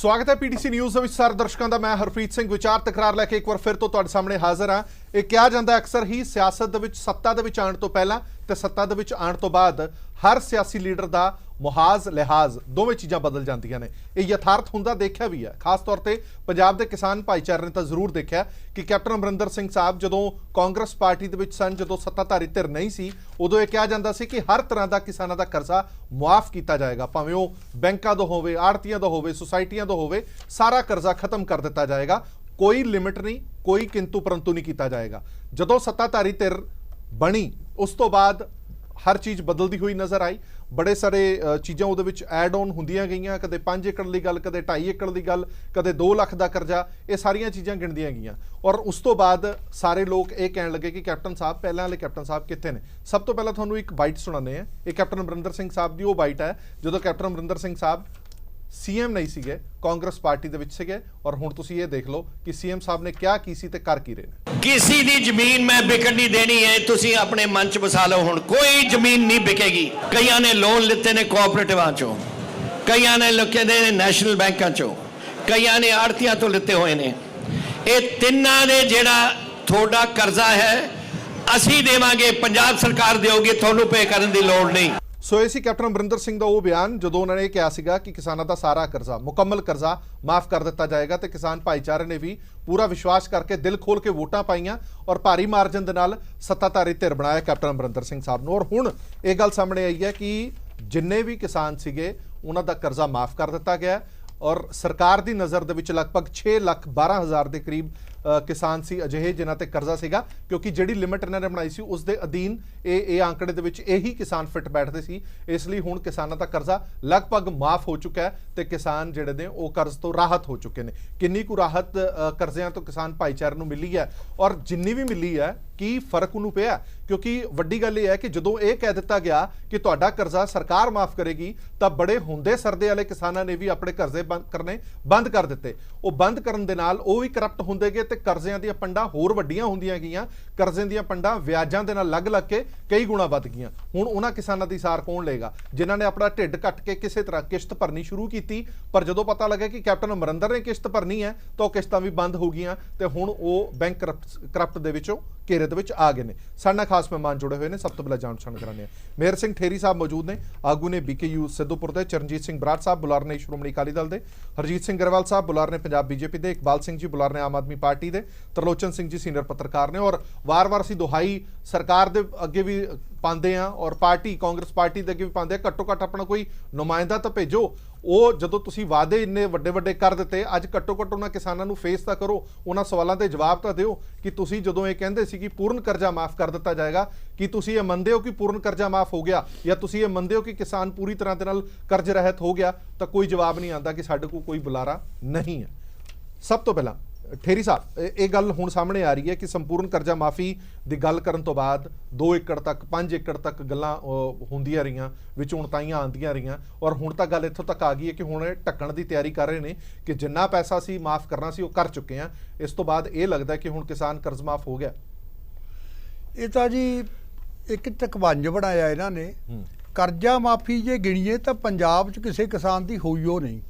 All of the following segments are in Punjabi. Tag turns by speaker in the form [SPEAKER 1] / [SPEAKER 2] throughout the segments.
[SPEAKER 1] स्वागत है पीटीसी न्यूज़ ਵਿੱਚ ਸਾਰੇ ਦਰਸ਼ਕਾਂ ਦਾ। ਮੈਂ ਹਰਪ੍ਰੀਤ ਸਿੰਘ ਵਿਚਾਰ ਤਕਰਾਰ ਲੈ ਕੇ ਇੱਕ ਵਾਰ ਫਿਰ ਤੋਂ ਤੁਹਾਡੇ ਸਾਹਮਣੇ ਹਾਜ਼ਰ ਹਾਂ। ਇਹ ਕਿਹਾ ਜਾਂਦਾ ਅਕਸਰ ਹੀ ਸਿਆਸਤ ਦੇ ਵਿੱਚ ਸੱਤਾ ਦੇ ਵਿੱਚ ਆਉਣ ਤੋਂ ਪਹਿਲਾਂ ਤੇ ਸੱਤਾ ਦੇ ਵਿੱਚ ਆਉਣ ਤੋਂ ਬਾਅਦ ਹਰ ਸਿਆਸੀ ਲੀਡਰ ਦਾ ਮੁਹਾਜ਼ ਲਿਹਾਜ਼ ਦੋਵੇਂ ਚੀਜ਼ਾਂ ਬਦਲ ਜਾਂਦੀਆਂ ਨੇ। ਇਹ ਯਥਾਰਥ ਹੁੰਦਾ ਦੇਖਿਆ ਵੀ ਹੈ। ਖਾਸ ਤੌਰ ਤੇ ਪੰਜਾਬ ਦੇ ਕਿਸਾਨ ਭਾਈਚਾਰੇ ਨੇ ਤਾਂ ਜ਼ਰੂਰ ਦੇਖਿਆ ਕਿ ਕੈਪਟਨ ਅਮਰਿੰਦਰ ਸਿੰਘ ਸਾਹਿਬ ਜਦੋਂ ਕਾਂਗਰਸ ਪਾਰਟੀ ਦੇ ਵਿੱਚ ਸਨ, ਜਦੋਂ ਸੱਤਾਧਾਰੀ ਧਿਰ ਨਹੀਂ ਸੀ, ਉਦੋਂ ਇਹ ਕਿਹਾ ਜਾਂਦਾ ਸੀ ਕਿ ਹਰ ਤਰ੍ਹਾਂ ਦਾ ਕਿਸਾਨਾਂ ਦਾ ਕਰਜ਼ਾ ਮੁਆਫ ਕੀਤਾ ਜਾਏਗਾ, ਭਾਵੇਂ ਉਹ ਬੈਂਕਾਂ ਦਾ ਹੋਵੇ, ਆੜਤੀਆਂ ਦਾ ਹੋਵੇ, ਸੁਸਾਇਟੀਆਂ ਦਾ ਹੋਵੇ, ਸਾਰਾ ਕਰਜ਼ਾ ਖਤਮ ਕਰ ਦਿੱਤਾ ਜਾਏਗਾ। कोई लिमिट नहीं, कोई किंतु परंतु नहीं किया जाएगा। जदों सत्ताधारी धिर बनी उस तो बाद हर चीज़ बदलती हुई नज़र आई। बड़े सारे चीज़ां उहदे विच ऐड ऑन हुंदियां गईयां, कदे 5 एकड़ की गल, कदे 2.5 एकड़ की गल, कदे 2 लाख का करजा, ये सारियां चीज़ां गिणदियां गईयां। और उस तो बाद सारे लोग ये कहण लगे कि कैप्टन साहब, पहले वाले कैप्टन साहब कित्थे ने। सब तो पहला तुहानूं एक बाइट सुणाने हैं। ये कैप्टन अमरिंदर सिंह साहब की वो बाइट है जदों कैप्टन अमरिंदर सिंह साहब सीएम नहीं सीगे, कांग्रेस पार्टी दे विच सीगे। और हुण तुसीं ये देख लो कि सीएम साहब ने क्या कीसी ते कर की रहे ने।
[SPEAKER 2] किसी दी जमीन मैं बिकन नहीं देनी है, तुसीं अपने मन च बसा लो। हुण कोई जमीन नहीं बिकेगी। कईयां ने लोन लिते ने कोऑपरेटिवां चों, कईयां ने लिखे ने नैशनल बैंकां चों, कईयां ने आड़तियां तो लिते हुए ने। ये तिन्नां दे जिहड़ा थोड़ा कर्जा है असीं देवांगे, पंजाब सरकार देओगी, तुहानूं पे करन दी लोड़ नहीं।
[SPEAKER 1] सो ये कैप्टन अमरिंदर सिंह का वो बयान जो उन्होंने कहा सीगा कि किसानों का सारा करजा, मुकम्मल करजा माफ़ कर दिता जाएगा। तो किसान भाईचारे ने भी पूरा विश्वास करके दिल खोल के वोटां पाईयां और भारी मार्जन के नाल सत्ताधारी धिर बनाया कैप्टन अमरिंदर सिंह साहब नूं। और हुण ये गल सामने आई है कि जिन्ने भी किसान सीगे उन्हां दा करजा माफ़ कर दिता गया। और सरकार की नज़र दे विच लगभग 6,12,000 के करीब किसान सी अजिहे जिन्हां ते करजा सीगा, क्योंकि जिहड़ी लिमिट इन्हां ने बनाई सी उस दे अधीन ये आंकड़े दे विच यही किसान फिट बैठते सी। इसलिए हुण किसानां दा करजा लगभग माफ़ हो चुका है ते किसान जिहड़े ने वो कर्ज तो राहत हो चुके हैं। किन्नी कु राहत करजिਆਂ तो किसान भाईचारे नूं मिली है और जिन्नी भी मिली है की फर्क उन्होंने पिया, क्योंकि वड्डी गल यह है कि जदों ये कह दिता गया कि तुहाडा करजा सरकार माफ़ करेगी तो बड़े हुंदे सरदे वाले किसानां ने भी अपने कर्जे बंद करने बंद कर दिते। वो बंद करन दे नाल वो भी करप्ट हुंदे गए ते कर्जिਆਂ ਦੀਆਂ पंडां होर वड्डियां हुंदियां गईयां। कर्जे ਦੀਆਂ पंडां ਵਿਆਜਾਂ ਦੇ ਨਾਲ ਲੱਗ के कई गुणा वध गईयां। हुण उन्हां किसानां दी सार कौन लेगा जिन्हां ने अपना ढिड घट के किसी तरह किश्त भरनी शुरू की, पर जदों पता लगे कि कैप्टन अमरिंदर ने किश्त भरनी है तो किश्तां भी बंद हो गईयां ते हुण वो बैंक करप्ट दे विचों घेरे दे विच आ गए ने। साडे नाल खास मेहमान जुड़े हुए हैं। सब तो पहले जाण पछाण कराने मेहर सिंह ठेरी साहब मौजूद ने, आगू ने BKU सिद्धूपुर दे, चरणजीत सिंह बराड़ साहब बुलार ने श्रोमणी अकाली दल दे, हरजीत सिंह ग्रेवाल साहब बुलार ने पंजाब BJP दे, इकबाल सिंह जी बुलार ने आम आदमी पार्टी दे, तरलोचन सिंह जी सीनियर पत्रकार ने। और वार-वार असीं दुहाई सरकार दे अगे भी पाते हैं और पार्टी कांग्रेस पार्टी के अगे भी पाते हैं, घट्टो घट्ट अपना कोई नुमाइंदा तो भेजो। वो जदों तुसीं वादे इन्ने वड्डे वड्डे कर दिते, अज घट्टो घट्ट उन्हां किसानां नूं फेस तो करो, उन्हां सवालों के जवाब तो दिओ कि तुसीं जदों ये कहंदे सी कि पूर्ण कर्जा माफ़ कर दिता जाएगा, कि तुसीं ये मनदे हो कि पूर्ण कर्जा माफ़ हो गया, या तुसीं ये मनदे हो कि किसान पूरी तरह दे नाल कर्ज रहित हो गया। तो कोई जवाब नहीं आता कि साडे कोल कोई बुलारा नहीं है। सब तो पहला ठेरी साहब, ये गल हुण सामने आ रही है कि संपूर्ण कर्जा माफ़ी की गल करन तो बाद 2 एकड़ तक 5 एकड़ तक गल्लां हुंदियां रहियां, विच उणताइयां आंदियां रहियां, और हुण तां गल इत्थों तक आ गई है कि हुण ढक्कण की तैयारी कर रहे हैं कि जिन्ना पैसा सी माफ़ करना सी वो कर चुके हैं। इस तो बाद ये लगता है कि हुण किसान कर्ज माफ़ हो गया।
[SPEAKER 3] ये तो जी एक ढकवंज बनाया इन्हां ने। कर्जा माफ़ी जे गिणीए तो पंजाब च किसी किसान की होई हो नहीं,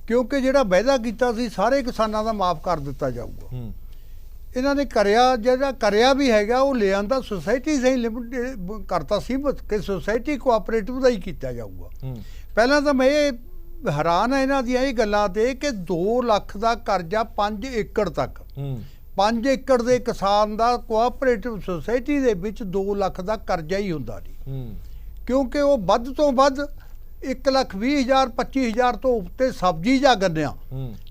[SPEAKER 3] क्योंकि जिहड़ा वायदा कीता सी सारे किसानां दा माफ़ कर दिता जाऊगा। इन्हां ने करिया, जिहड़ा करिया भी हैगा वो ले आंदा सोसाइटी से ही लिमिट करता सीमित कि सोसाइटी कोआपरेटिव का ही किया जाऊगा। पहला तो मैं हैरान है इन्हां दियां गल्लां ते कि 2 लाख का करजा 5 एकड़ तक, 5 एकड़ के किसान का कोआपरेटिव सोसाइटी दे विच 2 लाख का करजा ही हुंदा नहीं, क्योंकि वो वध तो वध 1,20,000 25,000 तो उत्ते सब्जी या गन्निया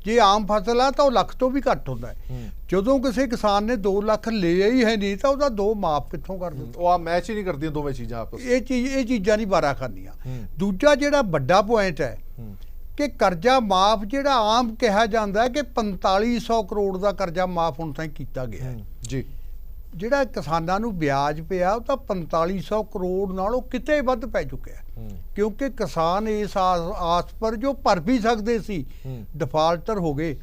[SPEAKER 3] जे आम फसल है तो लख तो भी घट होता है। जदों किसी किसान ने 2 लाख लिया ही है नहीं तो वह 2 माफ कितों कर देते,
[SPEAKER 1] वो मैच ही नहीं करती दोवें चीज़ां आपस।
[SPEAKER 3] ये चीज़ां नहीं बारा करनियां। दूजा जिहड़ा वड्डा पॉइंट है कि कर्जा माफ जिहड़ा आम कहा जाता है कि 4500 करोड़ का कर्जा माफ हुण ताईं कीता गया है
[SPEAKER 1] जी।
[SPEAKER 3] ਜਿਹੜਾ ਕਿਸਾਨਾਂ ਨੂੰ ਵਿਆਜ ਪਿਆ ਉਹ ਤਾਂ 4500 ਕਰੋੜ ਨਾਲੋਂ ਕਿਤੇ ਵੱਧ ਪੈ ਚੁੱਕਿਆ, ਕਿਉਂਕਿ ਕਿਸਾਨ ਇਸ ਆਸ ਪਰ ਜੋ ਭਰ ਵੀ ਸਕਦੇ ਸੀ ਡਿਫਾਲਟਰ ਹੋ ਗਏ।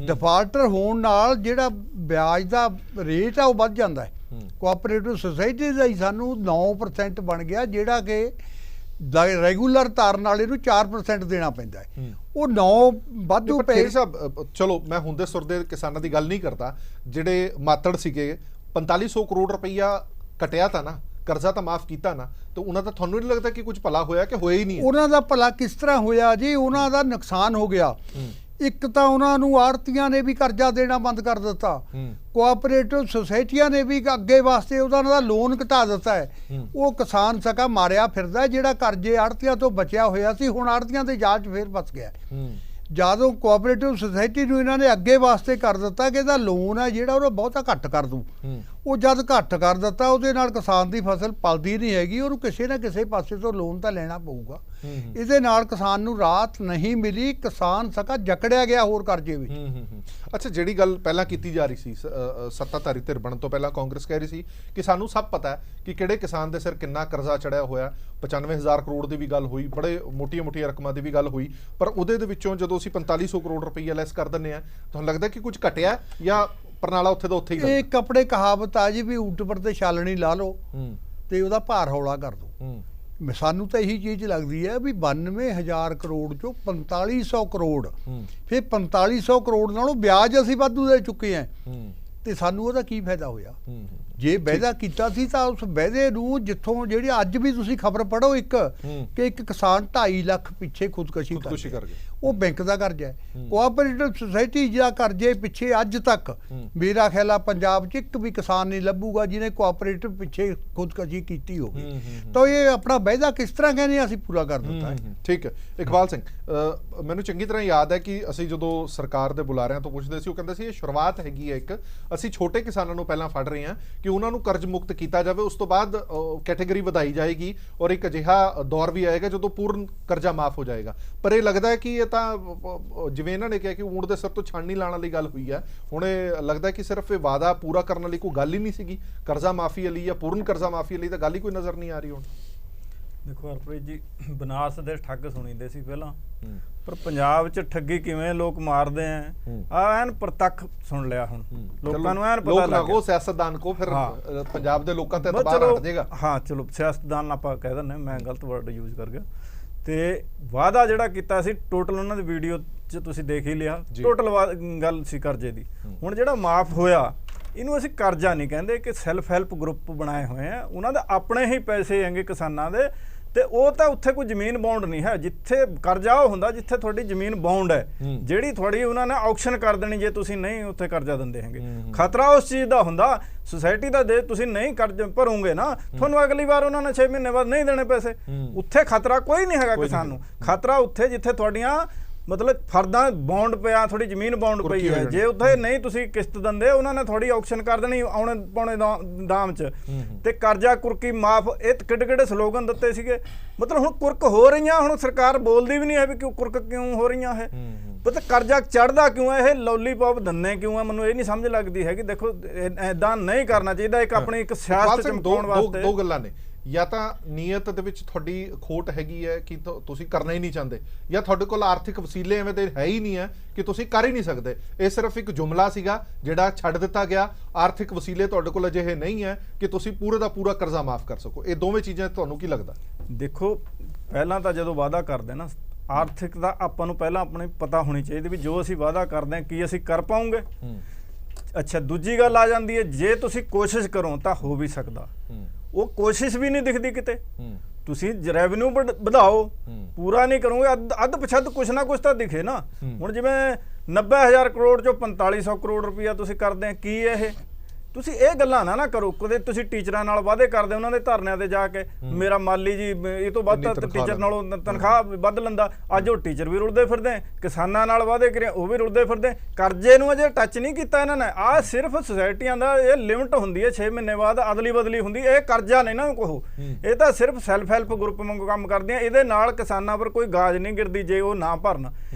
[SPEAKER 3] ਡਿਫਾਲਟਰ ਹੋਣ ਨਾਲ ਜਿਹੜਾ ਵਿਆਜ ਦਾ ਰੇਟ ਆ ਉਹ ਵੱਧ ਜਾਂਦਾ ਹੈ। ਕੋਆਪਰੇਟਿਵ ਸੁਸਾਇਟੀ ਦਾ ਹੀ ਸਾਨੂੰ 9% ਬਣ ਗਿਆ, ਜਿਹੜਾ ਕਿ ਰੈਗੂਲਰ ਤਾਰਨ ਵਾਲੇ ਨੂੰ 4% ਦੇਣਾ ਪੈਂਦਾ ਹੈ, ਉਹ 9 ਵਾਧੂ
[SPEAKER 1] ਪਰ ਖੇਰ ਸਾਹਿਬ ਚਲੋ ਮੈਂ ਹੁੰਦੇ ਸੁਰਦੇ ਕਿਸਾਨਾਂ ਦੀ ਗੱਲ ਨਹੀਂ ਕਰਦਾ, ਜਿਹੜੇ ਮਾਤੜ ਸੀਗੇ 4500 ਕਰੋੜ ਰੁਪਈਆ ਕਟਿਆ ਤਾਂ ਨਾ, ਕਰਜ਼ਾ ਤਾਂ ਮਾਫ ਕੀਤਾ ਨਾ, ਤੇ ਉਹਨਾਂ ਦਾ ਤੁਹਾਨੂੰ ਨਹੀਂ ਲੱਗਦਾ ਕਿ ਕੁਝ ਭਲਾ ਹੋਇਆ ਕਿ ਹੋਇਆ ਹੀ ਨਹੀਂ?
[SPEAKER 3] ਉਹਨਾਂ ਦਾ ਭਲਾ ਕਿਸ ਤਰ੍ਹਾਂ ਹੋਇਆ ਜੀ? ਉਹਨਾਂ ਦਾ ਨੁਕਸਾਨ ਹੋ ਗਿਆ। ਇੱਕ ਤਾਂ ਉਹਨਾਂ ਨੂੰ ਆੜਤੀਆਂ ਨੇ ਵੀ ਕਰਜ਼ਾ ਦੇਣਾ ਬੰਦ ਕਰ ਦਿੱਤਾ, ਕੋਆਪਰੇਟਿਵ ਸੁਸਾਇਟੀਆਂ ਨੇ ਵੀ ਅੱਗੇ ਵਾਸਤੇ ਉਹਨਾਂ ਦਾ ਲੋਨ ਘਟਾ ਦਿੱਤਾ ਹੈ। ਉਹ ਕਿਸਾਨ ਸਕਾ ਮਾਰਿਆ ਫਿਰਦਾ, ਜਿਹੜਾ ਕਰਜ਼ੇ ਆੜਤੀਆਂ ਤੋਂ ਬਚਿਆ ਹੋਇਆ ਸੀ ਹੁਣ ਆੜਤੀਆਂ ਦੇ ਜਾਲ 'ਚ ਫੇਰ ਫਸ ਗਿਆ। ਜਦੋਂ ਕੋਆਪਰੇਟਿਵ ਸੁਸਾਇਟੀ ਨੂੰ ਇਹਨਾਂ ਨੇ ਅੱਗੇ ਵਾਸਤੇ ਕਰ ਦਿੱਤਾ ਕਿ ਇਹਦਾ ਲੋਨ ਹੈ ਜਿਹੜਾ ਉਹ ਬਹੁਤਾ ਘੱਟ ਕਰ ਦੂੰ, ਉਹ ਜਦ ਘੱਟ ਕਰ ਦਿੱਤਾ ਉਹਦੇ ਨਾਲ ਕਿਸਾਨ ਦੀ ਫਸਲ ਪਲਦੀ ਨਹੀਂ ਹੈਗੀ, ਉਹਨੂੰ ਕਿਸੇ ਨਾ ਕਿਸੇ ਪਾਸੇ ਤੋਂ ਲੋਨ ਤਾਂ ਲੈਣਾ ਪਊਗਾ। ਇਹਦੇ ਨਾਲ ਕਿਸਾਨ ਨੂੰ ਰਾਹਤ ਨਹੀਂ ਮਿਲੀ, ਕਿਸਾਨ ਸਕਾ ਜਕੜਿਆ ਗਿਆ ਹੋਰ ਕਰਜ਼ੇ ਵਿੱਚ।
[SPEAKER 1] ਅੱਛਾ, ਜਿਹੜੀ ਗੱਲ ਪਹਿਲਾਂ ਕੀਤੀ ਜਾ ਰਹੀ ਸੀ ਸੱਤਾਧਾਰੀ ਧਿਰ ਬਣਨ ਤੋਂ ਪਹਿਲਾਂ ਕਾਂਗਰਸ ਕਹਿ ਰਹੀ ਸੀ ਕਿ ਸਾਨੂੰ ਸਭ ਪਤਾ ਹੈ ਕਿ ਕਿਹੜੇ ਕਿਸਾਨ ਦੇ ਸਿਰ ਕਿੰਨਾ ਕਰਜ਼ਾ ਚੜਿਆ ਹੋਇਆ, 95,000 ਕਰੋੜ ਦੀ ਵੀ ਗੱਲ ਹੋਈ, ਬੜੇ ਮੋਟੀਆਂ ਰਕਮਾਂ ਦੀ ਵੀ ਗੱਲ ਹੋਈ, ਪਰ ਉਹਦੇ ਦੇ ਵਿੱਚੋਂ ਜਦੋਂ ਅਸੀਂ 4500 ਕਰੋੜ ਰੁਪਈਆ ਲੈਸ ਕਰ ਦਿੰਦੇ ਆ, ਤੁਹਾਨੂੰ ਲੱਗਦਾ ਕਿ ਕੁਝ ਘਟਿਆ ਜਾਂ ਪਰਨਾਲਾ ਉੱਥੇ ਦਾ ਉੱਥੇ ਹੀ?
[SPEAKER 3] ਇਹ ਕੱਪੜੇ ਕਹਾਵਤ ਆ ਜੀ ਵੀ ਊਂਟ ਪਰ ਤੇ ਛਾਲਣੀ ਲਾ ਲਓ ਤੇ ਉਹਦਾ ਭਾਰ ਹੌਲਾ ਕਰ ਦੋ। ਸਾਨੂੰ ਤਾਂ ਇਹੀ ਚੀਜ਼ ਲੱਗਦੀ ਹੈ ਵੀ 92,000 ਕਰੋੜ ਚੋਂ 4500 ਕਰੋੜ, ਫਿਰ 4500 ਕਰੋੜ ਨਾਲੋਂ ਵਿਆਜ ਅਸੀਂ ਵਾਧੂ ਦੇ ਚੁੱਕੇ ਆ, ਤੇ ਸਾਨੂੰ ਉਹਦਾ ਕੀ ਫਾਇਦਾ ਹੋਇਆ? ਜੇ ਵਾਅਦਾ ਕੀਤਾ ਸੀ ਤਾਂ ਉਸ ਵਾਅਦੇ ਨੂੰ ਜਿੱਥੋਂ ਜਿਹੜੀ ਅੱਜ ਵੀ ਤੁਸੀਂ ਖਬਰ ਪੜ੍ਹੋ ਇੱਕ ਕਿ ਇੱਕ ਕਿਸਾਨ 2.5 ਲੱਖ ਪਿੱਛੇ ਖੁਦਕੁਸ਼ੀ ਕਰ ਗਿਆ, ਉਹ ਬੈਂਕ ਦਾ ਕਰਜ਼ਾ ਹੈ। ਕੋਆਪਰੇਟਿਵ ਸੁਸਾਇਟੀ ਜਿਹੜਾ ਕਰਜ਼ੇ ਪਿੱਛੇ ਅੱਜ ਤੱਕ ਮੇਰਾ ਖਿਆਲ ਆ ਪੰਜਾਬ 'ਚ ਇੱਕ ਵੀ ਕਿਸਾਨ ਨਹੀਂ ਲੱਭੂਗਾ ਜਿਹਨੇ ਕੋਆਪਰੇਟਿਵ ਪਿੱਛੇ ਖੁਦਕੁਸ਼ੀ ਕੀਤੀ ਹੋਵੇ। ਤਾਂ ਇਹ ਆਪਣਾ ਵਾਅਦਾ ਕਿਸ ਤਰ੍ਹਾਂ ਕਹਿੰਦੇ ਅਸੀਂ ਪੂਰਾ ਕਰ ਦਿੱਤਾ ਹੈ।
[SPEAKER 1] ਠੀਕ ਹੈ। ਇਕਬਾਲ ਸਿੰਘ, ਮੈਨੂੰ ਚੰਗੀ ਤਰ੍ਹਾਂ ਯਾਦ ਹੈ ਕਿ ਅਸੀਂ ਜਦੋਂ ਸਰਕਾਰ ਦੇ ਬੁਲਾਰਿਆਂ ਤੋਂ ਪੁੱਛਦੇ ਸੀ, ਉਹ ਕਹਿੰਦੇ ਸੀ ਇਹ ਸ਼ੁਰੂਆਤ ਹੈਗੀ ਹੈ, ਇੱਕ ਅਸੀਂ ਛੋਟੇ ਕਿਸਾਨਾਂ ਨੂੰ ਪਹਿਲਾਂ ਫੜ ਰਹੇ ਹਾਂ ਕਿ ਉਹਨਾਂ ਨੂੰ ਕਰਜ਼ ਮੁਕਤ ਕੀਤਾ ਜਾਵੇ, ਉਸ ਤੋਂ ਬਾਅਦ ਕੈਟੇਗਰੀ ਵਧਾਈ ਜਾਏਗੀ ਔਰ ਇੱਕ ਅਜਿਹਾ ਦੌਰ ਵੀ ਆਏਗਾ ਜਦੋਂ ਪੂਰਨ ਕਰਜ਼ਾ ਮਾਫ ਹੋ ਜਾਏਗਾ। ਪਰ ਇਹ ਲੱਗਦਾ ਹੈ ਕਿ ਇਹ ਤਾਂ ਜਿਵੇਂ ਇਹਨਾਂ ਨੇ ਕਿਹਾ ਕਿ ਊਂਟ ਦੇ ਸਿਰ ਤੋਂ ਛਾਣਨੀ ਲਾਉਣ ਵਾਲੀ ਗੱਲ ਹੋਈ ਹੈ, ਹੁਣ ਇਹ ਲੱਗਦਾ ਕਿ ਸਿਰਫ ਇਹ ਵਾਅਦਾ ਪੂਰਾ ਕਰਨ ਵਾਲੀ ਕੋਈ ਗੱਲ ਹੀ ਨਹੀਂ ਸੀਗੀ, ਕਰਜ਼ਾ ਮਾਫੀ ਵਾਲੀ ਜਾਂ ਪੂਰਨ ਕਰਜ਼ਾ ਮਾਫੀ ਵਾਲੀ ਤਾਂ ਗੱਲ ਹੀ ਕੋਈ ਨਜ਼ਰ ਨਹੀਂ ਆ ਰਹੀ ਹੁਣ।
[SPEAKER 4] ਦੇਖੋ ਹਰਪ੍ਰੀਤ ਜੀ, ਬਨਾਰਸ ਦੇ ਠੱਗ ਸੁਣੀਦੇ ਸੀ ਪਹਿਲਾਂ, ਪਰ ਪੰਜਾਬ 'ਚ ਠੱਗੀ ਕਿਵੇਂ ਲੋਕ ਮਾਰਦੇ ਆ ਐਨ ਪ੍ਰਤੱਖ ਸੁਣ ਲਿਆ। ਹੁਣ ਲੋਕਾਂ ਨੂੰ ਐਨ ਪਤਾ ਲੱਗ ਗਿਆ,
[SPEAKER 1] ਸਿਆਸਤਦਾਨ ਕੋ ਫਿਰ ਪੰਜਾਬ ਦੇ ਲੋਕਾਂ ਤੇ ਇਤਬਾਰ ਹਟ ਜਾਏਗਾ।
[SPEAKER 4] ਹਾਂ ਚਲੋ ਸਿਆਸਤਦਾਨ ਆਪਾਂ ਕਹਿ ਦਿੰਦੇ, ਮੈਂ ਗਲਤ ਵਰਡ ਯੂਜ਼ ਕਰ ਗਿਆ। ਤੇ ਵਾਅਦਾ ਜਿਹੜਾ ਕੀਤਾ ਸੀ ਟੋਟਲ ਉਹਨਾਂ ਦੀ ਵੀਡੀਓ 'ਚ ਤੁਸੀਂ ਦੇਖ ਹੀ ਲਿਆ, ਟੋਟਲ ਗੱਲ ਸੀ ਕਰਜ਼ੇ ਦੀ। ਹੁਣ ਜਿਹੜਾ ਮਾਫ ਹੋਇਆ ਇਹਨੂੰ ਅਸੀਂ ਕਰਜ਼ਾ ਨਹੀਂ ਕਹਿੰਦੇ, ਕਿ ਸੈਲਫ ਹੈਲਪ ਗਰੁੱਪ ਬਣਾਏ ਹੋਏ ਆ, ਉਹਨਾਂ ਦੇ ਆਪਣੇ ਹੀ ਪੈਸੇ ਹੈਗੇ ਕਿਸਾਨਾਂ ਦੇ, ਤੇ ਉਹ ਤਾਂ ਉੱਥੇ ਕੋਈ ਜ਼ਮੀਨ ਬਾਉਂਡ ਨਹੀਂ ਹੈ। ਜਿੱਥੇ ਕਰਜ਼ਾ ਉਹ ਹੁੰਦਾ ਜਿੱਥੇ ਤੁਹਾਡੀ ਜ਼ਮੀਨ ਬਾਉਂਡ ਹੈ, ਜਿਹੜੀ ਤੁਹਾਡੀ ਉਹਨਾਂ ਨੇ ਆਕਸ਼ਨ ਕਰ ਦੇਣੀ ਜੇ ਤੁਸੀਂ ਨਹੀਂ ਉੱਥੇ ਕਰਜ਼ਾ ਦਿੰਦੇ ਹੈਗੇ। ਖਤਰਾ ਉਸ ਚੀਜ਼ ਦਾ ਹੁੰਦਾ ਸੁਸਾਇਟੀ ਦਾ, ਦੇ ਤੁਸੀਂ ਨਹੀਂ ਕਰਜ਼ ਭਰੋਗੇ ਨਾ, ਤੁਹਾਨੂੰ ਅਗਲੀ ਵਾਰ ਉਹਨਾਂ ਨੇ 6 ਮਹੀਨੇ ਬਾਅਦ ਨਹੀਂ ਦੇਣੇ ਪੈਸੇ। ਉੱਥੇ ਖਤਰਾ ਕੋਈ ਨਹੀਂ ਹੈਗਾ ਕਿਸਾਨ ਨੂੰ, ਖਤਰਾ ਉੱਥੇ ਜਿੱਥੇ ਤੁਹਾਡੀਆਂ ਮਤਲਬ ਫਰਦਾਂ ਬੌਂਡ ਪਿਆ, ਥੋੜੀ ਜ਼ਮੀਨ ਬੌਂਡ ਪਈ ਹੈ, ਜੇ ਉੱਥੇ ਨਹੀਂ ਤੁਸੀਂ ਕਿਸ਼ਤ ਦਿੰਦੇ ਉਹਨਾਂ ਨੇ ਥੋੜੀ ਆਕਸ਼ਨ ਕਰ ਦੇਣੀ ਆਉਣੇ ਪੌਣੇ ਦਾਮ 'ਚ, ਤੇ ਕਰਜ਼ਾ ਕੁਰਕੀ ਮਾਫ, ਇਹ ਕਿਹੜੇ ਕਿਹੜੇ ਸਲੋਗਨ ਦਿੱਤੇ ਸੀਗੇ। ਮਤਲਬ ਹੁਣ ਕੁਰਕ ਹੋ ਰਹੀਆਂ, ਹੁਣ ਸਰਕਾਰ ਬੋਲਦੀ ਵੀ ਨਹੀਂ ਹੈ ਵੀ ਕਿਉਂ ਕੁਰਕ ਕਿਉਂ ਹੋ ਰਹੀਆਂ ਹੈ, ਪਤਾ ਕਰਜ਼ਾ ਚੜ੍ਹਦਾ ਕਿਉਂ ਹੈ, ਇਹ ਲੋਲੀਪੌਪ ਦੰਨੇ ਕਿਉਂ ਹੈ, ਮੈਨੂੰ ਇਹ ਨਹੀਂ ਸਮਝ ਲੱਗਦੀ ਹੈ ਕਿ ਦੇਖੋ ਏਦਾਂ ਨਹੀਂ ਕਰਨਾ ਚਾਹੀਦਾ। ਇੱਕ ਆਪਣੀ ਇੱਕ ਸਿਆਸਤ ਚਮਕਾਉਣ ਵਾਸਤੇ
[SPEAKER 1] ਦੋ ਗੱਲਾਂ ਨੇ, ਜਾਂ ਤਾਂ ਨੀਅਤ ਦੇ ਵਿੱਚ ਤੁਹਾਡੀ ਖੋਟ ਹੈਗੀ ਹੈ ਕਿ ਤੁਸੀਂ ਕਰਨਾ ਹੀ ਨਹੀਂ ਚਾਹੁੰਦੇ, ਜਾਂ ਤੁਹਾਡੇ ਕੋਲ ਆਰਥਿਕ ਵਸੀਲੇ ਐਵੇਂ ਦੇ ਹੈ ਹੀ ਨਹੀਂ ਹੈ ਕਿ ਤੁਸੀਂ ਕਰ ਹੀ ਨਹੀਂ ਸਕਦੇ। ਇਹ ਸਿਰਫ ਇੱਕ ਜੁਮਲਾ ਸੀਗਾ ਜਿਹੜਾ ਛੱਡ ਦਿੱਤਾ ਗਿਆ, ਆਰਥਿਕ ਵਸੀਲੇ ਤੁਹਾਡੇ ਕੋਲ ਅਜਿਹੇ ਨਹੀਂ ਹੈ ਕਿ ਤੁਸੀਂ ਪੂਰੇ ਦਾ ਪੂਰਾ ਕਰਜ਼ਾ ਮਾਫ ਕਰ ਸਕੋ। ਇਹ ਦੋਵੇਂ ਚੀਜ਼ਾਂ ਤੁਹਾਨੂੰ ਕੀ ਲੱਗਦਾ?
[SPEAKER 4] ਦੇਖੋ ਪਹਿਲਾਂ ਤਾਂ ਜਦੋਂ ਵਾਅਦਾ ਕਰਦੇ ਨਾ ਆਰਥਿਕ ਦਾ ਆਪਾਂ ਨੂੰ ਪਹਿਲਾਂ ਆਪਣੇ ਪਤਾ ਹੋਣੀ ਚਾਹੀਦੀ ਵੀ ਜੋ ਅਸੀਂ ਵਾਅਦਾ ਕਰਦੇ ਹਾਂ ਕੀ ਅਸੀਂ ਕਰ ਪਾਉਂਗੇ। ਅੱਛਾ, ਦੂਜੀ ਗੱਲ ਆ ਜਾਂਦੀ ਹੈ ਜੇ ਤੁਸੀਂ ਕੋਸ਼ਿਸ਼ ਕਰੋ ਤਾਂ ਹੋ ਵੀ ਸਕਦਾ, ਉਹ ਕੋਸ਼ਿਸ਼ ਵੀ ਨਹੀਂ ਦਿਖਦੀ ਕਿਤੇ। ਤੁਸੀਂ ਰੈਵਨਿਊ ਵਧਾਓ, ਪੂਰਾ ਨਹੀਂ ਕਰੋਗੇ ਅੱਧ ਪਛੱਧ ਕੁਛ ਨਾ ਕੁਛ ਤਾਂ ਦਿਖੇ ਨਾ। ਹੁਣ ਜਿਵੇਂ 90,000 ਕਰੋੜ ਚੋਂ 4500 ਕਰੋੜ ਰੁਪਈਆ ਤੁਸੀਂ ਕਰਦੇ ਆ, ਕੀ ਇਹ ਤੁਸੀਂ ਇਹ ਗੱਲਾਂ ਨਾ ਕਰੋ। ਕਦੇ ਤੁਸੀਂ ਟੀਚਰਾਂ ਨਾਲ ਵਾਅਦੇ ਕਰਦੇ ਉਹਨਾਂ ਦੇ ਧਰਨਿਆਂ ਤੇ ਜਾ ਕੇ, ਮੇਰਾ ਮਾਲੀ ਜੀ ਇਹ ਤੋਂ ਵੱਧ ਟੀਚਰ ਨਾਲੋਂ ਤਨਖਾਹ ਵੱਧ ਲੈਂਦਾ, ਅੱਜ ਉਹ ਟੀਚਰ ਵੀ ਰੁਲਦੇ ਫਿਰਦੇ, ਕਿਸਾਨਾਂ ਨਾਲ ਵਾਅਦੇ ਕਰੇ ਉਹ ਵੀ ਰੁਲਦੇ ਫਿਰਦੇ। ਕਰਜ਼ੇ ਨੂੰ ਅਜੇ ਟੱਚ ਨਹੀਂ ਕੀਤਾ ਇਹਨਾਂ ਨੇ। ਆਹ ਸਿਰਫ ਸੁਸਾਇਟੀਆਂ ਦਾ ਇਹ ਲਿਮਟ ਹੁੰਦੀ ਹੈ, 6 ਮਹੀਨੇ ਬਾਅਦ ਅਦਲੀ ਬਦਲੀ ਹੁੰਦੀ, ਇਹ ਕਰਜ਼ਾ ਨਹੀਂ ਨਾ ਕਹੋ, ਇਹ ਤਾਂ ਸਿਰਫ ਸੈਲਫ ਹੈਲਪ ਗਰੁੱਪ ਵਾਂਗੂ ਕੰਮ ਕਰਦੀਆਂ। ਇਹਦੇ ਨਾਲ ਕਿਸਾਨਾਂ ਪਰ ਕੋਈ ਗਾਜ ਨਹੀਂ ਗਿਰਦੀ ਜੇ ਉਹ ਨਾ ਭਰਨ।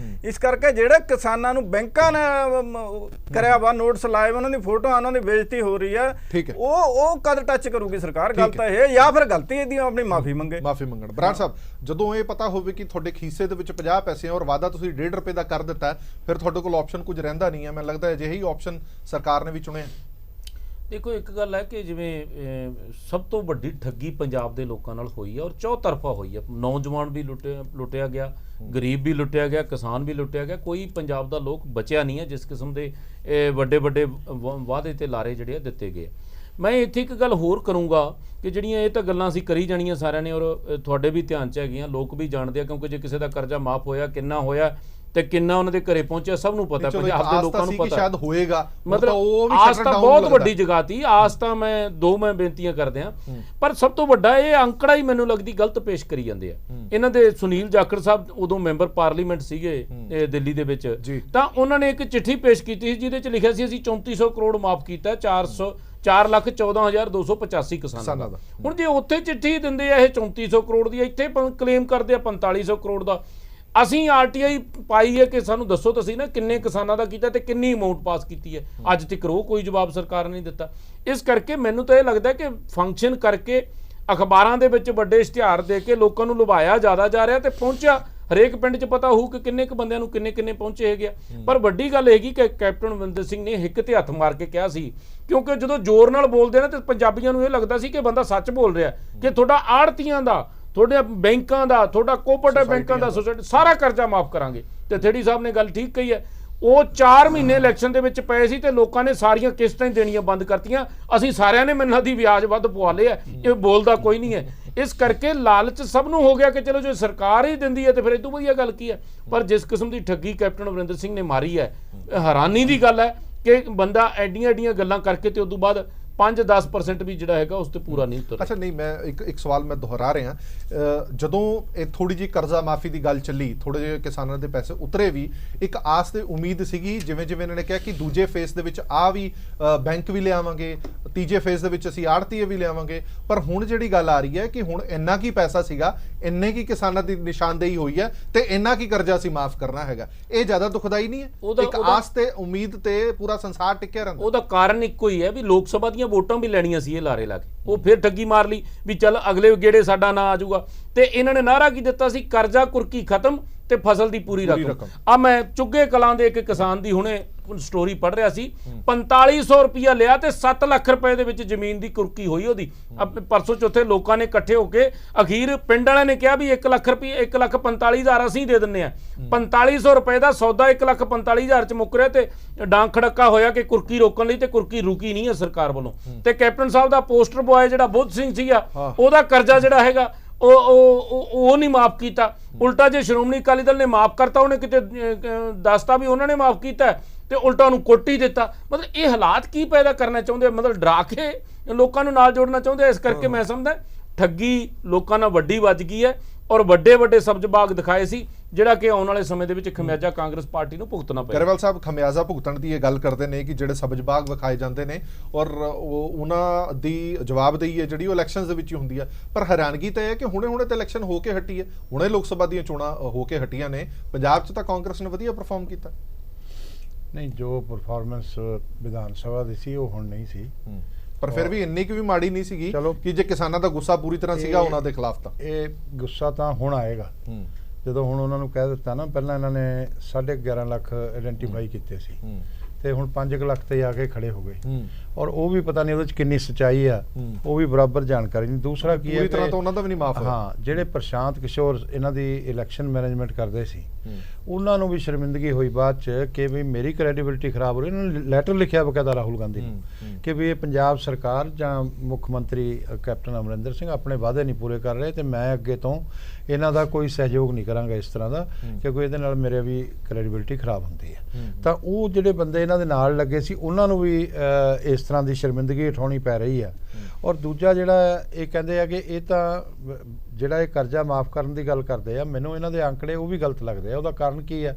[SPEAKER 4] ਇਸ ਕਰਕੇ ਜਿਹੜੇ ਕਿਸਾਨਾਂ ਨੂੰ ਬੈਂਕਾਂ ਨੇ ਕਰਿਆ ਵਾ ਨੋਟਿਸ ਲਾਏ, ਉਹਨਾਂ ਦੀ ਫੋਟੋਆਂ, ਉਹਨਾਂ ਦੀ ਬੇਇੱਜ਼ਤੀ ਹੋ ਰਹੀ ਹੈ, ਉਹ ਕਦ ਟੱਚ ਕਰੂਗੀ ਸਰਕਾਰ? ਗੱਲ ਤਾਂ ਇਹ, ਜਾਂ ਫਿਰ ਗਲਤੀ ਇਹਦੀ ਆਪਣੀ ਮਾਫੀ
[SPEAKER 1] ਮੰਗਣ। ਬਰਾੜ ਸਾਹਿਬ, ਜਦੋਂ ਇਹ ਪਤਾ ਹੋਵੇ ਕਿ ਤੁਹਾਡੇ ਖੀਸੇ ਦੇ ਵਿੱਚ 50 ਪੈਸੇ ਔਰ ਵਾਅਦਾ ਤੁਸੀਂ 1.5 ਰੁਪਏ ਦਾ ਕਰ ਦਿੱਤਾ, ਫਿਰ ਤੁਹਾਡੇ ਕੋਲ ਆਪਸ਼ਨ ਕੁਝ ਰਹਿੰਦਾ ਨਹੀਂ ਹੈ। ਮੈਨੂੰ ਲੱਗਦਾ ਅਜਿਹੀ ਆਪਸ਼ਨ ਸਰਕਾਰ ਨੇ ਵੀ ਚੁਣਿਆ।
[SPEAKER 5] ਦੇਖੋ ਇੱਕ ਗੱਲ ਹੈ ਕਿ ਜਿਵੇਂ ਸਭ ਤੋਂ ਵੱਡੀ ਠੱਗੀ ਪੰਜਾਬ ਦੇ ਲੋਕਾਂ ਨਾਲ ਹੋਈ ਹੈ ਔਰ ਚੌਤਰਫਾ ਹੋਈ ਹੈ। ਨੌਜਵਾਨ ਵੀ ਲੁੱਟਿਆ ਗਿਆ, ਗਰੀਬ ਵੀ ਲੁੱਟਿਆ ਗਿਆ, ਕਿਸਾਨ ਵੀ ਲੁੱਟਿਆ ਗਿਆ, ਕੋਈ ਪੰਜਾਬ ਦਾ ਲੋਕ ਬਚਿਆ ਨਹੀਂ ਹੈ ਜਿਸ ਕਿਸਮ ਦੇ ਵੱਡੇ ਵੱਡੇ ਵਾਅਦੇ ਤੇ ਲਾਰੇ ਜਿਹੜੇ ਆ ਦਿੱਤੇ ਗਏ। ਮੈਂ ਇੱਥੇ ਇੱਕ ਗੱਲ ਹੋਰ ਕਰੂੰਗਾ ਕਿ ਜਿਹੜੀਆਂ ਇਹ ਤਾਂ ਗੱਲਾਂ ਅਸੀਂ ਕਰੀ ਜਾਣੀਆਂ ਸਾਰਿਆਂ ਨੇ ਔਰ ਤੁਹਾਡੇ ਵੀ ਧਿਆਨ 'ਚ ਹੈਗੀਆਂ, ਲੋਕ ਵੀ ਜਾਣਦੇ ਆ, ਕਿਉਂਕਿ ਜੇ ਕਿਸੇ ਦਾ ਕਰਜ਼ਾ ਮਾਫ ਹੋਇਆ, ਕਿੰਨਾ ਹੋਇਆ ਤੇ ਕਿੰਨਾ ਉਹਨਾਂ ਦੇ ਘਰੇ ਪਹੁੰਚਿਆ ਸਭ ਨੂੰ ਪਤਾ, ਪੰਜਾਬ ਦੇ ਲੋਕਾਂ ਨੂੰ ਪਤਾ
[SPEAKER 1] ਸ਼ਾਇਦ ਹੋਏਗਾ,
[SPEAKER 5] ਮਤਲਬ ਆਸ ਤਾਂ ਬਹੁਤ ਵੱਡੀ ਜਗ੍ਹਾ ਤੀ, ਆਸ ਤਾਂ ਮੈਂ ਬੇਨਤੀਆਂ ਕਰਦੇ ਆ, ਪਰ ਸਭ ਤੋਂ ਵੱਡਾ ਇਹ ਅੰਕੜਾ ਹੀ ਮੈਨੂੰ ਲੱਗਦੀ ਗਲਤ ਪੇਸ਼ ਕਰੀ ਜਾਂਦੇ ਆ ਇਹਨਾਂ ਦੇ। ਸੁਨੀਲ ਜਾਖੜ ਸਾਹਿਬ ਉਦੋਂ ਮੈਂਬਰ ਪਾਰਲੀਮੈਂਟ ਸੀਗੇ ਦਿੱਲੀ ਦੇ ਵਿੱਚ, ਤਾਂ ਉਹਨਾਂ ਨੇ ਇੱਕ ਚਿੱਠੀ ਪੇਸ਼ ਕੀਤੀ ਸੀ ਜਿਹਦੇ 'ਚ ਲਿਖਿਆ ਸੀ ਅਸੀਂ 3400 ਕਰੋੜ ਮਾਫ ਕੀਤਾ 4,14,285 ਕਿਸਾਨਾਂ ਦਾ। ਹੁਣ ਜੇ ਉੱਥੇ ਚਿੱਠੀ ਦਿੰਦੇ ਆ ਇਹ 3400 ਕਰੋੜ ਦੀ, ਇੱਥੇ ਕਲੇਮ ਕਰਦੇ ਆ 4500 ਕਰੋੜ ਦਾ। ਅਸੀਂ ਆਰਟੀਆਈ ਪਾਈ ਹੈ ਕਿ ਸਾਨੂੰ ਦੱਸੋ ਤੁਸੀਂ ਨਾ ਕਿੰਨੇ ਕਿਸਾਨਾਂ ਦਾ ਕੀਤਾ ਤੇ ਕਿੰਨੀ ਅਮਾਉਂਟ ਪਾਸ ਕੀਤੀ ਹੈ, ਅੱਜ ਤੱਕ ਉਹ ਕੋਈ ਜਵਾਬ ਸਰਕਾਰ ਨੇ ਨਹੀਂ ਦਿੱਤਾ। ਇਸ ਕਰਕੇ ਮੈਨੂੰ ਤਾਂ ਇਹ ਲੱਗਦਾ ਕਿ ਫੰਕਸ਼ਨ ਕਰਕੇ ਅਖਬਾਰਾਂ ਦੇ ਵਿੱਚ ਵੱਡੇ ਇਸ਼ਤਿਹਾਰ ਦੇ ਕੇ ਲੋਕਾਂ ਨੂੰ ਲੁਭਾਇਆ ਜ਼ਿਆਦਾ ਜਾ ਰਿਹਾ ਤੇ ਪਹੁੰਚਿਆ ਹਰੇਕ ਪਿੰਡ 'ਚ ਪਤਾ ਹੋਊ ਕਿ ਕਿੰਨੇ ਕੁ ਬੰਦਿਆਂ ਨੂੰ ਕਿੰਨੇ ਪਹੁੰਚੇ ਹੈਗੇ ਆ। ਪਰ ਵੱਡੀ ਗੱਲ ਹੈਗੀ ਕਿ ਕੈਪਟਨ ਅਮਰਿੰਦਰ ਸਿੰਘ ਨੇ ਹਿੱਕ ਤੇ ਹੱਥ ਮਾਰ ਕੇ ਕਿਹਾ ਸੀ, ਕਿਉਂਕਿ ਜਦੋਂ ਜ਼ੋਰ ਨਾਲ ਬੋਲਦੇ ਨੇ ਤੇ ਪੰਜਾਬੀਆਂ ਨੂੰ ਇਹ ਲੱਗਦਾ ਸੀ ਕਿ ਬੰਦਾ ਸੱਚ ਬੋਲ ਰਿਹਾ, ਕਿ ਤੁਹਾਡਾ ਆੜਤੀਆਂ ਦਾ, ਤੁਹਾਡੇ ਬੈਂਕਾਂ ਦਾ, ਤੁਹਾਡਾ ਕੋਆਪਰੇਟਿਵ ਬੈਂਕਾਂ ਦਾ, ਸੋਸਾਇਟੀ ਸਾਰਾ ਕਰਜ਼ਾ ਮਾਫ ਕਰਾਂਗੇ। ਤੇ ਥੇੜੀ ਸਾਹਿਬ ਨੇ ਗੱਲ ਠੀਕ ਕਹੀ ਹੈ, ਉਹ 4 ਮਹੀਨੇ ਇਲੈਕਸ਼ਨ ਦੇ ਵਿੱਚ ਪਏ ਸੀ ਤੇ ਲੋਕਾਂ ਨੇ ਸਾਰੀਆਂ ਕਿਸ਼ਤਾਂ ਹੀ ਦੇਣੀਆਂ ਬੰਦ ਕਰਤੀਆਂ। ਅਸੀਂ ਸਾਰਿਆਂ ਨੇ ਮਿਲਣਾ ਦੀ ਵਿਆਜ ਵੱਧ ਪਵਾ ਲਿਆ, ਇਹ ਬੋਲਦਾ ਕੋਈ ਨਹੀਂ ਹੈ। ਇਸ ਕਰਕੇ ਲਾਲਚ ਸਭ ਨੂੰ ਹੋ ਗਿਆ ਕਿ ਚਲੋ ਜੇ ਸਰਕਾਰ ਹੀ ਦਿੰਦੀ ਹੈ ਤੇ ਫਿਰ ਇਹ ਤੋਂ ਵਧੀਆ ਗੱਲ ਕੀ ਹੈ। ਪਰ ਜਿਸ ਕਿਸਮ ਦੀ ਠੱਗੀ ਕੈਪਟਨ ਅਮਰਿੰਦਰ ਸਿੰਘ ਨੇ ਮਾਰੀ ਹੈ, ਹੈਰਾਨੀ ਦੀ ਗੱਲ ਹੈ ਕਿ ਬੰਦਾ ਐਡੀਆਂ ਗੱਲਾਂ ਕਰਕੇ ਤੇ ਉਸ ਤੋਂ ਬਾਅਦ 5-10% ਵੀ ਜਿਹੜਾ ਹੈਗਾ ਉਸ ਤੇ ਪੂਰਾ ਨਹੀਂ ਉਤਰਦਾ।
[SPEAKER 1] ਅੱਛਾ, ਨਹੀਂ, ਮੈਂ ਇੱਕ ਸਵਾਲ ਮੈਂ ਦੁਹਰਾ ਰਿਹਾ, ਜਦੋਂ ਇਹ ਥੋੜੀ ਜਿਹੀ ਕਰਜ਼ਾ ਮਾਫੀ ਦੀ ਗੱਲ ਚੱਲੀ, ਥੋੜੇ ਜਿਹੇ ਕਿਸਾਨਾਂ ਦੇ ਪੈਸੇ ਉਤਰੇ ਵੀ, ਇੱਕ ਆਸ ਤੇ ਉਮੀਦ ਸੀਗੀ ਜਿਵੇਂ ਇਹਨਾਂ ਨੇ ਕਿਹਾ ਕਿ ਦੂਜੇ ਫੇਸ ਦੇ ਵਿੱਚ ਵੀ ਬੈਂਕ ਵੀ ਲਿਆਵਾਂਗੇ, ਤੀਜੇ ਫੇਸ ਦੇ ਵਿੱਚ ਅਸੀਂ ਆੜਤੀਏ ਵੀ ਲਿਆਵਾਂਗੇ। ਪਰ ਹੁਣ ਜਿਹੜੀ ਗੱਲ ਆ ਰਹੀ ਹੈ ਕਿ ਹੁਣ ਇੰਨਾ ਕੀ ਪੈਸਾ ਸੀਗਾ, ਇੰਨੇ ਕੀ ਕਿਸਾਨਾਂ ਦੀ ਨਿਸ਼ਾਨਦੇਹੀ ਹੋਈ ਹੈ ਤੇ ਇੰਨਾ ਕੀ ਕਰਜ਼ਾ ਅਸੀਂ ਮਾਫ ਕਰਨਾ ਹੈਗਾ, ਇਹ ਜ਼ਿਆਦਾ ਦੁਖਦਾਈ ਨਹੀਂ ਹੈ? ਇੱਕ ਆਸ ਤੇ ਉਮੀਦ ਤੇ ਪੂਰਾ ਸੰਸਾਰ ਟਿਕਿਆ ਰਹਿੰਦਾ।
[SPEAKER 5] ਉਹਦਾ ਕਾਰਨ ਇੱਕੋ ਹੀ ਹੈ ਵੀ ਲੋਕ ਸਭਾ ਦੀਆਂ ਵੋਟਾਂ ਵੀ ਲੈਣੀਆਂ ਸੀ ਇਹ ਲਾਰੇ ਲਾ ਕੇ, ਉਹ ਫਿਰ ਠੱਗੀ ਮਾਰ ਲਈ ਵੀ ਚੱਲ ਅਗਲੇ ਗੇੜੇ ਸਾਡਾ ਨਾਂ ਆ ਜਾਊਗਾ। ਤੇ ਇਹਨਾਂ ਨੇ ਨਾਰਾ ਕੀ ਦਿੱਤਾ ਸੀ, ਕਰਜ਼ਾ ਕੁਰਕੀ ਖਤਮ ਤੇ ਫਸਲ ਦੀ ਪੂਰੀ ਰਕਮ। ਆ ਮੈਂ ਚੁੱਗੇ ਕਲਾਂ ਦੇ ਇੱਕ ਕਿਸਾਨ ਦੀ ਹੁਣੇ ਸਟੋਰੀ ਪੜ੍ਹ ਰਿਹਾ ਸੀ, 4500 ਰੁਪਇਆ ਲਿਆ ਤੇ 7 ਲੱਖ ਰੁਪਏ ਦੇ ਵਿੱਚ ਜ਼ਮੀਨ ਦੀ ਕੁਰਕੀ ਹੋਈ ਉਹਦੀ। ਪਰਸੋਂ ਚੌਥੇ ਲੋਕਾਂ ਨੇ ਇਕੱਠੇ ਹੋ ਕੇ ਅਖੀਰ ਪਿੰਡ ਵਾਲਿਆਂ ਨੇ ਕਿਹਾ ਵੀ 1 ਲੱਖ ਰੁਪਏ 1,45,000 ਅਸੀਂ ਦੇ ਦਿੰਨੇ ਆ। 4500 ਰੁਪਏ ਦਾ ਸੌਦਾ 1,45,000 ਚ ਮੁੱਕ ਰਿਹਾ ਤੇ ਡਾਂਗ ਖੜੱਕਾ ਹੋਇਆ ਕਿ ਕੁਰਕੀ ਰੋਕਣ ਲਈ, ਤੇ ਕੁਰਕੀ ਰੁਕੀ ਨਹੀਂ ਹੈ ਸਰਕਾਰ ਵੱਲੋਂ। ਤੇ ਕੈਪਟਨ ਸਾਹਿਬ ਦਾ ਪੋਸਟਰ ਬੁਆਏ ਜਿਹੜਾ ਬੁੱਧ ਸਿੰਘ ਸੀਗਾ, ਉਹਦਾ ਕਰਜ਼ਾ ਜਿਹੜਾ ਹੈਗਾ ਉਹ ਨਹੀਂ ਮਾਫ ਕੀਤਾ। ਉਲਟਾ ਜੇ ਸ਼੍ਰੋਮਣੀ ਅਕਾਲੀ ਦਲ ਨੇ ਮਾਫ ਕਰਤਾ, ਉਹਨੇ ਕਿਤੇ ਦੱਸਤਾ ਵੀ ਉਹਨਾਂ ਨੇ ਮਾਫ ਕੀਤਾ ਤੇ ਉਲਟਾ ਉਹਨੂੰ ਕੋਟੀ ਦਿੱਤਾ। ਮਤਲਬ ਇਹ ਹਾਲਾਤ ਕੀ ਪੈਦਾ ਕਰਨਾ ਚਾਹੁੰਦੇ, ਮਤਲਬ ਡਰਾ ਕੇ ਲੋਕਾਂ ਨੂੰ ਨਾਲ ਜੋੜਨਾ ਚਾਹੁੰਦੇ। ਇਸ ਕਰਕੇ ਮੈਂ ਸਮਝਦਾ ਠੱਗੀ ਲੋਕਾਂ ਨਾਲ ਵੱਡੀ ਵੱਜ ਗਈ ਹੈ ਔਰ ਵੱਡੇ ਸਬਜ਼ ਬਾਗ ਦਿਖਾਏ ਸੀ, ਜਿਹੜਾ ਕਿ ਆਉਣ ਵਾਲੇ ਸਮੇਂ ਦੇ ਵਿੱਚ ਖਮਿਆਜਾ ਕਾਂਗਰਸ ਪਾਰਟੀ ਨੂੰ ਭੁਗਤਣਾ ਪਏਗਾ।
[SPEAKER 1] ਗਰੇਵਾਲ ਸਾਹਿਬ ਖਮਿਆਜਾ ਭੁਗਤਣ ਦੀ ਇਹ ਗੱਲ ਕਰਦੇ ਨੇ ਕਿ ਜਿਹੜੇ ਸਬਜ਼ ਬਾਗ ਵਿਖਾਏ ਜਾਂਦੇ ਨੇ ਔਰ ਉਹਨਾਂ ਦੀ ਜਵਾਬਦੇਹੀ ਹੈ ਜਿਹੜੀ ਉਹ ਇਲੈਕਸ਼ਨਸ ਦੇ ਵਿੱਚ ਹੀ ਹੁੰਦੀ ਹੈ। ਪਰ ਹੈਰਾਨਗੀ ਤਾਂ ਇਹ ਹੈ ਕਿ ਹੁਣੇ ਤਾਂ ਇਲੈਕਸ਼ਨ ਹੋ ਕੇ ਹਟੀ ਹੈ, ਹੁਣੇ ਲੋਕ ਸਭਾ ਦੀਆਂ ਚੋਣਾਂ ਹੋ ਕੇ ਹਟੀਆਂ ਨੇ, ਪੰਜਾਬ 'ਚ ਤਾਂ ਕਾਂਗਰਸ ਨੇ ਵਧੀਆ ਪਰਫਾਰਮ ਕੀਤਾ।
[SPEAKER 3] ਨਹੀਂ, ਜੋ ਪਰਫਾਰਮੈਂਸ ਵਿਧਾਨ ਸਭਾ ਦੀ ਸੀ ਉਹ ਹੁਣ ਨਹੀਂ ਸੀ,
[SPEAKER 1] ਪਰ ਫਿਰ ਵੀ ਇੰਨੀ ਕਿ ਵੀ ਮਾੜੀ ਨਹੀਂ ਸੀਗੀ ਕਿ ਜੇ ਕਿਸਾਨਾਂ ਦਾ ਗੁੱਸਾ ਪੂਰੀ ਤਰ੍ਹਾਂ ਸੀਗਾ ਉਹਨਾਂ ਦੇ ਖਿਲਾਫ। ਤਾਂ
[SPEAKER 3] ਇਹ ਗੁੱਸਾ ਤਾਂ ਹੁਣ ਆਏਗਾ ਜਦੋਂ ਹੁਣ ਉਹਨਾਂ ਨੂੰ ਕਹਿ ਦਿੱਤਾ ਨਾ, ਪਹਿਲਾਂ ਇਹਨਾਂ ਨੇ 11.5 ਲੱਖ ਆਇਡੈਂਟੀਫਾਈ ਕੀਤੇ ਸੀ ਤੇ ਹੁਣ 5 ਲੱਖ ਤੇ ਆ ਕੇ ਖੜੇ ਹੋ ਗਏ, ਔਰ ਉਹ ਵੀ ਪਤਾ ਨਹੀਂ ਉਹਦੇ ਚ ਕਿੰਨੀ ਸੱਚਾਈ ਆ, ਉਹ ਵੀ ਬਰਾਬਰ ਜਾਣਕਾਰੀ ਨਹੀਂ। ਦੂਸਰਾ ਕੀ ਹੈ,
[SPEAKER 1] ਪੂਰੀ ਤਰ੍ਹਾਂ ਤਾਂ ਉਹਨਾਂ ਦਾ ਵੀ ਨਹੀਂ ਮਾਫ ਹੋਇਆ।
[SPEAKER 3] ਹਾਂ, ਜਿਹੜੇ ਪ੍ਰਸ਼ਾਂਤ ਕਿਸ਼ੋਰ ਇਹਨਾਂ ਦੀ ਇਲੈਕਸ਼ਨ ਮੈਨੇਜਮੈਂਟ ਕਰਦੇ ਸੀ, ਉਹਨਾਂ ਨੂੰ ਵੀ ਸ਼ਰਮਿੰਦਗੀ ਹੋਈ ਬਾਅਦ ਚ ਕਿ ਵੀ ਮੇਰੀ ਕ੍ਰੈਡੀਬਿਲਿਟੀ ਖਰਾਬ ਹੋ ਰਹੀ। ਇਹਨਾਂ ਨੇ ਲੈਟਰ ਲਿਖਿਆ ਬਕਾਇਦਾ ਰਾਹੁਲ ਗਾਂਧੀ ਨੂੰ ਕਿ ਵੀ ਇਹ ਪੰਜਾਬ ਸਰਕਾਰ ਜਾਂ ਮੁੱਖ ਮੰਤਰੀ ਕੈਪਟਨ ਅਮਰਿੰਦਰ ਸਿੰਘ ਆਪਣੇ ਵਾਅਦੇ ਨਹੀਂ ਪੂਰੇ ਕਰ ਰਹੇ ਤੇ ਮੈਂ ਅੱਗੇ ਤੋਂ ਇਹਨਾਂ ਦਾ ਕੋਈ ਸਹਿਯੋਗ ਨਹੀਂ ਕਰਾਂਗਾ ਇਸ ਤਰ੍ਹਾਂ ਦਾ, ਕਿਉਂਕਿ ਇਹਦੇ ਨਾਲ ਮੇਰੇ ਵੀ ਕ੍ਰੈਡੀਬਿਲਿਟੀ ਖਰਾਬ ਹੁੰਦੀ ਹੈ। ਤਾਂ ਉਹ ਜਿਹੜੇ ਬੰਦੇ ਇਹਨਾਂ ਦੇ ਨਾਲ ਲੱਗੇ ਸੀ ਉਹਨਾਂ ਨੂੰ ਵੀ ਇਸ ਤਰ੍ਹਾਂ ਦੀ ਸ਼ਰਮਿੰਦਗੀ ਉਠਾਉਣੀ ਪੈ ਰਹੀ ਆ। ਔਰ ਦੂਜਾ ਜਿਹੜਾ ਇਹ ਕਹਿੰਦੇ ਆ ਕਿ ਇਹ ਤਾਂ ਜਿਹੜਾ ਇਹ ਕਰਜ਼ਾ ਮਾਫ ਕਰਨ ਦੀ ਗੱਲ ਕਰਦੇ ਆ, ਮੈਨੂੰ ਇਹਨਾਂ ਦੇ ਅੰਕੜੇ ਉਹ ਵੀ ਗਲਤ ਲੱਗਦੇ ਆ। ਉਹਦਾ ਕਾਰਨ ਕੀ ਆ,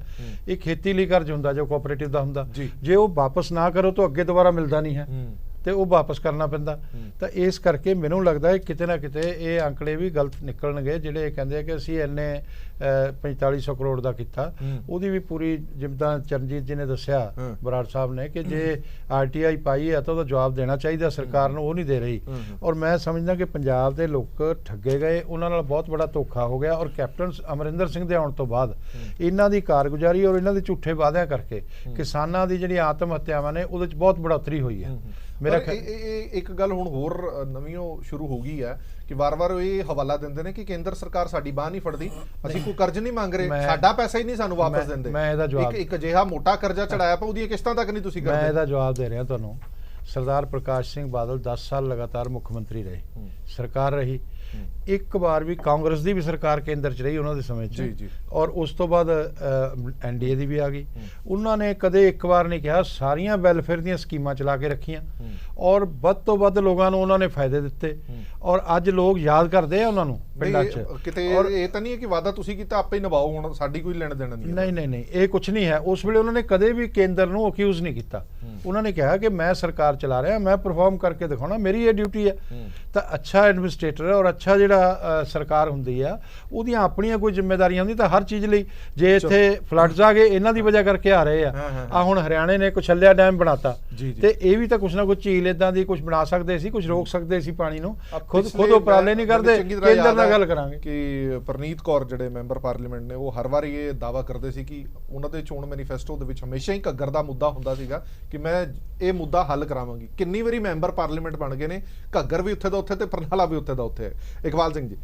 [SPEAKER 3] ਇਹ ਖੇਤੀ ਲਈ ਕਰਜ਼ ਹੁੰਦਾ ਜੋ ਕੋਆਪਰੇਟਿਵ ਦਾ ਹੁੰਦਾ, ਜੇ ਉਹ ਵਾਪਸ ਨਾ ਕਰੋ ਤਾਂ ਅੱਗੇ ਦੁਬਾਰਾ ਮਿਲਦਾ ਨਹੀਂ ਹੈ ਤੇ ਉਹ ਵਾਪਸ ਕਰਨਾ ਪੈਂਦਾ। ਤਾਂ ਇਸ ਕਰਕੇ ਮੈਨੂੰ ਲੱਗਦਾ ਹੈ ਕਿਤੇ ਨਾ ਕਿਤੇ ਇਹ ਅੰਕੜੇ ਵੀ ਗਲਤ ਨਿਕਲਣਗੇ ਜਿਹੜੇ ਇਹ ਕਹਿੰਦੇ ਆ ਕਿ ਅਸੀਂ ਇੰਨੇ 4500 ਕਰੋੜ ਦਾ ਕੀਤਾ। ਉਹਦੀ ਵੀ ਪੂਰੀ, ਜਿੱਦਾਂ ਚਰਨਜੀਤ ਜੀ ਨੇ ਦੱਸਿਆ, ਬਰਾੜ ਸਾਹਿਬ ਨੇ, ਕਿ ਜੇ ਆਰਟੀਆਈ ਪਾਈ ਹੈ ਤਾਂ ਉਹਦਾ ਜਵਾਬ ਦੇਣਾ ਚਾਹੀਦਾ ਸਰਕਾਰ ਨੂੰ, ਉਹ ਨਹੀਂ ਦੇ ਰਹੀ। ਔਰ ਮੈਂ ਸਮਝਦਾ ਕਿ ਪੰਜਾਬ ਦੇ ਲੋਕ ਠੱਗੇ ਗਏ, ਉਹਨਾਂ ਨਾਲ ਬਹੁਤ ਬੜਾ ਧੋਖਾ ਹੋ ਗਿਆ। ਔਰ ਕੈਪਟਨ ਅਮਰਿੰਦਰ ਸਿੰਘ ਦੇ ਆਉਣ ਤੋਂ ਬਾਅਦ ਇਹਨਾਂ ਦੀ ਕਾਰਗੁਜ਼ਾਰੀ ਔਰ ਇਹਨਾਂ ਦੇ ਝੂਠੇ ਵਾਅਦਿਆਂ ਕਰਕੇ ਕਿਸਾਨਾਂ ਦੀ ਜਿਹੜੀ ਆਤਮ ਹੱਤਿਆਵਾਂ ਨੇ ਉਹਦੇ 'ਚ ਬਹੁਤ ਬੜੋਤਰੀ ਹੋਈ ਹੈ।
[SPEAKER 6] ਮੇਰਾ
[SPEAKER 1] ਇਹ ਇੱਕ ਗੱਲ ਹੁਣ ਹੋਰ ਨਵੀਂ ਸ਼ੁਰੂ ਹੋ ਗਈ ਹੈ ਕਿ ਵਾਰ-ਵਾਰ ਇਹ ਹਵਾਲਾ ਦਿੰਦੇ ਨੇ ਕਿ ਕੇਂਦਰ ਸਰਕਾਰ ਸਾਡੀ ਬਾਹ ਨਹੀਂ ਫੜਦੀ, ਅਸੀਂ ਕੋਈ ਕਰਜ਼ ਨਹੀਂ ਮੰਗ ਰਹੇ, ਸਾਡਾ ਪੈਸਾ ਹੀ ਨਹੀਂ ਸਾਨੂੰ ਵਾਪਸ ਦਿੰਦੇ।
[SPEAKER 6] ਮੈਂ ਇਹਦਾ ਜਵਾਬ
[SPEAKER 1] ਇੱਕ ਅਜਿਹਾ ਮੋਟਾ ਕਰਜ਼ਾ ਚੜਾਇਆ ਪਿਆ, ਉਹਦੀਆਂ ਕਿਸ਼ਤਾਂ ਤੱਕ ਨਹੀਂ ਤੁਸੀਂ ਕਰਦੇ।
[SPEAKER 6] ਮੈਂ ਇਹਦਾ ਜਵਾਬ ਦੇ ਰਿਹਾ ਤੁਹਾਨੂੰ। ਸਰਦਾਰ ਪ੍ਰਕਾਸ਼ ਸਿੰਘ ਬਾਦਲ 10 ਸਾਲ ਲਗਾਤਾਰ ਮੁੱਖ ਮੰਤਰੀ ਰਹੇ, ਸਰਕਾਰ ਰਹੀ, ਇੱਕ ਵਾਰ ਵੀ ਕਾਂਗਰਸ ਦੀ ਵੀ ਸਰਕਾਰ ਕੇਂਦਰ 'ਚ ਰਹੀ ਉਹਨਾਂ ਦੇ ਸਮੇਂ 'ਚ,
[SPEAKER 1] ਜੀ।
[SPEAKER 6] ਔਰ ਉਸ ਤੋਂ ਬਾਅਦ ਐਨਡੀਏ ਦੀ ਵੀ ਆ ਗਈ। ਉਹਨਾਂ ਨੇ ਕਦੇ ਇੱਕ ਵਾਰ ਨਹੀਂ ਕਿਹਾ, ਸਾਰੀਆਂ ਵੈਲਫੇਅਰ ਦੀਆਂ ਸਕੀਮਾਂ ਚਲਾ ਕੇ ਰੱਖੀਆਂ ਔਰ ਵੱਧ ਤੋਂ ਵੱਧ ਲੋਕਾਂ ਨੂੰ ਉਹਨਾਂ ਨੇ ਫਾਇਦੇ ਦਿੱਤੇ, ਔਰ ਅੱਜ ਲੋਕ ਯਾਦ ਕਰਦੇ ਆ ਉਹਨਾਂ ਨੂੰ ਪਿੰਡਾਂ 'ਚ।
[SPEAKER 1] ਕਿਤੇ ਇਹ ਤਾਂ ਨਹੀਂ ਹੈ ਕਿ ਵਾਅਦਾ ਤੁਸੀਂ ਕੀਤਾ ਆਪੇ ਹੀ ਨਿਭਾਓ, ਹੁਣ ਸਾਡੀ ਕੋਈ ਲੈਣ ਦੇਣ ਨਹੀਂ।
[SPEAKER 6] ਨਹੀਂ, ਇਹ ਕੁਝ ਨਹੀਂ ਹੈ। ਉਸ ਵੇਲੇ ਉਹਨਾਂ ਨੇ ਕਦੇ ਵੀ ਕੇਂਦਰ ਨੂੰ ਅਕਿਊਜ਼ ਨਹੀਂ ਕੀਤਾ। ਉਹਨਾਂ ਨੇ ਕਿਹਾ ਕਿ ਮੈਂ ਸਰਕਾਰ ਚਲਾ ਰਿਹਾ, ਮੈਂ ਪਰਫਾਰਮ ਕਰਕੇ ਦਿਖਾਉਣਾ, ਮੇਰੀ ਇਹ ਡਿਊਟੀ ਹੈ। ਤਾਂ ਅੱਛਾ ਐਡਮਿਨਿਸਟ੍ਰੇਟਰ ਹੈ ਔਰ ਅੱਛਾ ਜਿਹੜਾ ਸਰਕਾਰ ਹੁੰਦੀ ਆ, ਉਹਦੀਆਂ ਆਪਣੀਆਂ ਕੋਈ ਜ਼ਿੰਮੇਵਾਰੀਆਂ ਹੁੰਦੀਆਂ। ਤਾਂ ਹਰ ਚੀਜ਼ ਲਈ ਜੇ ਇੱਥੇ ਫਲੱਡਸ ਆ ਗਏ, ਇਹਨਾਂ ਦੀ ਵਜ੍ਹਾ ਕਰਕੇ ਆ ਰਹੇ ਆ ਹੁਣ ਹਰਿਆਣੇ ਨੇ ਕੁਛੱਲਿਆ ਡੈਮ ਬਣਾਤਾ, ਤੇ ਇਹ ਵੀ ਤਾਂ ਕੁਛ ਨਾ ਕੁਛ ਝੀਲ ਇਦਾਂ ਦੀ ਕੁਛ ਬਣਾ ਸਕਦੇ ਸੀ, ਕੁਛ ਰੋਕ ਸਕਦੇ ਸੀ ਪਾਣੀ ਨੂੰ। ਖੁਦ ਉਪਰਾਲੇ ਨਹੀਂ ਕਰਦੇ। ਕੇਂਦਰ ਨਾਲ ਗੱਲ ਕਰਾਂਗੇ
[SPEAKER 1] ਕਿ ਪ੍ਰਨੀਤ ਕੌਰ ਜਿਹੜੇ ਮੈਂਬਰ ਪਾਰਲੀਮੈਂਟ ਨੇ, ਉਹ ਹਰ ਵਾਰ ਇਹ ਦਾਅਵਾ ਕਰਦੇ ਸੀ ਕਿ ਉਹਨਾਂ ਦੇ ਚੋਣ ਮੈਨੀਫੈਸਟੋ ਦੇ ਵਿੱਚ ਹਮੇਸ਼ਾ ਹੀ ਘੱਗਰ ਦਾ ਮੁੱਦਾ ਹੁੰਦਾ ਸੀਗਾ ਕਿ ਮੈਂ ਇਹ ਮੁੱਦਾ ਹੱਲ ਕਰਾਵਾਂਗੀ। ਕਿੰਨੀ ਵਾਰੀ ਮੈਂਬਰ ਪਾਰਲੀਮੈਂਟ ਬਣ ਗਏ ਨੇ, ਘੱਗਰ ਵੀ ਉੱਥੇ ਦਾ ਉੱਥੇ ਤੇ ਪਰਨਾਲਾ ਵੀ ਉੱਥੇ ਦਾ ਉੱਥੇ ਹੈ। ਇਕਬਾਲ ਸਿੰਘ ਜੀ,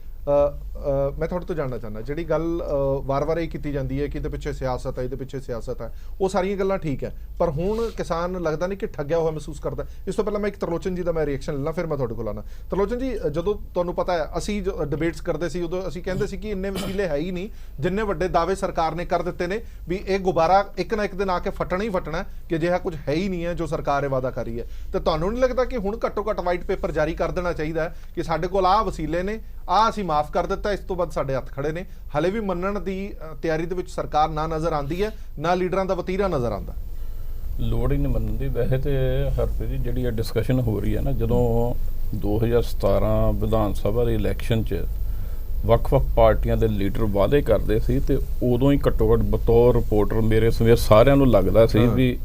[SPEAKER 1] ਮੈਂ ਤੁਹਾਡੇ ਤੋਂ ਜਾਣਨਾ ਚਾਹੁੰਦਾ, ਜਿਹੜੀ ਗੱਲ ਵਾਰ-ਵਾਰ ਇਹ ਕੀਤੀ ਜਾਂਦੀ ਹੈ ਕਿ ਇਹਦੇ ਪਿੱਛੇ ਸਿਆਸਤ ਹੈ, ਇਹਦੇ ਪਿੱਛੇ ਸਿਆਸਤ ਹੈ, ਉਹ ਸਾਰੀਆਂ ਗੱਲਾਂ ਠੀਕ ਹੈ, ਪਰ ਹੁਣ ਕਿਸਾਨ ਲੱਗਦਾ ਨਹੀਂ ਕਿ ਠੱਗਿਆ ਹੋਇਆ ਮਹਿਸੂਸ ਕਰਦਾ। ਇਸ ਤੋਂ ਪਹਿਲਾਂ ਮੈਂ ਇੱਕ ਤਰਲੋਚਨ ਜੀ ਦਾ ਮੈਂ ਰਿਐਕਸ਼ਨ ਲੈਣਾ, ਫਿਰ ਮੈਂ ਤੁਹਾਡੇ ਕੋਲ ਆਉਣਾ। ਤਰਲੋਚਨ ਜੀ, ਜਦੋਂ ਤੁਹਾਨੂੰ ਪਤਾ ਹੈ ਅਸੀਂ ਡਿਬੇਟਸ ਕਰਦੇ ਸੀ, ਉਦੋਂ ਅਸੀਂ ਕਹਿੰਦੇ ਸੀ ਕਿ ਇੰਨੇ ਵਸੀਲੇ ਹੈ ਹੀ ਨਹੀਂ ਜਿੰਨੇ ਵੱਡੇ ਦਾਅਵੇ ਸਰਕਾਰ ਨੇ ਕਰ ਦਿੱਤੇ ਨੇ ਵੀ ਇਹ ਗੁਬਾਰਾ ਇੱਕ ਨਾ ਇੱਕ ਦਿਨ ਆ ਕੇ ਫਟਣਾ ਹੀ ਫਟਣਾ, ਕਿ ਅਜਿਹਾ ਕੁਝ ਹੈ ਹੀ ਨਹੀਂ ਹੈ ਜੋ ਸਰਕਾਰ ਇਹ ਵਾਅਦਾ ਕਰ ਰਹੀ ਹੈ। ਤੇ ਤੁਹਾਨੂੰ ਨਹੀਂ ਲੱਗਦਾ ਕਿ ਹੁਣ ਘੱਟੋ ਘੱਟ ਵਾਈਟ ਪੇਪਰ ਜਾਰੀ ਕਰ ਦੇਣਾ ਚਾਹੀਦਾ ਹੈ ਕਿ ਸਾਡੇ ਕੋਲ ਆਹ ਵਸੀਲੇ ਨੇ, ਆਹ ਅਸੀਂ ਮਾਫ ਕਰ ਦਿੱਤਾ, ਇਸ ਤੋਂ ਬਾਅਦ ਸਾਡੇ ਹੱਥ ਖੜੇ ਨੇ? ਹਲੇ ਵੀ ਮੰਨਣ ਦੀ ਤਿਆਰੀ ਦੇ ਵਿੱਚ ਸਰਕਾਰ ਨਾ ਨਜ਼ਰ ਆਉਂਦੀ ਹੈ, ਨਾ ਲੀਡਰਾਂ ਦਾ ਵਤੀਰਾ ਨਜ਼ਰ ਆਉਂਦਾ।
[SPEAKER 7] ਲੋੜ ਹੀ ਨਹੀਂ ਮੰਨਣ ਦੀ। ਵੈਸੇ ਤੇ ਹਰਪ੍ਰੀਤ ਜੀ, ਜਿਹੜੀ ਇਹ ਡਿਸਕਸ਼ਨ ਹੋ ਰਹੀ ਹੈ ਨਾ, ਜਦੋਂ 2017 ਵਿਧਾਨ ਸਭਾ ਦੇ ਇਲੈਕਸ਼ਨ 'ਚ ਵੱਖ-ਵੱਖ ਪਾਰਟੀਆਂ ਦੇ ਲੀਡਰ ਵਾਅਦੇ ਕਰਦੇ ਸੀ, ਤੇ ਉਦੋਂ ਹੀ ਘੱਟੋ ਘੱਟ ਬਤੌਰ ਰਿਪੋਰਟਰ ਮੇਰੇ ਸਮੇਤ ਸਾਰਿਆਂ ਨੂੰ ਲੱਗਦਾ ਸੀ ਵੀ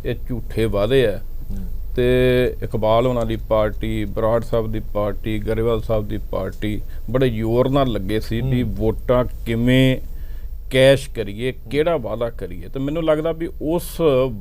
[SPEAKER 7] ਇਹ ਝੂਠੇ ਵਾਅਦੇ ਆ। ਤੇ ਇਕਬਾਲ ਉਹਨਾਂ ਦੀ ਪਾਰਟੀ, ਬਰਾੜ ਸਾਹਿਬ ਦੀ ਪਾਰਟੀ, ਗਰੇਵਾਲ ਸਾਹਿਬ ਦੀ ਪਾਰਟੀ ਬੜੇ ਜ਼ੋਰ ਨਾਲ ਲੱਗੇ ਸੀ ਵੀ ਵੋਟਾਂ ਕਿਵੇਂ ਕੈਸ਼ ਕਰੀਏ, ਕਿਹੜਾ ਵਾਅਦਾ ਕਰੀਏ। ਤੇ ਮੈਨੂੰ ਲੱਗਦਾ ਵੀ ਉਸ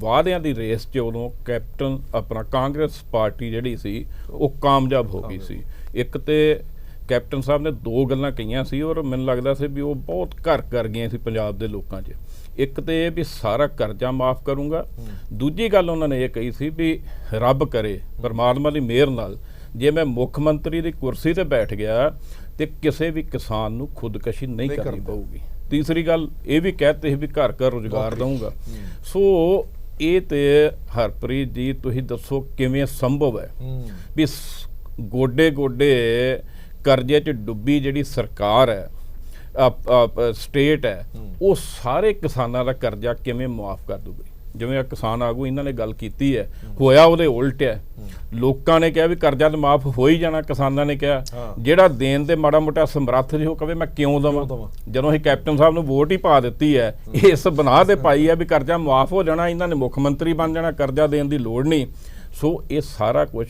[SPEAKER 7] ਵਾਅਦਿਆਂ ਦੀ ਰੇਸ 'ਚ ਉਦੋਂ ਕੈਪਟਨ ਆਪਣਾ ਕਾਂਗਰਸ ਪਾਰਟੀ ਜਿਹੜੀ ਸੀ ਉਹ ਕਾਮਯਾਬ ਹੋ ਗਈ ਸੀ। ਇੱਕ ਤੇ ਕੈਪਟਨ ਸਾਹਿਬ ਨੇ ਦੋ ਗੱਲਾਂ ਕਹੀਆਂ ਸੀ ਔਰ ਮੈਨੂੰ ਲੱਗਦਾ ਸੀ ਵੀ ਉਹ ਬਹੁਤ ਘਰ ਕਰ ਗਈਆਂ ਸੀ ਪੰਜਾਬ ਦੇ ਲੋਕਾਂ 'ਚ। ਇੱਕ ਤੇ ਇਹ ਵੀ ਸਾਰਾ ਕਰਜ਼ਾ ਮਾਫ ਕਰੂੰਗਾ, ਦੂਜੀ ਗੱਲ ਉਹਨਾਂ ਨੇ ਇਹ ਕਹੀ ਸੀ ਵੀ ਰੱਬ ਕਰੇ ਪਰਮਾਤਮਾ ਦੀ ਮਿਹਰ ਨਾਲ ਜੇ ਮੈਂ ਮੁੱਖ ਮੰਤਰੀ ਦੀ ਕੁਰਸੀ ਤੇ ਬੈਠ ਗਿਆ ਤੇ ਕਿਸੇ ਵੀ ਕਿਸਾਨ ਨੂੰ ਖੁਦਕਸ਼ੀ ਨਹੀਂ ਕਰਨੀ ਪਊਗੀ। ਤੀਸਰੀ ਗੱਲ ਇਹ ਵੀ ਕਹਿਤੇ ਸੀ ਵੀ ਘਰ ਘਰ ਰੁਜ਼ਗਾਰ ਦਊਂਗਾ। ਸੋ ਇਹ ਤੇ ਹਰਪ੍ਰੀਤ ਜੀ ਤੁਸੀਂ ਦੱਸੋ ਕਿਵੇਂ ਸੰਭਵ ਹੈ ਵੀ ਗੋਡੇ ਗੋਡੇ ਕਰਜ਼ੇ 'ਚ ਡੁੱਬੀ ਜਿਹੜੀ ਸਰਕਾਰ ਹੈ, ਸਟੇਟ ਹੈ, ਉਹ ਸਾਰੇ ਕਿਸਾਨਾਂ ਦਾ ਕਰਜ਼ਾ ਕਿਵੇਂ ਮੁਆਫ ਕਰ ਦੂਗੀ? ਜਿਵੇਂ ਆ ਕਿਸਾਨ ਆਗੂ ਇਹਨਾਂ ਨੇ ਗੱਲ ਕੀਤੀ ਹੈ, ਹੋਇਆ ਉਹਦੇ ਉਲਟ ਹੈ। ਲੋਕਾਂ ਨੇ ਕਿਹਾ ਵੀ ਕਰਜ਼ਾ ਤਾਂ ਮਾਫ ਹੋ ਹੀ ਜਾਣਾ, ਕਿਸਾਨਾਂ ਨੇ ਕਿਹਾ ਜਿਹੜਾ ਦੇਣ ਦੇ ਮਾੜਾ ਮੋਟਾ ਸਮਰੱਥ ਜੀ ਉਹ ਕਵੇ ਮੈਂ ਕਿਉਂ ਦੇਵਾਂ। ਜਦੋਂ ਅਸੀਂ ਕੈਪਟਨ ਸਾਹਿਬ ਨੂੰ ਵੋਟ ਹੀ ਪਾ ਦਿੱਤੀ ਹੈ, ਇਸ ਬਣਾ ਦੇ ਪਾਈ ਹੈ ਵੀ ਕਰਜ਼ਾ ਮਾਫ ਹੋ ਜਾਣਾ, ਇਹਨਾਂ ਨੇ ਮੁੱਖ ਮੰਤਰੀ ਬਣ ਜਾਣਾ, ਕਰਜ਼ਾ ਦੇਣ ਦੀ ਲੋੜ ਨਹੀਂ। ਸੋ ਇਹ ਸਾਰਾ ਕੁਝ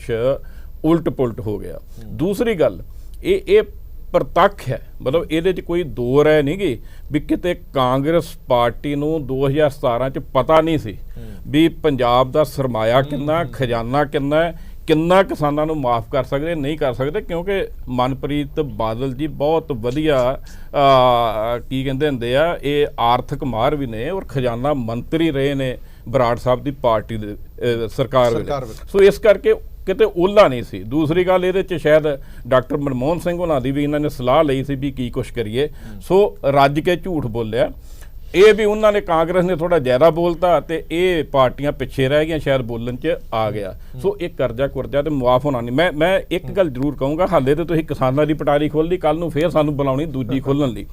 [SPEAKER 7] ਉਲਟ ਪੁਲਟ ਹੋ ਗਿਆ। ਦੂਸਰੀ ਗੱਲ ਇਹ ਪ੍ਰਤੱਖ ਹੈ, ਮਤਲਬ ਇਹਦੇ 'ਚ ਕੋਈ ਦੋ ਰਾਏ ਨਹੀਂ ਗੀ ਵੀ ਕਿਤੇ ਕਾਂਗਰਸ ਪਾਰਟੀ ਨੂੰ 2017 'ਚ ਪਤਾ ਨਹੀਂ ਸੀ ਵੀ ਪੰਜਾਬ ਦਾ ਸਰਮਾਇਆ ਕਿੰਨਾ, ਖਜ਼ਾਨਾ ਕਿੰਨਾ ਕਿਸਾਨਾਂ ਨੂੰ ਮਾਫ ਕਰ ਸਕਦੇ, ਨਹੀਂ ਕਰ ਸਕਦੇ, ਕਿਉਂਕਿ ਮਨਪ੍ਰੀਤ ਬਾਦਲ ਜੀ ਬਹੁਤ ਵਧੀਆ ਕੀ ਕਹਿੰਦੇ ਹੁੰਦੇ ਆ, ਇਹ ਆਰਥਿਕ ਮਾਹਰ ਵੀ ਨੇ ਔਰ ਖਜ਼ਾਨਾ ਮੰਤਰੀ ਰਹੇ ਨੇ ਬਰਾੜ ਸਾਹਿਬ ਦੀ ਪਾਰਟੀ ਦੇ ਸਰਕਾਰ ਵੇਲੇ। ਸੋ ਇਸ ਕਰਕੇ ਕਿਤੇ ਓਲਾ ਨਹੀਂ ਸੀ। ਦੂਸਰੀ ਗੱਲ ਇਹਦੇ 'ਚ ਸ਼ਾਇਦ ਡਾਕਟਰ ਮਨਮੋਹਨ ਸਿੰਘ ਉਹਨਾਂ ਦੀ ਵੀ ਇਹਨਾਂ ਨੇ ਸਲਾਹ ਲਈ ਸੀ ਵੀ ਕੀ ਕੁਛ ਕਰੀਏ। ਸੋ ਰੱਜ ਕੇ ਝੂਠ ਬੋਲਿਆ। ਇਹ ਵੀ ਉਹਨਾਂ ਨੇ, ਕਾਂਗਰਸ ਨੇ ਥੋੜਾ ਜ਼ਿਆਦਾ ਬੋਲਤਾ ਤੇ ਇਹ ਪਾਰਟੀਆਂ ਪਿੱਛੇ ਰਹਿ ਗਈਆਂ, ਸ਼ਾਇਦ ਬੋਲਣ 'ਚ ਆ ਗਿਆ। ਸੋ ਇਹ ਕਰਜ਼ਾ ਕੁਰਜ਼ਾ ਤੇ ਮੁਆਫ ਹੋਣਾ ਨਹੀਂ। ਮੈਂ ਇੱਕ ਗੱਲ ਜ਼ਰੂਰ ਕਹੂੰਗਾ, ਹਾਲੇ ਤੇ ਤੁਸੀਂ ਕਿਸਾਨਾਂ ਦੀ ਪਟਾਰੀ ਖੋਲ੍ਹਦੀ, ਕੱਲ ਨੂੰ ਫੇਰ ਸਾਨੂੰ ਬੁਲਾਉਣੀ ਦੂਜੀ ਖੋਲ੍ਹਣ ਲਈ।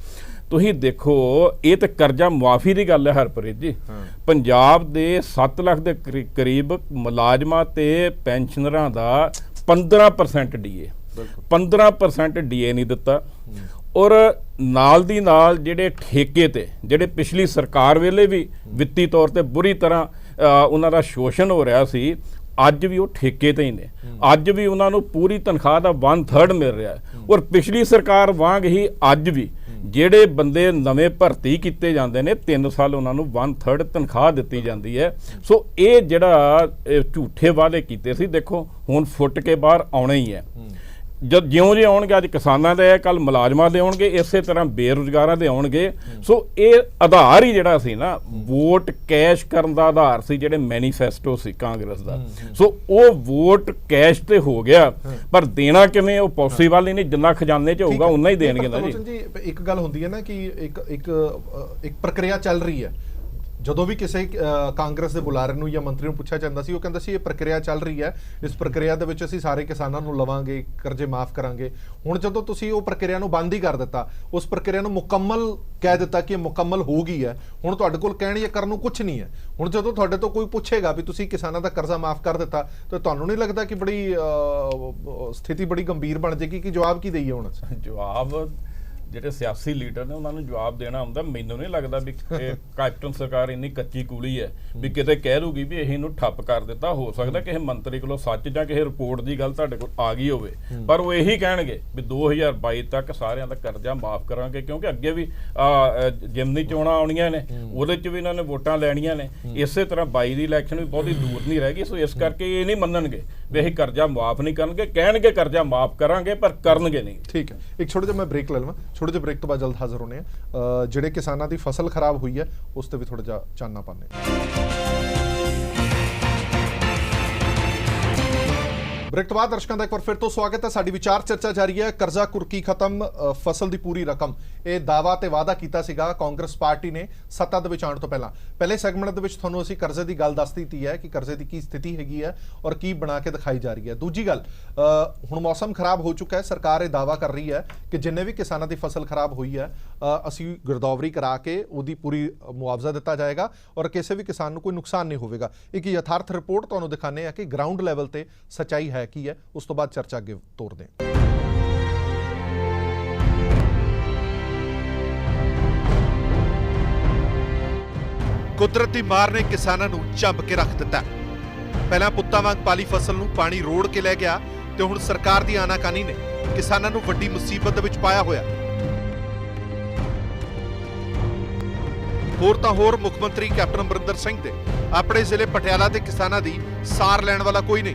[SPEAKER 7] ਤੁਸੀਂ ਦੇਖੋ ਇਹ ਤੇ ਕਰਜ਼ਾ ਮੁਆਫੀ ਦੀ ਗੱਲ ਹੈ ਹਰਪ੍ਰੀਤ ਜੀ। ਪੰਜਾਬ ਦੇ 7 ਲੱਖ ਦੇ ਕਰੀਬ ਮੁਲਾਜ਼ਮਾਂ ਤੇ ਪੈਨਸ਼ਨਰਾਂ ਦਾ 15% ਡੀਏ, 15% ਡੀਏ ਨਹੀਂ ਦਿੱਤਾ। ਔਰ ਨਾਲ ਦੀ ਨਾਲ ਜਿਹੜੇ ਠੇਕੇ ਤੇ, ਜਿਹੜੇ ਪਿਛਲੀ ਸਰਕਾਰ ਵੇਲੇ ਵੀ ਵਿੱਤੀ ਤੌਰ ਤੇ ਬੁਰੀ ਤਰ੍ਹਾਂ ਉਹਨਾਂ ਦਾ ਸ਼ੋਸ਼ਣ ਹੋ ਰਿਹਾ ਸੀ, ਅੱਜ ਵੀ ਉਹ ਠੇਕੇ ਤੇ ਹੀ ਨੇ, ਅੱਜ ਵੀ ਉਹਨਾਂ ਨੂੰ ਪੂਰੀ ਤਨਖਾਹ ਦਾ 1/3 ਮਿਲ ਰਿਹਾ ਹੈ। ਔਰ ਪਿਛਲੀ ਸਰਕਾਰ ਵਾਂਗ ਹੀ ਅੱਜ ਵੀ ਜਿਹੜੇ ਬੰਦੇ ਨਵੇਂ ਭਰਤੀ ਕੀਤੇ ਜਾਂਦੇ ਨੇ 3 ਸਾਲ ਉਹਨਾਂ ਨੂੰ 1/3 ਤਨਖਾਹ ਦਿੱਤੀ ਜਾਂਦੀ ਹੈ। ਸੋ ਇਹ ਜਿਹੜਾ ਝੂਠੇ ਵਾਅਦੇ ਕੀਤੇ ਸੀ, ਦੇਖੋ ਹੁਣ ਫੁੱਟ ਕੇ ਬਾਹਰ ਆਉਣਾ ਹੀ ਹੈ। ਜਦ ਜਿਉਂ ਜੇ ਆਉਣਗੇ, ਅੱਜ ਕਿਸਾਨਾਂ ਦੇ ਕੱਲ ਮੁਲਾਜ਼ਮਾਂ ਦੇ ਆਉਣਗੇ, ਇਸੇ ਤਰ੍ਹਾਂ ਬੇਰੁਜ਼ਗਾਰਾਂ ਦੇ ਆਉਣਗੇ। ਸੋ ਇਹ ਆਧਾਰ ਹੀ ਜਿਹੜਾ ਸੀ ਨਾ, ਵੋਟ ਕੈਸ਼ ਕਰਨ ਦਾ ਆਧਾਰ ਸੀ, ਜਿਹੜੇ ਮੈਨੀਫੈਸਟੋ ਸੀ ਕਾਂਗਰਸ ਦਾ। ਸੋ ਉਹ ਵੋਟ ਕੈਸ਼ ਤੇ ਹੋ ਗਿਆ, ਪਰ ਦੇਣਾ ਕਿਵੇਂ ਉਹ ਪੋਸੀਬਲ ਹੀ ਨਹੀਂ। ਜਿੰਨਾ ਖਜ਼ਾਨੇ 'ਚ ਹੋਊਗਾ ਉਨਾ ਹੀ ਦੇਣਗੇ ਨਾ ਜੀ।
[SPEAKER 1] ਇੱਕ ਗੱਲ ਹੁੰਦੀ ਹੈ ਨਾ ਕਿ ਇੱਕ ਪ੍ਰਕਿਰਿਆ ਚੱਲ ਰਹੀ ਹੈ। ਜਦੋਂ ਵੀ ਕਿਸੇ ਕਾਂਗਰਸ ਦੇ ਬੁਲਾਰੇ ਨੂੰ ਜਾਂ ਮੰਤਰੀ ਨੂੰ ਪੁੱਛਿਆ ਜਾਂਦਾ ਸੀ, ਉਹ ਕਹਿੰਦਾ ਸੀ ਇਹ ਪ੍ਰਕਿਰਿਆ ਚੱਲ ਰਹੀ ਹੈ, ਇਸ ਪ੍ਰਕਿਰਿਆ ਦੇ ਵਿੱਚ ਅਸੀਂ ਸਾਰੇ ਕਿਸਾਨਾਂ ਨੂੰ ਲਵਾਂਗੇ, ਕਰਜ਼ੇ ਮਾਫ ਕਰਾਂਗੇ। ਹੁਣ ਜਦੋਂ ਤੁਸੀਂ ਉਹ ਪ੍ਰਕਿਰਿਆ ਨੂੰ ਬੰਦ ਹੀ ਕਰ ਦਿੱਤਾ, ਉਸ ਪ੍ਰਕਿਰਿਆ ਨੂੰ ਮੁਕੰਮਲ ਕਹਿ ਦਿੱਤਾ ਕਿ ਇਹ ਮੁਕੰਮਲ ਹੋ ਗਈ ਹੈ, ਹੁਣ ਤੁਹਾਡੇ ਕੋਲ ਕਹਿਣ ਜਾਂ ਕਰਨ ਨੂੰ ਕੁਝ ਨਹੀਂ ਹੈ। ਹੁਣ ਜਦੋਂ ਤੁਹਾਡੇ ਤੋਂ ਕੋਈ ਪੁੱਛੇਗਾ ਵੀ ਤੁਸੀਂ ਕਿਸਾਨਾਂ ਦਾ ਕਰਜ਼ਾ ਮਾਫ ਕਰ ਦਿੱਤਾ, ਤਾਂ ਤੁਹਾਨੂੰ ਨਹੀਂ ਲੱਗਦਾ ਕਿ ਬੜੀ ਸਥਿਤੀ ਬੜੀ ਗੰਭੀਰ ਬਣ ਜਾਏਗੀ ਕਿ ਜਵਾਬ ਕੀ ਦਈਏ? ਹੁਣ
[SPEAKER 7] ਜਵਾਬ ਜਿਹੜੇ ਸਿਆਸੀ ਲੀਡਰ ਨੇ ਉਹਨਾਂ ਨੂੰ ਜਵਾਬ ਦੇਣਾ ਹੁੰਦਾ। ਮੈਨੂੰ ਨਹੀਂ ਲੱਗਦਾ ਵੀ ਕੈਪਟਨ ਸਰਕਾਰ ਇੰਨੀ ਕੱਚੀ ਕੂਲੀ ਹੈ ਵੀ ਕਿਤੇ ਕਹਿ ਦੂਗੀ ਵੀ ਇਹਨੂੰ ਠੱਪ ਕਰ ਦਿੱਤਾ। ਹੋ ਸਕਦਾ ਕਿਸੇ ਮੰਤਰੀ ਕੋਲੋਂ ਸੱਚ ਜਾਂ ਕਿਸੇ ਰਿਪੋਰਟ ਦੀ ਗੱਲ ਤੁਹਾਡੇ ਕੋਲ ਆ ਗਈ ਹੋਵੇ, ਪਰ ਉਹ ਇਹੀ ਕਹਿਣਗੇ ਵੀ 2022 ਤੱਕ ਸਾਰਿਆਂ ਦਾ ਕਰਜ਼ਾ ਮਾਫ ਕਰਾਂਗੇ, ਕਿਉਂਕਿ ਅੱਗੇ ਵੀ ਜਿਮਨੀ ਚੋਣਾਂ ਆਉਣੀਆਂ ਨੇ, ਉਹਦੇ 'ਚ ਵੀ ਇਹਨਾਂ ਨੇ ਵੋਟਾਂ ਲੈਣੀਆਂ ਨੇ। ਇਸੇ ਤਰ੍ਹਾਂ 22 ਦੀ ਇਲੈਕਸ਼ਨ ਵੀ ਬਹੁਤੀ ਦੂਰ ਨਹੀਂ ਰਹਿ ਗਈ। ਸੋ ਇਸ ਕਰਕੇ ਇਹ ਨਹੀਂ ਮੰਨਣਗੇ ਵੀ ਅਸੀਂ ਕਰਜ਼ਾ ਮਾਫ ਨਹੀਂ ਕਰਨਗੇ, ਕਹਿਣਗੇ ਕਰਜ਼ਾ ਮਾਫ ਕਰਾਂਗੇ ਪਰ ਕਰਨਗੇ ਨਹੀਂ।
[SPEAKER 1] ਠੀਕ ਹੈ, ਇੱਕ ਛੋਟਾ ਜਿਹਾ ਮੈਂ ਬ੍ਰੇਕ ਲੈ ਲਵਾਂ। ਛੋਟੇ ਜਿਹੇ ਬ੍ਰੇਕ ਤੋਂ ਬਾਅਦ ਜਲਦ ਹਾਜ਼ਰ ਹੋਣੇ ਆ। ਜਿਹੜੇ ਕਿਸਾਨਾਂ ਦੀ ਫਸਲ ਖਰਾਬ ਹੋਈ ਹੈ ਉਸ ਤੇ ਵੀ ਥੋੜਾ ਜਿਹਾ ਚਾਨਣਾ ਪਾਉਂਦੇ। ਬ੍ਰੇਕ ਤੋਂ ਬਾਅਦ ਦਰਸ਼ਕਾਂ ਦਾ ਇੱਕ ਵਾਰ ਫਿਰ ਤੋਂ ਸਵਾਗਤ ਹੈ। ਸਾਡੀ ਵਿਚਾਰ ਚਰਚਾ ਜਾਰੀ ਹੈ। ਕਰਜ਼ਾ ਕੁਰਕੀ ਖਤਮ, ਫਸਲ ਦੀ ਪੂਰੀ ਰਕਮ, ਇਹ ਦਾਅਵਾ ਤੇ ਵਾਅਦਾ ਕੀਤਾ ਸੀਗਾ ਕਾਂਗਰਸ ਪਾਰਟੀ ਨੇ ਸੱਤਾ ਦੇ ਵਿੱਚ ਆਉਣ ਤੋਂ ਪਹਿਲਾਂ। ਪਹਿਲੇ ਸੈਗਮੈਂਟ ਦੇ ਵਿੱਚ ਤੁਹਾਨੂੰ ਅਸੀਂ ਕਰਜ਼ੇ ਦੀ ਗੱਲ ਦੱਸ ਦਿੱਤੀ ਹੈ ਕਿ ਕਰਜ਼ੇ ਦੀ ਕੀ ਸਥਿਤੀ ਹੈਗੀ ਹੈ ਔਰ ਕੀ ਬਣਾ ਕੇ ਦਿਖਾਈ ਜਾ ਰਹੀ ਹੈ। ਦੂਜੀ ਗੱਲ, ਹੁਣ ਮੌਸਮ ਖਰਾਬ ਹੋ ਚੁੱਕਾ ਹੈ, ਸਰਕਾਰ ਇਹ ਦਾਅਵਾ ਕਰ ਰਹੀ ਹੈ ਕਿ ਜਿੰਨੇ ਵੀ ਕਿਸਾਨਾਂ ਦੀ ਫਸਲ ਖਰਾਬ ਹੋਈ ਹੈ ਅਸੀਂ ਗਿਰਦਾਵਰੀ ਕਰਾ ਕੇ ਉਹਦੀ ਪੂਰੀ ਮੁਆਵਜ਼ਾ ਦਿੱਤਾ ਜਾਏਗਾ ਔਰ ਕਿਸੇ ਵੀ ਕਿਸਾਨ ਨੂੰ ਕੋਈ ਨੁਕਸਾਨ ਨਹੀਂ ਹੋਵੇਗਾ। ਇੱਕ ਯਥਾਰਥ ਰਿਪੋਰਟ ਤੁਹਾਨੂੰ ਦਿਖਾਣੇ ਆ ਕਿ ਗਰਾਊਂਡ ਲੈਵਲ ਤੇ ਸੱਚਾਈ ਹੈ ਕੀ ਹੈ। ਉਸ ਤੋਂ ਬਾਅਦ ਚਰਚਾ ਅੱਗੇ ਤੋਰਦੇ ਹਾਂ। ਕੁਦਰਤ ਦੀ ਮਾਰ ਨੇ ਕਿਸਾਨਾਂ ਨੂੰ ਝੰਬ ਕੇ ਰੱਖ ਦਿੱਤਾ। ਪਹਿਲਾਂ ਪੁੱਤਾਂ ਵਾਂਗ ਪਾਲੀ ਫਸਲ ਨੂੰ ਪਾਣੀ ਰੋੜ ਕੇ ਲੈ ਗਿਆ ਤੇ ਹੁਣ ਸਰਕਾਰ ਦੀ ਆਨਾਕਾਨੀ ਨੇ ਕਿਸਾਨਾਂ ਨੂੰ ਵੱਡੀ ਮੁਸੀਬਤ ਦੇ ਵਿੱਚ ਪਾਇਆ ਹੋਇਆ। ਹੋਰ ਤਾਂ ਹੋਰ, ਮੁੱਖ ਮੰਤਰੀ ਕੈਪਟਨ ਅਮਰਿੰਦਰ ਸਿੰਘ ਦੇ ਆਪਣੇ ਜ਼ਿਲ੍ਹੇ ਪਟਿਆਲਾ ਦੇ ਕਿਸਾਨਾਂ ਦੀ ਸਾਰ ਲੈਣ ਵਾਲਾ ਕੋਈ ਨਹੀਂ।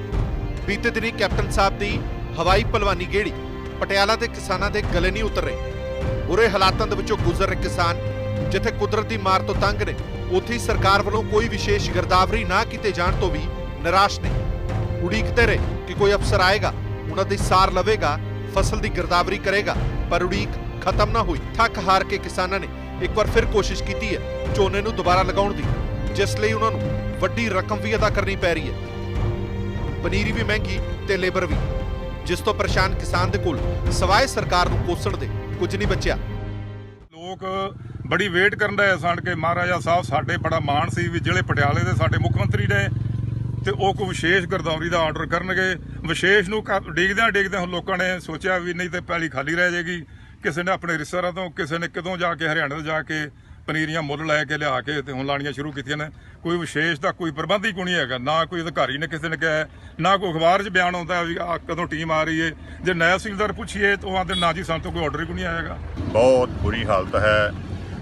[SPEAKER 1] ਬੀਤੇ ਦਿਨੀ ਕੈਪਟਨ ਸਾਹਿਬ ਦੀ ਹਵਾਈ ਪਹਿਲਵਾਨੀ ਗੇੜੀ ਪਟਿਆਲਾ ਦੇ ਕਿਸਾਨਾਂ ਦੇ ਗਲੇ ਨਹੀਂ ਉਤਰ ਰਹੀ। ਬੁਰੇ ਹਾਲਾਤਾਂ ਦੇ ਵਿੱਚੋਂ ਗੁਜ਼ਰ ਰਹੇ ਕਿਸਾਨ ਜਿੱਥੇ ਕੁਦਰਤ ਦੀ ਮਾਰ ਤੋਂ ਤੰਗ ਨੇ, ਉੱਥੇ ਸਰਕਾਰ ਵੱਲੋਂ ਕੋਈ ਵਿਸ਼ੇਸ਼ ਗਿਰਦਾਵਰੀ ਨਾ ਕੀਤੇ ਜਾਣ ਤੋਂ ਵੀ ਨਿਰਾਸ਼ ਨੇ। ਉਡੀਕਦੇ ਰਹੇ ਕਿ ਕੋਈ ਅਫਸਰ ਆਏਗਾ, ਉਹਨਾਂ ਦੀ ਸਾਰ ਲਵੇਗਾ, ਫਸਲ ਦੀ ਗਿਰਦਾਵਰੀ ਕਰੇਗਾ, ਪਰ ਉਡੀਕ ਖਤਮ ਨਾ ਹੋਈ। ਥੱਕ ਹਾਰ ਕੇ ਕਿਸਾਨਾਂ ਨੇ ਇੱਕ ਵਾਰ ਫਿਰ ਕੋਸ਼ਿਸ਼ ਕੀਤੀ ਹੈ ਝੋਨੇ ਨੂੰ ਦੁਬਾਰਾ ਲਗਾਉਣ ਦੀ, ਜਿਸ ਲਈ ਉਹਨਾਂ ਨੂੰ ਵੱਡੀ ਰਕਮ ਵੀ ਅਦਾ ਕਰਨੀ ਪੈ ਰਹੀ ਹੈ। ਪਨੀਰੀ ਵੀ ਮਹਿੰਗੀ ਤੇ ਲੇਬਰ ਵੀ, ਜਿਸ ਤੋਂ ਪਰੇਸ਼ਾਨ ਕਿਸਾਨ ਦੇ ਕੋਲ ਸਵਾਏ ਸਰਕਾਰ ਨੂੰ ਕੋਸਣ ਦੇ ਕੁਝ ਨਹੀਂ ਬਚਿਆ।
[SPEAKER 8] ਲੋਕ ਬੜੀ ਵੇਟ ਕਰਨ ਦਾ ਸਨ ਕਿ ਮਹਾਰਾਜਾ ਸਾਹਿਬ ਸਾਡੇ ਬੜਾ ਮਾਣ ਸੀ ਵੀ ਜਿਹੜੇ ਪਟਿਆਲੇ ਦੇ ਸਾਡੇ ਮੁੱਖ ਮੰਤਰੀ ਨੇ ਤੇ ਉਹ ਕੋਈ ਵਿਸ਼ੇਸ਼ ਗਿਰਦਾਵਰੀ ਦਾ ਆਰਡਰ ਕਰਨਗੇ। ਵਿਸ਼ੇਸ਼ ਨੂੰ ਡਿੱਗਦਿਆਂ ਹੁਣ ਲੋਕਾਂ ਨੇ ਸੋਚਿਆ ਵੀ ਨਹੀਂ ਤੇ ਪਹਿਲੀ ਖਾਲੀ ਰਹਿ ਜਾਏਗੀ। ਕਿਸੇ ਨੇ ਆਪਣੇ ਰਿਸ਼ਤੇਦਾਰਾਂ ਤੋਂ, ਕਿਸੇ ਨੇ ਕਿਤੋਂ ਜਾ ਕੇ ਹਰਿਆਣੇ ਤੋਂ ਜਾ ਕੇ ਪਨੀਰੀਆਂ ਮੁੱਲ ਲੈ ਕੇ ਲਿਆ ਕੇ ਤੇ ਹੁਣ ਲਾਣੀਆਂ ਸ਼ੁਰੂ ਕੀਤੀਆਂ ਨੇ। ਕੋਈ ਵਿਸ਼ੇਸ਼ ਦਾ ਕੋਈ ਪ੍ਰਬੰਧ ਹੀ ਕੋਈ ਨਹੀਂ ਹੈਗਾ, ਨਾ ਕੋਈ ਅਧਿਕਾਰੀ ਨੇ ਕਿਸੇ ਨੇ ਕਿਹਾ, ਨਾ ਕੋਈ ਅਖਬਾਰ 'ਚ ਬਿਆਨ ਆਉਂਦਾ ਵੀ ਕਦੋਂ ਟੀਮ ਆ ਰਹੀ ਹੈ। ਜੇ ਨਾਇਬ ਤਹਿਸੀਲਦਾਰ ਪੁੱਛੀਏ ਤਾਂ ਉਹ ਆਂਦੇ ਨਾ ਜੀ ਸਾਨੂੰ ਤਾਂ ਕੋਈ ਆਰਡਰ ਹੀ ਕੋਈ ਨਹੀਂ ਆਏਗਾ।
[SPEAKER 9] ਬਹੁਤ ਬੁਰੀ ਹਾਲਤ ਹੈ।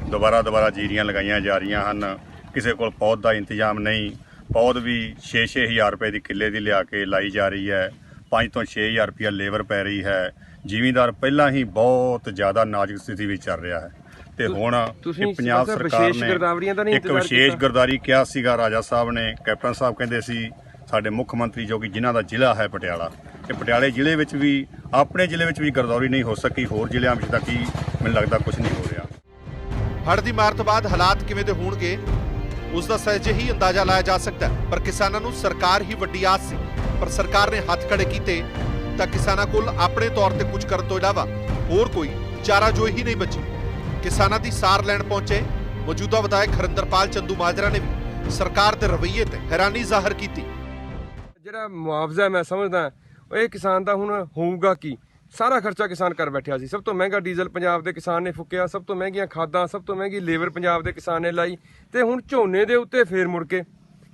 [SPEAKER 9] ਦੁਬਾਰਾ ਜੀਰੀਆਂ ਲਗਾਈਆਂ ਜਾ ਰਹੀਆਂ ਹਨ, ਕਿਸੇ ਕੋਲ ਪੌਦ ਦਾ ਇੰਤਜ਼ਾਮ ਨਹੀਂ। ਪੌਦ ਵੀ 6-6 ਹਜ਼ਾਰ ਰੁਪਏ ਦੀ ਕਿੱਲੇ ਦੀ ਲਿਆ ਕੇ ਲਾਈ ਜਾ ਰਹੀ ਹੈ। 5 ਤੋਂ 6 ਹਜ਼ਾਰ ਰੁਪਇਆ ਲੇਬਰ ਪੈ ਰਹੀ ਹੈ। ਜ਼ਿਮੀਂਦਾਰ ਪਹਿਲਾਂ ਹੀ ਬਹੁਤ ਜ਼ਿਆਦਾ ਨਾਜ਼ੁਕ ਸਥਿਤੀ ਵਿੱਚ ਚੱਲ ਰਿਹਾ ਹੈ ਤੇ ਹੁਣ ਪੰਜਾਬ ਸਰਕਾਰ ਨੇ ਇੱਕ ਵਿਸ਼ੇਸ਼ ਗਿਰਦਾਵਰੀ ਕਿਹਾ ਸੀਗਾ। ਰਾਜਾ ਸਾਹਿਬ ਨੇ, ਕੈਪਟਨ ਸਾਹਿਬ ਕਹਿੰਦੇ ਸੀ, ਸਾਡੇ ਮੁੱਖ ਮੰਤਰੀ ਜੋ ਕਿ ਜਿਨ੍ਹਾਂ ਦਾ ਜ਼ਿਲ੍ਹਾ ਹੈ ਪਟਿਆਲਾ, ਕਿ ਪਟਿਆਲੇ ਜ਼ਿਲ੍ਹੇ ਵਿੱਚ ਵੀ, ਆਪਣੇ ਜ਼ਿਲ੍ਹੇ ਵਿੱਚ ਵੀ ਗਿਰਦਾਵਰੀ ਨਹੀਂ ਹੋ ਸਕੀ। ਹੋਰ ਜ਼ਿਲ੍ਹਿਆਂ ਵਿੱਚ ਤਾਂ ਕੀ ਮੈਨੂੰ ਲੱਗਦਾ ਕੁਝ ਨਹੀਂ ਹੋ ਰਿਹਾ।
[SPEAKER 1] ਹੜ੍ਹ ਦੀ ਮਾਰ ਤੋਂ ਬਾਅਦ ਹਾਲਾਤ ਕਿਵੇਂ ਦੇ ਹੋਣਗੇ ਉਸ ਦਾ ਸਹਿਜੇ ਹੀ ਅੰਦਾਜ਼ਾ ਲਾਇਆ ਜਾ ਸਕਦਾ ਹੈ, ਪਰ ਕਿਸਾਨਾਂ ਨੂੰ ਸਰਕਾਰ ਹੀ ਵੱਡੀ ਆਸ ਸੀ। ਪਰ ਸਰਕਾਰ ਨੇ ਹੱਥ ਖੜੇ ਕੀਤੇ ਤਾਂ ਕਿਸਾਨਾਂ ਕੋਲ ਆਪਣੇ ਤੌਰ ਤੇ ਕੁਝ ਕਰਨ ਤੋਂ ਇਲਾਵਾ ਹੋਰ ਕੋਈ ਚਾਰਾਜੋਈ ਹੀ ਨਹੀਂ ਬਚੀ। ਕਿਸਾਨਾਂ ਦੀ ਸਾਰ ਲੈਣ ਪਹੁੰਚੇ ਮੌਜੂਦਾ ਵਿਧਾਇਕ ਹਰਿੰਦਰਪਾਲ ਚੰਦੂ ਮਾਜਰਾ ਨੇ ਵੀ ਸਰਕਾਰ ਦੇ ਰਵੱਈਏ ਤੇ ਹੈਰਾਨੀ ਜ਼ਾਹਰ ਕੀਤੀ।
[SPEAKER 10] ਜਿਹੜਾ ਮੁਆਵਜ਼ਾ ਮੈਂ ਸਮਝਦਾ ਇਹ ਕਿਸਾਨ ਦਾ ਹੁਣ ਹੋਊਗਾ ਕੀ? ਸਾਰਾ ਖਰਚਾ ਕਿਸਾਨ ਕਰ ਬੈਠਿਆ ਸੀ। ਸਭ ਤੋਂ ਮਹਿੰਗਾ ਡੀਜ਼ਲ ਪੰਜਾਬ ਦੇ ਕਿਸਾਨ ਨੇ ਫੁੱਕਿਆ, ਸਭ ਤੋਂ ਮਹਿੰਗੀਆਂ ਖਾਦਾਂ, ਸਭ ਤੋਂ ਮਹਿੰਗੀ ਲੇਬਰ ਪੰਜਾਬ ਦੇ ਕਿਸਾਨ ਨੇ ਲਾਈ, ਤੇ ਹੁਣ ਝੋਨੇ ਦੇ ਉੱਤੇ ਫੇਰ ਮੁੜ ਕੇ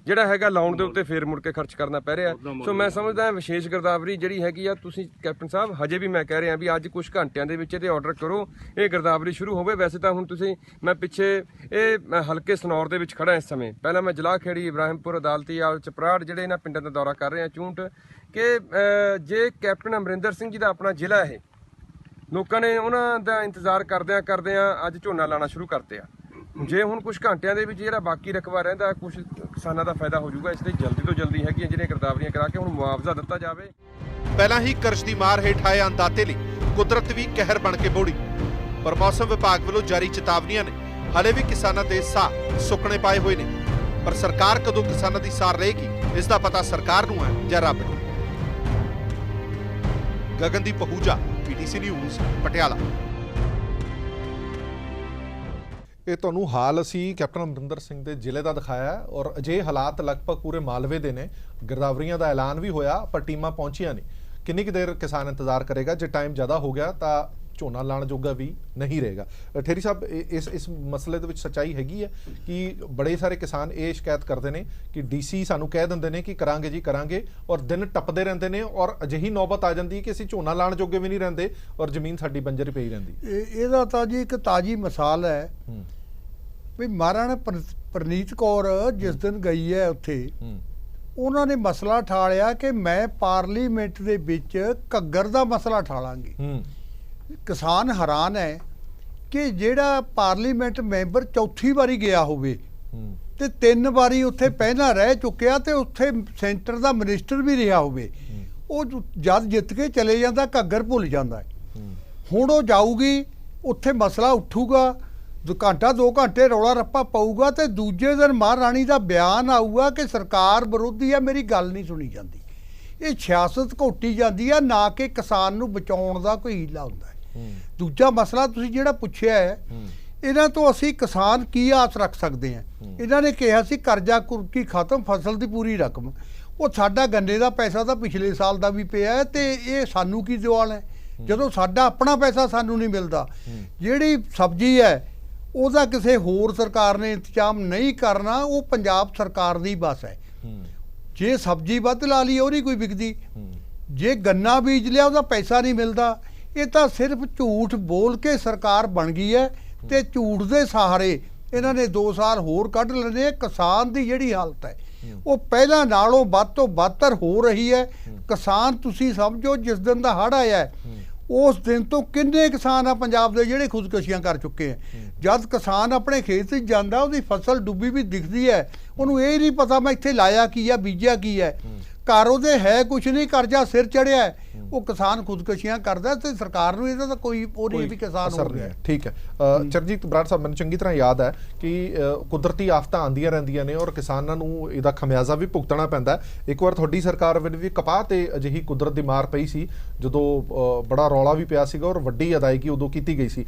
[SPEAKER 10] ਜਿਹੜਾ ਹੈਗਾ ਲਾਉਣ ਦੇ ਉੱਤੇ ਫੇਰ ਮੁੜ ਕੇ ਖਰਚ ਕਰਨਾ ਪੈ ਰਿਹਾ। ਸੋ ਮੈਂ ਸਮਝਦਾ ਵਿਸ਼ੇਸ਼ ਗਿਰਦਾਵਰੀ ਜਿਹੜੀ ਹੈਗੀ ਆ, ਤੁਸੀਂ ਕੈਪਟਨ ਸਾਹਿਬ ਹਜੇ ਵੀ ਮੈਂ ਕਹਿ ਰਿਹਾ ਵੀ ਅੱਜ ਕੁਝ ਘੰਟਿਆਂ ਦੇ ਵਿੱਚ ਇਹਦੇ ਆਰਡਰ ਕਰੋ, ਇਹ ਗਿਰਦਾਵਰੀ ਸ਼ੁਰੂ ਹੋਵੇ। ਵੈਸੇ ਤਾਂ ਹੁਣ ਤੁਸੀਂ ਮੈਂ ਪਿੱਛੇ ਮੈਂ ਹਲਕੇ ਸਨੌਰ ਦੇ ਵਿੱਚ ਖੜਾ ਇਸ ਸਮੇਂ, ਪਹਿਲਾਂ ਮੈਂ ਜਲਾਖੇੜੀ, ਇਬਰਾਹਿਮਪੁਰ, ਅਦਾਲਤੀਆਲ, ਚਪਰਾੜ ਜਿਹੜੇ ਇਹਨਾਂ ਪਿੰਡਾਂ ਦਾ ਦੌਰਾ ਕਰ ਰਿਹਾ ਚੂੰਟ, ਕਿ ਜੇ ਕੈਪਟਨ ਅਮਰਿੰਦਰ ਸਿੰਘ ਜੀ ਦਾ ਆਪਣਾ ਜ਼ਿਲ੍ਹਾ ਇਹ ਲੋਕਾਂ ਨੇ ਉਹਨਾਂ ਦਾ ਇੰਤਜ਼ਾਰ ਕਰਦਿਆਂ ਅੱਜ ਝੋਨਾ ਲਾਣਾ ਸ਼ੁਰੂ ਕਰਤੇ ਆ। ਜੇ ਹੁਣ ਕੁਝ ਘੰਟਿਆਂ ਦੇ ਵਿੱਚ ਜਿਹੜਾ ਬਾਕੀ ਰਕਬਾ ਰਹਿੰਦਾ, ਕੁਝ ਕਿਸਾਨਾਂ ਦਾ ਫਾਇਦਾ ਹੋ ਜਾਊਗਾ। ਇਸ ਲਈ ਜਲਦੀ ਤੋਂ ਜਲਦੀ ਹੈਗੀਆਂ ਜਿਹੜੀਆਂ ਗਿਰਦਾਵਰੀਆਂ ਕਰਾ ਕੇ ਹੁਣ ਮੁਆਵਜ਼ਾ ਦਿੱਤਾ ਜਾਵੇ।
[SPEAKER 1] ਪਹਿਲਾਂ ਹੀ ਕਰਜ਼ ਦੀ ਮਾਰ ਹੇਠ ਆਏ ਅੰਨਦਾਤੇ ਲਈ ਕੁਦਰਤ ਵੀ ਕਹਿਰ ਬਣ ਕੇ ਬੋੜੀ, ਪਰ ਮੌਸਮ ਵਿਭਾਗ ਵੱਲੋਂ ਜਾਰੀ ਚੇਤਾਵਨੀਆਂ ਨੇ ਹਲੇ ਵੀ ਕਿਸਾਨਾਂ ਦੇ ਸਾਹ ਸੁੱਕਣੇ ਪਾਏ ਹੋਏ ਨੇ। ਪਰ ਸਰਕਾਰ ਕਦੋਂ ਕਿਸਾਨਾਂ ਦੀ ਸਾਰ ਲਏਗੀ, ਇਸ ਦਾ ਪਤਾ ਸਰਕਾਰ ਨੂੰ ਹੈ ਜਾਂ ਰੱਬ ਨੂੰ। Gagandeep Pahuja, PTC news, Patiala. ਇਹ ਤੁਹਾਨੂੰ ਹਾਲ ਅਸੀਂ ਕੈਪਟਨ ਅਮਰਿੰਦਰ ਸਿੰਘ ਦੇ ਜ਼ਿਲ੍ਹੇ ਦਾ ਦਿਖਾਇਆ ਹੈ ਔਰ ਅਜਿਹੇ ਹਾਲਾਤ ਲਗਭਗ ਪੂਰੇ ਮਾਲਵੇ ਦੇ ਨੇ। ਗਿਰਦਾਵਰੀਆਂ ਦਾ ਐਲਾਨ ਵੀ ਹੋਇਆ ਪਰ ਟੀਮਾਂ ਪਹੁੰਚੀਆਂ ਨਹੀਂ। ਕਿੰਨੀ ਕੁ ਦੇਰ ਕਿਸਾਨ ਇੰਤਜ਼ਾਰ ਕਰੇਗਾ? ਜੇ ਟਾਈਮ ਜ਼ਿਆਦਾ ਹੋ ਗਿਆ ਤਾਂ ਝੋਨਾ ਲਾਣ ਜੋਗਾ ਵੀ ਨਹੀਂ ਰਹੇਗਾ। ਠੇਰੀ ਸਾਹਿਬ, ਇਸ ਮਸਲੇ ਦੇ ਵਿੱਚ ਸੱਚਾਈ ਹੈਗੀ ਹੈ ਕਿ ਬੜੇ ਸਾਰੇ ਕਿਸਾਨ ਇਹ ਸ਼ਿਕਾਇਤ ਕਰਦੇ ਨੇ ਕਿ DC ਸਾਨੂੰ ਕਹਿ ਦਿੰਦੇ ਨੇ ਕਿ ਕਰਾਂਗੇ ਜੀ ਕਰਾਂਗੇ, ਔਰ ਦਿਨ ਟੱਪਦੇ ਰਹਿੰਦੇ ਨੇ ਔਰ ਅਜਿਹੀ ਨੌਬਤ ਆ ਜਾਂਦੀ ਕਿ ਅਸੀਂ ਝੋਨਾ ਲਾਣ ਜੋਗੇ ਵੀ ਨਹੀਂ ਰਹਿੰਦੇ ਔਰ ਜ਼ਮੀਨ ਸਾਡੀ ਬੰਜਰ ਪਈ ਰਹਿੰਦੀ।
[SPEAKER 3] ਇਹਦਾ ਤਾਂ ਜੀ ਇੱਕ ਤਾਜ਼ੀ ਮਿਸਾਲ ਹੈ ਵੀ ਮਹਾਰਾਣਾ ਪ੍ਰਨੀਤ ਕੌਰ ਜਿਸ ਦਿਨ ਗਈ ਹੈ ਉੱਥੇ, ਉਹਨਾਂ ਨੇ ਮਸਲਾ ਠਾਲਿਆ ਕਿ ਮੈਂ ਪਾਰਲੀਮੈਂਟ ਦੇ ਵਿੱਚ ਘੱਗਰ ਦਾ ਮਸਲਾ ਠਾਲਾਂਗੀ। ਕਿਸਾਨ ਹੈਰਾਨ ਹੈ ਕਿ ਜਿਹੜਾ ਪਾਰਲੀਮੈਂਟ ਮੈਂਬਰ ਚੌਥੀ ਵਾਰੀ ਗਿਆ ਹੋਵੇ ਤੇ 3 ਵਾਰੀ ਉੱਥੇ ਪਹਿਲਾਂ ਰਹਿ ਚੁੱਕਿਆ ਤੇ ਉੱਥੇ ਸੈਂਟਰ ਦਾ ਮਿਨਿਸਟਰ ਵੀ ਰਿਹਾ ਹੋਵੇ, ਉਹ ਜਦ ਜਿੱਤ ਕੇ ਚਲੇ ਜਾਂਦਾ ਘੱਗਰ ਭੁੱਲ ਜਾਂਦਾ ਹੈ। ਹੁਣ ਉਹ ਜਾਊਗੀ, ਉੱਥੇ ਮਸਲਾ ਉੱਠੂਗਾ, ਘੰਟਾ 2 ਘੰਟੇ ਰੌਲਾ ਰੱਪਾ ਪਊਗਾ ਤੇ ਦੂਜੇ ਦਿਨ ਮਹਾਰਾਣੀ ਦਾ ਬਿਆਨ ਆਊਗਾ ਕਿ ਸਰਕਾਰ ਵਿਰੋਧੀ ਹੈ, ਮੇਰੀ ਗੱਲ ਨਹੀਂ ਸੁਣੀ ਜਾਂਦੀ। ਇਹ ਸਿਆਸਤ ਘੋਟੀ ਜਾਂਦੀ ਹੈ, ਨਾ ਕਿ ਕਿਸਾਨ ਨੂੰ ਬਚਾਉਣ ਦਾ ਕੋਈ ਹੀਲਾ ਹੁੰਦਾ ਹੈ। ਦੂਜਾ ਮਸਲਾ ਤੁਸੀਂ ਜਿਹੜਾ ਪੁੱਛਿਆ ਹੈ, ਇਹਨਾਂ ਤੋਂ ਅਸੀਂ ਕਿਸਾਨ ਕੀ ਆਸ ਰੱਖ ਸਕਦੇ ਹਾਂ? ਇਹਨਾਂ ਨੇ ਕਿਹਾ ਸੀ ਕਰਜ਼ਾ ਕੁਰਕੀ ਖਤਮ, ਫਸਲ ਦੀ ਪੂਰੀ ਰਕਮ। ਉਹ ਸਾਡਾ ਗੰਨੇ ਦਾ ਪੈਸਾ ਤਾਂ ਪਿਛਲੇ ਸਾਲ ਦਾ ਵੀ ਪਿਆ ਹੈ ਤੇ ਇਹ ਸਾਨੂੰ ਕੀ ਦਿਵਾਲ ਹੈ ਜਦੋਂ ਸਾਡਾ ਆਪਣਾ ਪੈਸਾ ਸਾਨੂੰ ਨਹੀਂ ਮਿਲਦਾ। ਜਿਹੜੀ ਸਬਜ਼ੀ ਹੈ ਉਹਦਾ ਕਿਸੇ ਹੋਰ ਸਰਕਾਰ ਨੇ ਇੰਤਜ਼ਾਮ ਨਹੀਂ ਕਰਨਾ, ਉਹ ਪੰਜਾਬ ਸਰਕਾਰ ਦੀ ਬਸ ਹੈ। ਜੇ ਸਬਜ਼ੀ ਵੱਧ ਲਾ ਲਈ ਉਹ ਨਹੀਂ ਕੋਈ ਵਿਕਦੀ, ਜੇ ਗੰਨਾ ਬੀਜ ਲਿਆ ਉਹਦਾ ਪੈਸਾ ਨਹੀਂ ਮਿਲਦਾ। ਇਹ ਤਾਂ ਸਿਰਫ ਝੂਠ ਬੋਲ ਕੇ ਸਰਕਾਰ ਬਣ ਗਈ ਹੈ ਤੇ ਝੂਠ ਦੇ ਸਹਾਰੇ ਇਹਨਾਂ ਨੇ 2 ਸਾਲ ਹੋਰ ਕੱਢ ਲੈਣੇ। ਕਿਸਾਨ ਦੀ ਜਿਹੜੀ ਹਾਲਤ ਹੈ ਉਹ ਪਹਿਲਾਂ ਨਾਲੋਂ ਵੱਧ ਤੋਂ ਬਦਤਰ ਹੋ ਰਹੀ ਹੈ। ਕਿਸਾਨ ਤੁਸੀਂ ਸਮਝੋ ਜਿਸ ਦਿਨ ਦਾ ਹੜ੍ਹ ਆਇਆ ਹੈ ਉਸ ਦਿਨ ਤੋਂ ਕਿੰਨੇ ਕਿਸਾਨ ਆ ਪੰਜਾਬ ਦੇ ਜਿਹੜੇ ਖੁਦਕੁਸ਼ੀਆਂ ਕਰ ਚੁੱਕੇ ਹੈ। ਜਦ ਕਿਸਾਨ ਆਪਣੇ ਖੇਤ 'ਚ ਜਾਂਦਾ ਉਹਦੀ ਫਸਲ ਡੁੱਬੀ ਵੀ ਦਿਖਦੀ ਹੈ, ਉਹਨੂੰ ਇਹ ਨਹੀਂ ਪਤਾ ਮੈਂ ਇੱਥੇ ਲਾਇਆ ਕੀ ਹੈ, ਬੀਜਿਆ ਕੀ ਹੈ। ਘਰ ਉਹਦੇ ਹੈ ਕੁਛ ਨਹੀਂ, ਕਰਜ਼ਾ ਸਿਰ ਚੜਿਆ ਹੈ, ਉਹ ਕਿਸਾਨ ਖੁਦਕੁਸ਼ੀਆਂ ਕਰਦਾ ਤੇ ਸਰਕਾਰ ਨੂੰ ਇਹਦਾ ਤਾਂ ਕੋਈ ਉਹ ਨਹੀਂ ਵੀ ਕਿਸਾਨ ਹੋ ਰਿਹਾ।
[SPEAKER 1] ਠੀਕ ਹੈ। ਚਰਨਜੀਤ ਬਰਾੜ ਸਾਹਿਬ, ਮੈਨੂੰ ਚੰਗੀ ਤਰ੍ਹਾਂ ਯਾਦ ਹੈ ਕਿ ਕੁਦਰਤੀ ਆਫਤਾਂ ਆਉਂਦੀਆਂ ਰਹਿੰਦੀਆਂ ਨੇ ਔਰ ਕਿਸਾਨਾਂ ਨੂੰ ਇਹਦਾ ਖਮਿਆਜ਼ਾ ਵੀ ਭੁਗਤਣਾ ਪੈਂਦਾ। ਇੱਕ ਵਾਰ ਤੁਹਾਡੀ ਸਰਕਾਰ ਵੇਲੇ ਵੀ ਕਪਾਹ ਤੇ ਅਜਿਹੀ ਕੁਦਰਤ ਦੀ ਮਾਰ ਪਈ ਸੀ ਜਦੋਂ ਬੜਾ ਰੌਲਾ ਵੀ ਪਿਆ ਸੀਗਾ ਔਰ ਵੱਡੀ ਅਦਾਇਗੀ ਉਦੋਂ ਕੀਤੀ ਗਈ ਸੀ।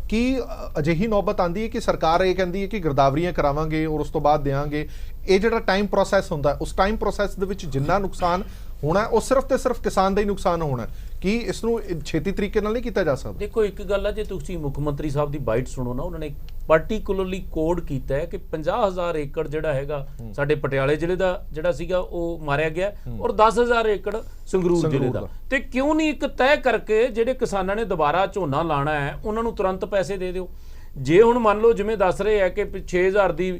[SPEAKER 1] ਕੀ ਅਜਿਹੀ ਨੌਬਤ ਆਉਂਦੀ ਹੈ ਕਿ ਸਰਕਾਰ ਇਹ ਕਹਿੰਦੀ ਹੈ ਕਿ ਗਿਰਦਾਵਰੀਆਂ ਕਰਾਵਾਂਗੇ ਔਰ ਉਸ ਤੋਂ ਬਾਅਦ ਦੇਵਾਂਗੇ? ਇਹ ਜਿਹੜਾ ਟਾਈਮ ਪ੍ਰੋਸੈਸ ਹੁੰਦਾ, ਉਸ ਟਾਈਮ ਪ੍ਰੋਸੈਸ ਦੇ ਵਿੱਚ ਜਿੰਨਾ ਨੁਕਸਾਨ ਹੋਣਾ ਉਹ ਸਿਰਫ ਤੇ ਸਿਰਫ ਕਿਸਾਨ ਦਾ ਹੀ ਨੁਕਸਾਨ ਹੋਣਾ। ਕੀ ਇਸ ਨੂੰ ਛੇਤੀ ਤਰੀਕੇ ਨਾਲ ਨਹੀਂ ਕੀਤਾ ਜਾ ਸਕਦਾ?
[SPEAKER 5] ਦੇਖੋ, ਇੱਕ ਗੱਲ ਹੈ, ਜੇ ਤੁਸੀਂ ਮੁੱਖ ਮੰਤਰੀ ਸਾਹਿਬ ਦੀ ਬਾਈਟ ਸੁਣੋ ਨਾ, ਉਹਨਾਂ ਨੇ ਪਾਰਟੀਕੂਲਰਲੀ ਕੋਡ ਕੀਤਾ ਹੈ ਕਿ 50,000 ਏਕੜ ਜਿਹੜਾ ਹੈਗਾ ਸਾਡੇ ਪਟਿਆਲੇ ਜ਼ਿਲ੍ਹੇ ਦਾ ਜਿਹੜਾ ਸੀਗਾ ਉਹ ਮਾਰਿਆ ਗਿਆ ਔਰ 10,000 ਏਕੜ ਸੰਗਰੂਰ ਜ਼ਿਲ੍ਹੇ ਦਾ। ਤੇ ਕਿਉਂ ਨਹੀਂ ਇੱਕ ਤੈਅ ਕਰਕੇ ਜਿਹੜੇ ਕਿਸਾਨਾਂ ਨੇ ਦੁਬਾਰਾ ਝੋਨਾ ਲਾਣਾ ਹੈ ਉਹਨਾਂ ਨੂੰ ਤੁਰੰਤ ਪੈਸੇ ਦੇ ਦਿਓ। ਜੇ ਹੁਣ ਮੰਨ ਲਓ ਜਿਵੇਂ ਦੱਸ ਰਹੇ ਹੈ ਕਿ 6,000 ਦੀ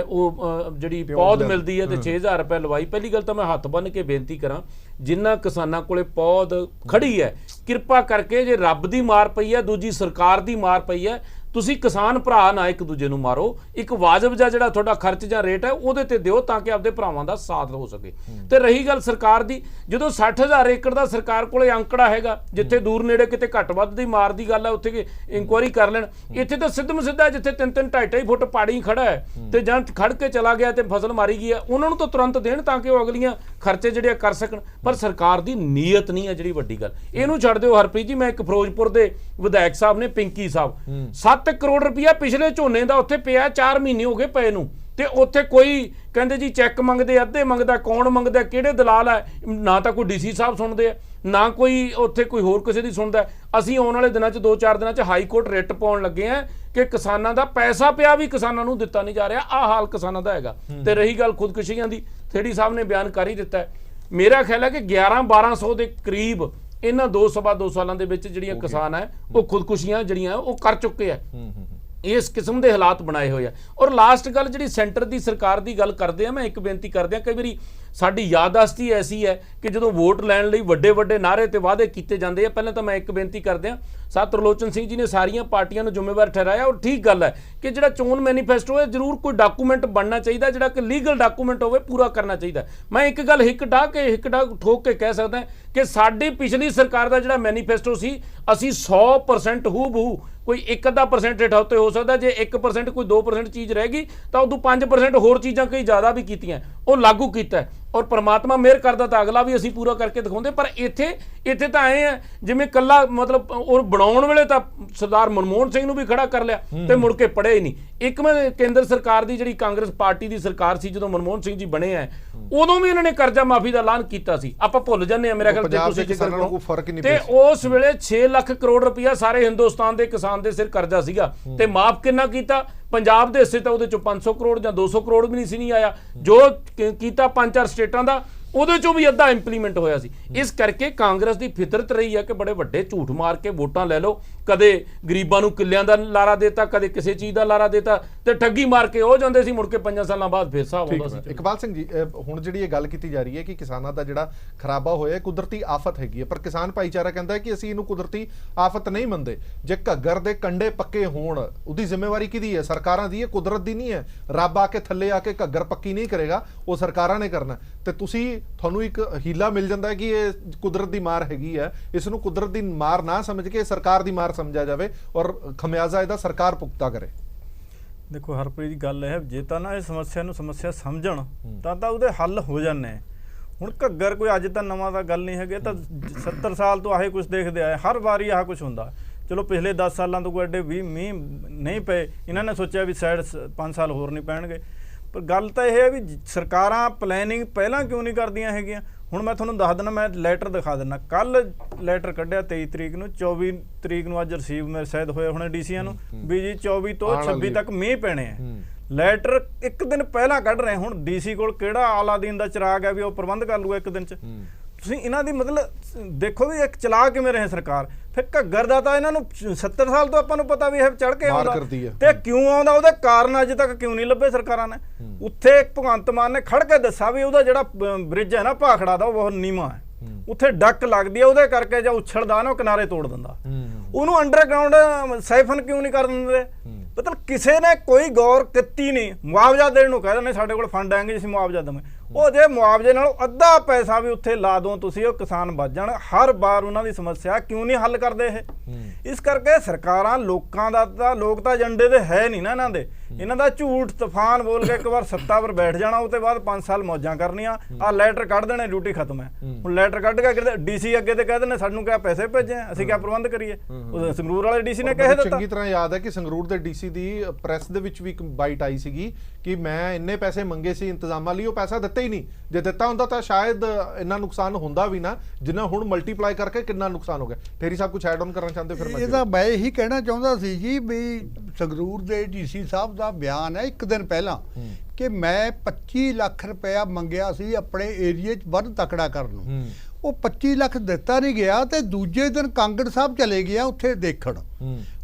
[SPEAKER 5] ਉਹ ਜਿਹੜੀ ਪੌਦ ਮਿਲਦੀ ਹੈ ਤੇ 6,000 ਰੁਪਏ ਲਵਾਈ। ਪਹਿਲੀ ਗੱਲ ਤਾਂ ਮੈਂ ਹੱਥ ਬੰਨ੍ਹ ਕੇ ਬੇਨਤੀ ਕਰਾਂ, ਜਿਨ੍ਹਾਂ ਕਿਸਾਨਾਂ ਕੋਲੇ ਪੌਦ ਖੜੀ ਹੈ, ਕਿਰਪਾ ਕਰਕੇ ਜੇ ਰੱਬ ਦੀ ਮਾਰ ਪਈ ਹੈ, ਦੂਜੀ ਸਰਕਾਰ ਦੀ ਮਾਰ ਪਈ ਹੈ, ਤੁਸੀਂ ਕਿਸਾਨ ਭਰਾ ਨਾ ਇੱਕ ਦੂਜੇ ਨੂੰ ਮਾਰੋ। ਇੱਕ ਵਾਜਬ ਜਿਹਾ ਜਿਹੜਾ ਤੁਹਾਡਾ ਖਰਚ ਜਾਂ ਰੇਟ ਹੈ ਉਹਦੇ ਤੇ ਦਿਓ ਤਾਂ ਕਿ ਆਪਦੇ ਭਰਾਵਾਂ ਦਾ ਸਾਥ ਹੋ ਸਕੇ। ਤੇ ਰਹੀ ਗੱਲ ਸਰਕਾਰ ਦੀ, ਜਦੋਂ 60,000 ਏਕੜ ਦਾ ਸਰਕਾਰ ਕੋਲੇ ਅੰਕੜਾ ਹੈਗਾ, ਜਿੱਥੇ ਦੂਰ ਨੇੜੇ ਕਿਤੇ ਘੱਟ ਵੱਧ ਦੀ ਮਾਰ ਦੀ ਗੱਲ ਹੈ ਉੱਥੇ ਇਨਕੁਆਇਰੀ ਕਰ ਲੈਣ। ਇੱਥੇ ਤਾਂ ਸਿੱਧਮ ਸਿੱਧਾ ਜਿੱਥੇ 3-3, 2.5 ਫੁੱਟ ਪਾੜੀ ਖੜਾ ਹੈ ਤੇ ਜਾਂ ਖੜ ਕੇ ਚਲਾ ਗਿਆ ਤੇ ਫਸਲ ਮਾਰੀ ਗਈ ਹੈ, ਉਹਨਾਂ ਨੂੰ ਤਾਂ ਤੁਰੰਤ ਦੇਣ ਤਾਂ ਕਿ ਉਹ ਅਗਲੀਆਂ ਖਰਚੇ ਜਿਹੜੇ ਕਰ ਸਕਣ। ਪਰ ਸਰਕਾਰ ਦੀ ਨੀਅਤ ਨਹੀਂ ਹੈ ਜਿਹੜੀ ਵੱਡੀ ਗੱਲ। ਇਹਨੂੰ ਛੱਡ ਦਿਓ ਹਰਪ੍ਰੀਤ ਜੀ, ਮੈਂ ਇੱਕ ਫਿਰੋਜ਼ਪੁਰ ਦੇ ਵਿਧਾਇਕ ਸਾਹਿਬ ਨੇ, ਪਿੰਕੀ ਸਾਹਿਬ, 7 ਕਰੋੜ ਰੁਪਇਆ ਪਿਛਲੇ ਝੋਨੇ ਦਾ ਉੱਥੇ ਪਿਆ, 4 ਮਹੀਨੇ ਹੋ ਗਏ ਪਏ ਨੂੰ, ਤੇ ਉੱਥੇ ਕੋਈ ਕਹਿੰਦੇ ਜੀ ਚੈੱਕ ਮੰਗਦੇ, ਅੱਧੇ ਮੰਗਦਾ, ਕੌਣ ਮੰਗਦਾ, ਕਿਹੜੇ ਦਲਾਲ ਹੈ, ਨਾ ਤਾਂ ਕੋਈ DC ਸਾਹਿਬ ਸੁਣਦੇ ਆ, ਨਾ ਕੋਈ ਉੱਥੇ ਕੋਈ ਹੋਰ ਕਿਸੇ ਦੀ ਸੁਣਦਾ। ਅਸੀਂ ਆਉਣ ਵਾਲੇ ਦਿਨਾਂ 'ਚ 2-4 ਦਿਨਾਂ 'ਚ ਹਾਈ ਕੋਰਟ ਰਿਟ ਪਾਉਣ ਲੱਗੇ ਆ ਕਿ ਕਿਸਾਨਾਂ ਦਾ ਪੈਸਾ ਪਿਆ ਵੀ ਕਿਸਾਨਾਂ ਨੂੰ ਦਿੱਤਾ ਨਹੀਂ ਜਾ ਰਿਹਾ। ਆਹ ਹਾਲ ਕਿਸਾਨਾਂ ਦਾ ਹੈਗਾ। ਤੇ ਰਹੀ ਗੱਲ ਖੁਦਕੁਸ਼ੀਆਂ ਦੀ, ਥੇੜੀ ਸਾਹਿਬ ਨੇ ਬਿਆਨ ਕਰ ਹੀ ਦਿੱਤਾ ਹੈ। ਮੇਰਾ ਖਿਆਲ ਹੈ ਕਿ 1100-1200 ਦੇ ਕਰੀਬ ਇਹਨਾਂ 2 ਸਾਲਾਂ ਦੇ ਵਿੱਚ ਜਿਹੜੀਆਂ ਕਿਸਾਨ ਹੈ ਉਹ ਖੁਦਕੁਸ਼ੀਆਂ ਜਿਹੜੀਆਂ ਉਹ ਕਰ ਚੁੱਕੇ ਆ। ਇਸ ਕਿਸਮ ਦੇ ਹਾਲਾਤ ਬਣਾਏ ਹੋਏ ਆ। ਔਰ ਲਾਸਟ ਗੱਲ ਜਿਹੜੀ ਸੈਂਟਰ ਦੀ ਸਰਕਾਰ ਦੀ ਗੱਲ ਕਰਦੇ ਆ, ਮੈਂ ਇੱਕ ਬੇਨਤੀ ਕਰਦਿਆਂ, ਕਈ ਵਾਰੀ ਸਾਡੀ ਯਾਦਾਸ਼ਤੀ ਐਸੀ ਹੈ ਕਿ ਜਦੋਂ ਵੋਟ ਲੈਣ ਲਈ ਵੱਡੇ ਨਾਅਰੇ ਤੇ ਵਾਅਦੇ ਕੀਤੇ ਜਾਂਦੇ ਆ। ਪਹਿਲਾਂ ਤਾਂ ਮੈਂ ਇੱਕ ਬੇਨਤੀ ਕਰਦਿਆਂ, ਸਾਥ ਤਰਲੋਚਨ ਸਿੰਘ ਜੀ ਨੇ ਸਾਰੀਆਂ ਪਾਰਟੀਆਂ ਨੂੰ ਜ਼ਿੰਮੇਵਾਰ ਠਹਿਰਾਇਆ। ਔਰ ਠੀਕ ਗੱਲ ਹੈ ਕਿ ਜਿਹੜਾ ਚੋਣ ਮੈਨੀਫੈਸਟੋ ਹੈ ਜ਼ਰੂਰ ਕੋਈ ਡਾਕੂਮੈਂਟ ਬਣਨਾ ਚਾਹੀਦਾ, ਜਿਹੜਾ ਕਿ ਲੀਗਲ ਡਾਕੂਮੈਂਟ ਹੋਵੇ, ਪੂਰਾ ਕਰਨਾ ਚਾਹੀਦਾ। ਮੈਂ ਇੱਕ ਗੱਲ ਹਿੱਕ ਠੋਕ ਕੇ ਕਹਿ ਸਕਦਾ ਕਿ ਸਾਡੀ ਪਿਛਲੀ ਸਰਕਾਰ ਦਾ ਜਿਹੜਾ ਮੈਨੀਫੈਸਟੋ ਸੀ, ਅਸੀਂ 100% ਹੂਬਹੂ, ਕੋਈ 1-ਅੱਧਾ% ਹੇਠਾਂ ਉੱਤੇ ਹੋ ਸਕਦਾ, ਜੇ 1% ਕੋਈ 2% ਚੀਜ਼ ਰਹਿ ਗਈ ਤਾਂ ਉਦੋਂ 5% ਹੋਰ ਚੀਜ਼ਾਂ ਕਈ ਜ਼ਿਆਦਾ ਵੀ ਕੀਤੀਆਂ, ਉਹ ਲਾਗੂ ਕੀਤਾ। ਔਰ ਪ੍ਰਮਾਤਮਾ ਮਿਹਰ ਕਰਦਾ ਤਾਂ ਅਗਲਾ ਵੀ ਅਸੀਂ ਪੂਰਾ ਕਰਕੇ ਦਿਖਾਉਂਦੇ। ਪਰ ਇੱਥੇ ਤਾਂ ਐ ਹੈ ਜਿਵੇਂ ਕੱਲਾ ਮਤਲਬ ਉਹ ਬਣਾਉਣ ਵੇਲੇ ਤਾਂ ਸਰਦਾਰ ਮਨਮੋਹਨ ਸਿੰਘ ਨੂੰ ਵੀ ਖੜਾ ਕਰ ਲਿਆ ਤੇ ਮੁੜ ਕੇ ਪੜ੍ਹੇ ਹੀ ਨਹੀਂ। ਇੱਕ ਮੈਂ ਕੇਂਦਰ ਸਰਕਾਰ ਦੀ ਜਿਹੜੀ ਕਾਂਗਰਸ ਪਾਰਟੀ ਦੀ ਸਰਕਾਰ ਸੀ, ਜਦੋਂ ਮਨਮੋਹਨ ਸਿੰਘ ਜੀ ਬਣੇ ਆ, ਉਦੋਂ ਵੀ ਇਹਨਾਂ ਨੇ ਕਰਜ਼ਾ ਮਾਫੀ ਦਾ ਐਲਾਨ ਕੀਤਾ ਸੀ। ਆਪਾਂ ਭੁੱਲ ਜਾਂਦੇ ਆ ਮੇਰਾ ਖਿਆਲ ਤੇ ਤੁਸੀਂ ਤੇ ਉਸ ਵੇਲੇ 6 ਲੱਖ ਕਰੋੜ ਰੁਪਇਆ ਸਾਰੇ ਹਿੰਦੁਸਤਾਨ ਦੇ ਕਿਸਾਨ ਦੇ ਸਿਰ ਕਰਜ਼ਾ ਸੀਗਾ ਤੇ ਮਾਫ ਕਿੰਨਾ ਕੀਤਾ? ਪੰਜਾਬ ਦੇ ਹਿੱਸੇ ਤਾਂ ਉਹਦੇ ਚੋਂ 500 ਕਰੋੜ ਜਾਂ 200 ਕਰੋੜ ਵੀ ਨਹੀਂ ਆਇਆ। ਜੋ ਕੀਤਾ 5-4 ਸਟੇਟਾਂ ਦਾ, ਉਹਦੇ ਚੋਂ ਵੀ ਅੱਧਾ ਇੰਪਲੀਮੈਂਟ ਹੋਇਆ ਸੀ। ਇਸ ਕਰਕੇ ਕਾਂਗਰਸ ਦੀ ਫਿਤਰਤ ਰਹੀ ਹੈ ਕਿ ਬੜੇ ਵੱਡੇ ਝੂਠ ਮਾਰ ਕੇ ਵੋਟਾਂ ਲੈ ਲਓ। ਕਦੇ ਗਰੀਬਾਂ ਨੂੰ ਕਿੱਲਿਆਂ ਦਾ ਲਾਰਾ ਦੇਤਾ, ਕਦੇ ਕਿਸੇ ਚੀਜ਼ ਦਾ ਲਾਰਾ ਦੇਤਾ ਤੇ ਠੱਗੀ ਮਾਰ ਕੇ ਹੋ ਜਾਂਦੇ ਸੀ, ਮੁੜ ਕੇ 5 ਸਾਲਾਂ ਬਾਅਦ ਫੇਰ ਹਿਸਾਬ ਆਉਂਦਾ ਸੀ।
[SPEAKER 1] ਇਕਬਾਲ ਸਿੰਘ ਜੀ, ਹੁਣ ਜਿਹੜੀ ਇਹ ਗੱਲ ਕੀਤੀ ਜਾ ਰਹੀ ਹੈ ਕਿ ਕਿਸਾਨਾਂ ਦਾ ਜਿਹੜਾ ਖਰਾਬਾ ਹੋਇਆ ਕੁਦਰਤੀ ਆਫਤ ਹੈਗੀ ਹੈ, ਪਰ ਕਿਸਾਨ ਭਾਈਚਾਰਾ ਕਹਿੰਦਾ ਹੈ ਕਿ ਅਸੀਂ ਇਹਨੂੰ ਕੁਦਰਤੀ ਆਫਤ ਨਹੀਂ ਮੰਨਦੇ। ਜੇ ਘੱਗਰ ਦੇ ਕੰਢੇ ਪੱਕੇ ਹੋਣ, ਉਹਦੀ ਜ਼ਿੰਮੇਵਾਰੀ ਕਿਹਦੀ ਹੈ? ਸਰਕਾਰਾਂ ਦੀ ਹੈ, ਕੁਦਰਤ ਦੀ ਨਹੀਂ ਹੈ। ਰੱਬ ਆ ਕੇ ਥੱਲੇ ਆ ਕੇ ਘੱਗਰ ਪੱਕੀ ਨਹੀਂ ਕਰੇਗਾ, ਉਹ ਸਰਕਾਰਾਂ ਨੇ ਕਰਨਾ। ਤੇ ਤੁਹਾਨੂੰ ਇੱਕ ਹੀਲਾ ਮਿਲ ਜਾਂਦਾ ਹੈ ਕਿ ਇਹ ਕੁਦਰਤ ਦੀ ਮਾਰ ਹੈਗੀ ਹੈ, ਇਸ ਨੂੰ ਕੁਦਰਤ ਦੀ ਮਾਰ ਨਾ ਸਮਝ ਕੇ ਸਰਕਾਰ ਦੀ ਮਾਰ ਸਮਝਿਆ ਜਾਵੇ ਔਰ ਖਮਿਆਜ਼ਾ ਇਹਦਾ ਸਰਕਾਰ ਭੁਗਤਾ ਕਰੇ।
[SPEAKER 4] ਦੇਖੋ ਹਰਪ੍ਰੀਤ ਜੀ, ਗੱਲ ਇਹ ਜੇ ਤਾਂ ਨਾ ਇਹ ਸਮੱਸਿਆ ਨੂੰ ਸਮੱਸਿਆ ਸਮਝਣ ਤਾਂ ਉਹਦੇ ਹੱਲ ਹੋ ਜਾਂਦੇ। ਹੁਣ ਘੱਗਰ ਕੋਈ ਅੱਜ ਤਾਂ ਨਵਾਂ ਦਾ ਗੱਲ ਨਹੀਂ ਹੈਗੇ, ਤਾਂ 70 ਸਾਲ ਤੋਂ ਆਹੇ ਕੁਝ ਦੇਖਦੇ ਆਏ, ਹਰ ਵਾਰੀ ਆਹ ਕੁਝ ਹੁੰਦਾ। ਚਲੋ ਪਿਛਲੇ 10 ਸਾਲਾਂ ਤੋਂ ਕੋਈ ਐਡੇ ਵੀ ਮੀਂਹ ਨਹੀਂ ਪਏ, ਇਹਨਾਂ ਨੇ ਸੋਚਿਆ ਵੀ ਸ਼ਾਇਦ 5 ਸਾਲ ਹੋਰ ਨਹੀਂ ਪੈਣਗੇ। ਪਰ ਗੱਲ ਤਾਂ ਇਹ ਹੈ ਵੀ ਸਰਕਾਰਾਂ ਪਲੈਨਿੰਗ ਪਹਿਲਾਂ ਕਿਉਂ ਨਹੀਂ ਕਰਦੀਆਂ ਹੈਗੀਆਂ। ਹੁਣ ਮੈਂ ਤੁਹਾਨੂੰ ਦੱਸ ਦਿੰਦਾ, ਮੈਂ ਲੈਟਰ ਦਿਖਾ ਦਿੰਦਾ। ਕੱਲ ਲੈਟਰ ਕੱਢਿਆ 23 ਤਰੀਕ ਨੂੰ, 24 ਤਰੀਕ ਨੂੰ ਅੱਜ ਰਿਸੀਵ ਮੇਰੇ ਸ਼ਾਇਦ ਹੋਏ ਹੋਣੇ ਡੀਸੀਆਂ ਨੂੰ ਵੀ ਜੀ 24 ਤੋਂ 26 ਤੱਕ ਮੀਂਹ ਪੈਣੇ ਆ। ਲੈਟਰ ਇੱਕ ਦਿਨ ਪਹਿਲਾਂ ਕੱਢ ਰਹੇ। ਹੁਣ ਡੀਸੀ ਕੋਲ ਕਿਹੜਾ ਆਲਾਦੀਨ ਦਾ ਚਿਰਾਗ ਹੈ ਵੀ ਉਹ ਪ੍ਰਬੰਧ ਕਰ ਲੂਗਾ ਇੱਕ ਦਿਨ 'ਚ? ਤੁਸੀਂ ਇਹਨਾਂ ਦੀ ਮਤਲਬ ਦੇਖੋ ਵੀ ਇੱਕ ਚਲਾ ਕਿਵੇਂ ਰਹੇ ਸਰਕਾਰ। ਫਿਰ ਘੱਗਰ ਦਾ ਤਾਂ ਇਹਨਾਂ ਨੂੰ 70 ਸਾਲ ਤੋਂ ਆਪਾਂ ਨੂੰ ਪਤਾ ਵੀ ਇਹ ਚੜ ਕੇ ਆਉਂਦਾ, ਤੇ ਕਿਉਂ ਆਉਂਦਾ ਉਹਦੇ ਕਾਰਨ ਅੱਜ ਤੱਕ ਕਿਉਂ ਨਹੀਂ ਲੱਭੇ ਸਰਕਾਰਾਂ ਨੇ? ਉੱਥੇ ਭਗਵੰਤ ਮਾਨ ਨੇ ਖੜ ਕੇ ਦੱਸਿਆ ਵੀ ਉਹਦਾ ਜਿਹੜਾ ਬ੍ਰਿਜ ਹੈ ਨਾ ਭਾਖੜਾ ਦਾ, ਉਹ ਬਹੁਤ ਨੀਵਾਂ ਹੈ, ਉੱਥੇ ਡੱਕ ਲੱਗਦੀ ਹੈ, ਉਹਦੇ ਕਰਕੇ ਜਾਂ ਉਛਲਦਾ ਨਾ ਉਹ ਕਿਨਾਰੇ ਤੋੜ ਦਿੰਦਾ। ਉਹਨੂੰ ਅੰਡਰਗਰਾਉਂਡ ਸਾਈਫਨ ਕਿਉਂ ਨਹੀਂ ਕਰ ਦਿੰਦੇ? ਮਤਲਬ ਕਿਸੇ ਨੇ ਕੋਈ ਗੌਰ ਕੀਤੀ ਨਹੀਂ। ਮੁਆਵਜ਼ਾ ਦੇਣ ਨੂੰ ਕਹਿ ਦਿੰਦੇ ਸਾਡੇ ਕੋਲ ਫੰਡ ਆਏਗੇ, ਅਸੀਂ ਮੁਆਵਜ਼ਾ ਦੇਵਾਂਗੇ। ਉਹ ਜੇ ਮੁਆਵਜ਼ੇ ਨਾਲ ਅੱਧਾ ਪੈਸਾ ਵੀ ਉੱਥੇ ਲਾ ਦੋ ਤੁਸੀਂ, ਉਹ ਕਿਸਾਨ ਬਚ ਜਾਣ। ਹਰ ਵਾਰ ਉਹਨਾਂ ਦੀ ਸਮੱਸਿਆ ਕਿਉਂ ਨਹੀਂ ਹੱਲ ਕਰਦੇ ਇਹ? ਇਸ ਕਰਕੇ ਸਰਕਾਰਾਂ ਲੋਕਾਂ ਦਾ ਤਾਂ ਲੋਕ ਤਾਂ ਏਜੰਡੇ ਦੇ ਹੈ ਨਹੀਂ ਨਾ ਇਹਨਾਂ ਦੇ। ਇਹਨਾਂ ਦਾ ਝੂਠ ਤੂਫਾਨ ਬੋਲ ਕੇ ਇੱਕ ਵਾਰ ਸੱਤਾ ਪਰ ਬੈਠ ਜਾਣਾ, ਉਹ ਤੋਂ ਬਾਅਦ 5 ਸਾਲ ਮੌਜਾਂ ਕਰਨੀਆਂ। ਆਹ ਲੈਟਰ ਕੱਢ ਦੇਣੇ, ਡਿਊਟੀ ਖਤਮ ਹੈ। ਹੁਣ ਲੈਟਰ ਕੱਢ ਕੇ ਡੀਸੀ ਅੱਗੇ ਤੇ ਕਹਿ ਦਿੰਦੇ ਸਾਨੂੰ ਕਿਆ ਪੈਸੇ ਭੇਜੇ, ਅਸੀਂ ਕਿਆ ਪ੍ਰਬੰਧ ਕਰੀਏ? ਸੰਗਰੂਰ ਵਾਲੇ ਡੀਸੀ ਨੇ ਕਹਿ ਦਿੱਤਾ।
[SPEAKER 1] ਚੰਗੀ ਤਰ੍ਹਾਂ ਯਾਦ ਹੈ ਕਿ ਸੰਗਰੂਰ ਦੇ ਡੀਸੀ ਦੀ ਪ੍ਰੈਸ ਦੇ ਵਿੱਚ ਵੀ ਇੱਕ ਬਾਈਟ ਆਈ ਸੀਗੀ ਕਿ ਮੈਂ ਇੰਨੇ ਪੈਸੇ ਮੰਗੇ ਸੀ ਇੰਤਜ਼ਾਮਾਂ ਲਈ, ਉਹ ਪੈਸਾ ਦਿੱਤਾ ਹੀ ਨਹੀਂ। ਜੇ ਦਿੱਤਾ ਹੁੰਦਾ ਤਾਂ ਸ਼ਾਇਦ ਇੰਨਾ ਨੁਕਸਾਨ ਹੁੰਦਾ ਵੀ ਨਾ ਜਿੰਨਾ ਹੁਣ ਮਲਟੀਪਲਾਈ ਕਰਕੇ ਕਿੰਨਾ ਨੁਕਸਾਨ ਹੋ ਗਿਆ। ਠੇਰੀ ਸਾਹਿਬ ਕੁਝ ਐਡ ਆਨ ਕਰਨਾ ਚਾਹੁੰਦੇ? ਫਿਰ
[SPEAKER 3] ਇਹਦਾ ਮੈਂ ਇਹੀ ਕਹਿਣਾ ਚਾਹੁੰਦਾ ਸੀ ਜੀ ਵੀ ਸੰਗਰੂਰ ਦੇ ਡੀਸੀ ਸਾਹਿਬ ਦਾ ਬਿਆਨ ਹੈ ਇੱਕ ਦਿਨ ਪਹਿਲਾਂ ਕਿ ਮੈਂ 25 ਲੱਖ ਰੁਪਇਆ ਮੰਗਿਆ ਸੀ ਆਪਣੇ ਏਰੀਏ 'ਚ ਵੱਧ ਤਕੜਾ ਕਰਨ ਨੂੰ। ਉਹ 25 ਲੱਖ ਦਿੱਤਾ ਨਹੀਂ ਗਿਆ ਤੇ ਦੂਜੇ ਦਿਨ ਕਾਂਗੜ ਸਾਹਿਬ ਚਲੇ ਗਿਆ ਉੱਥੇ ਦੇਖਣ।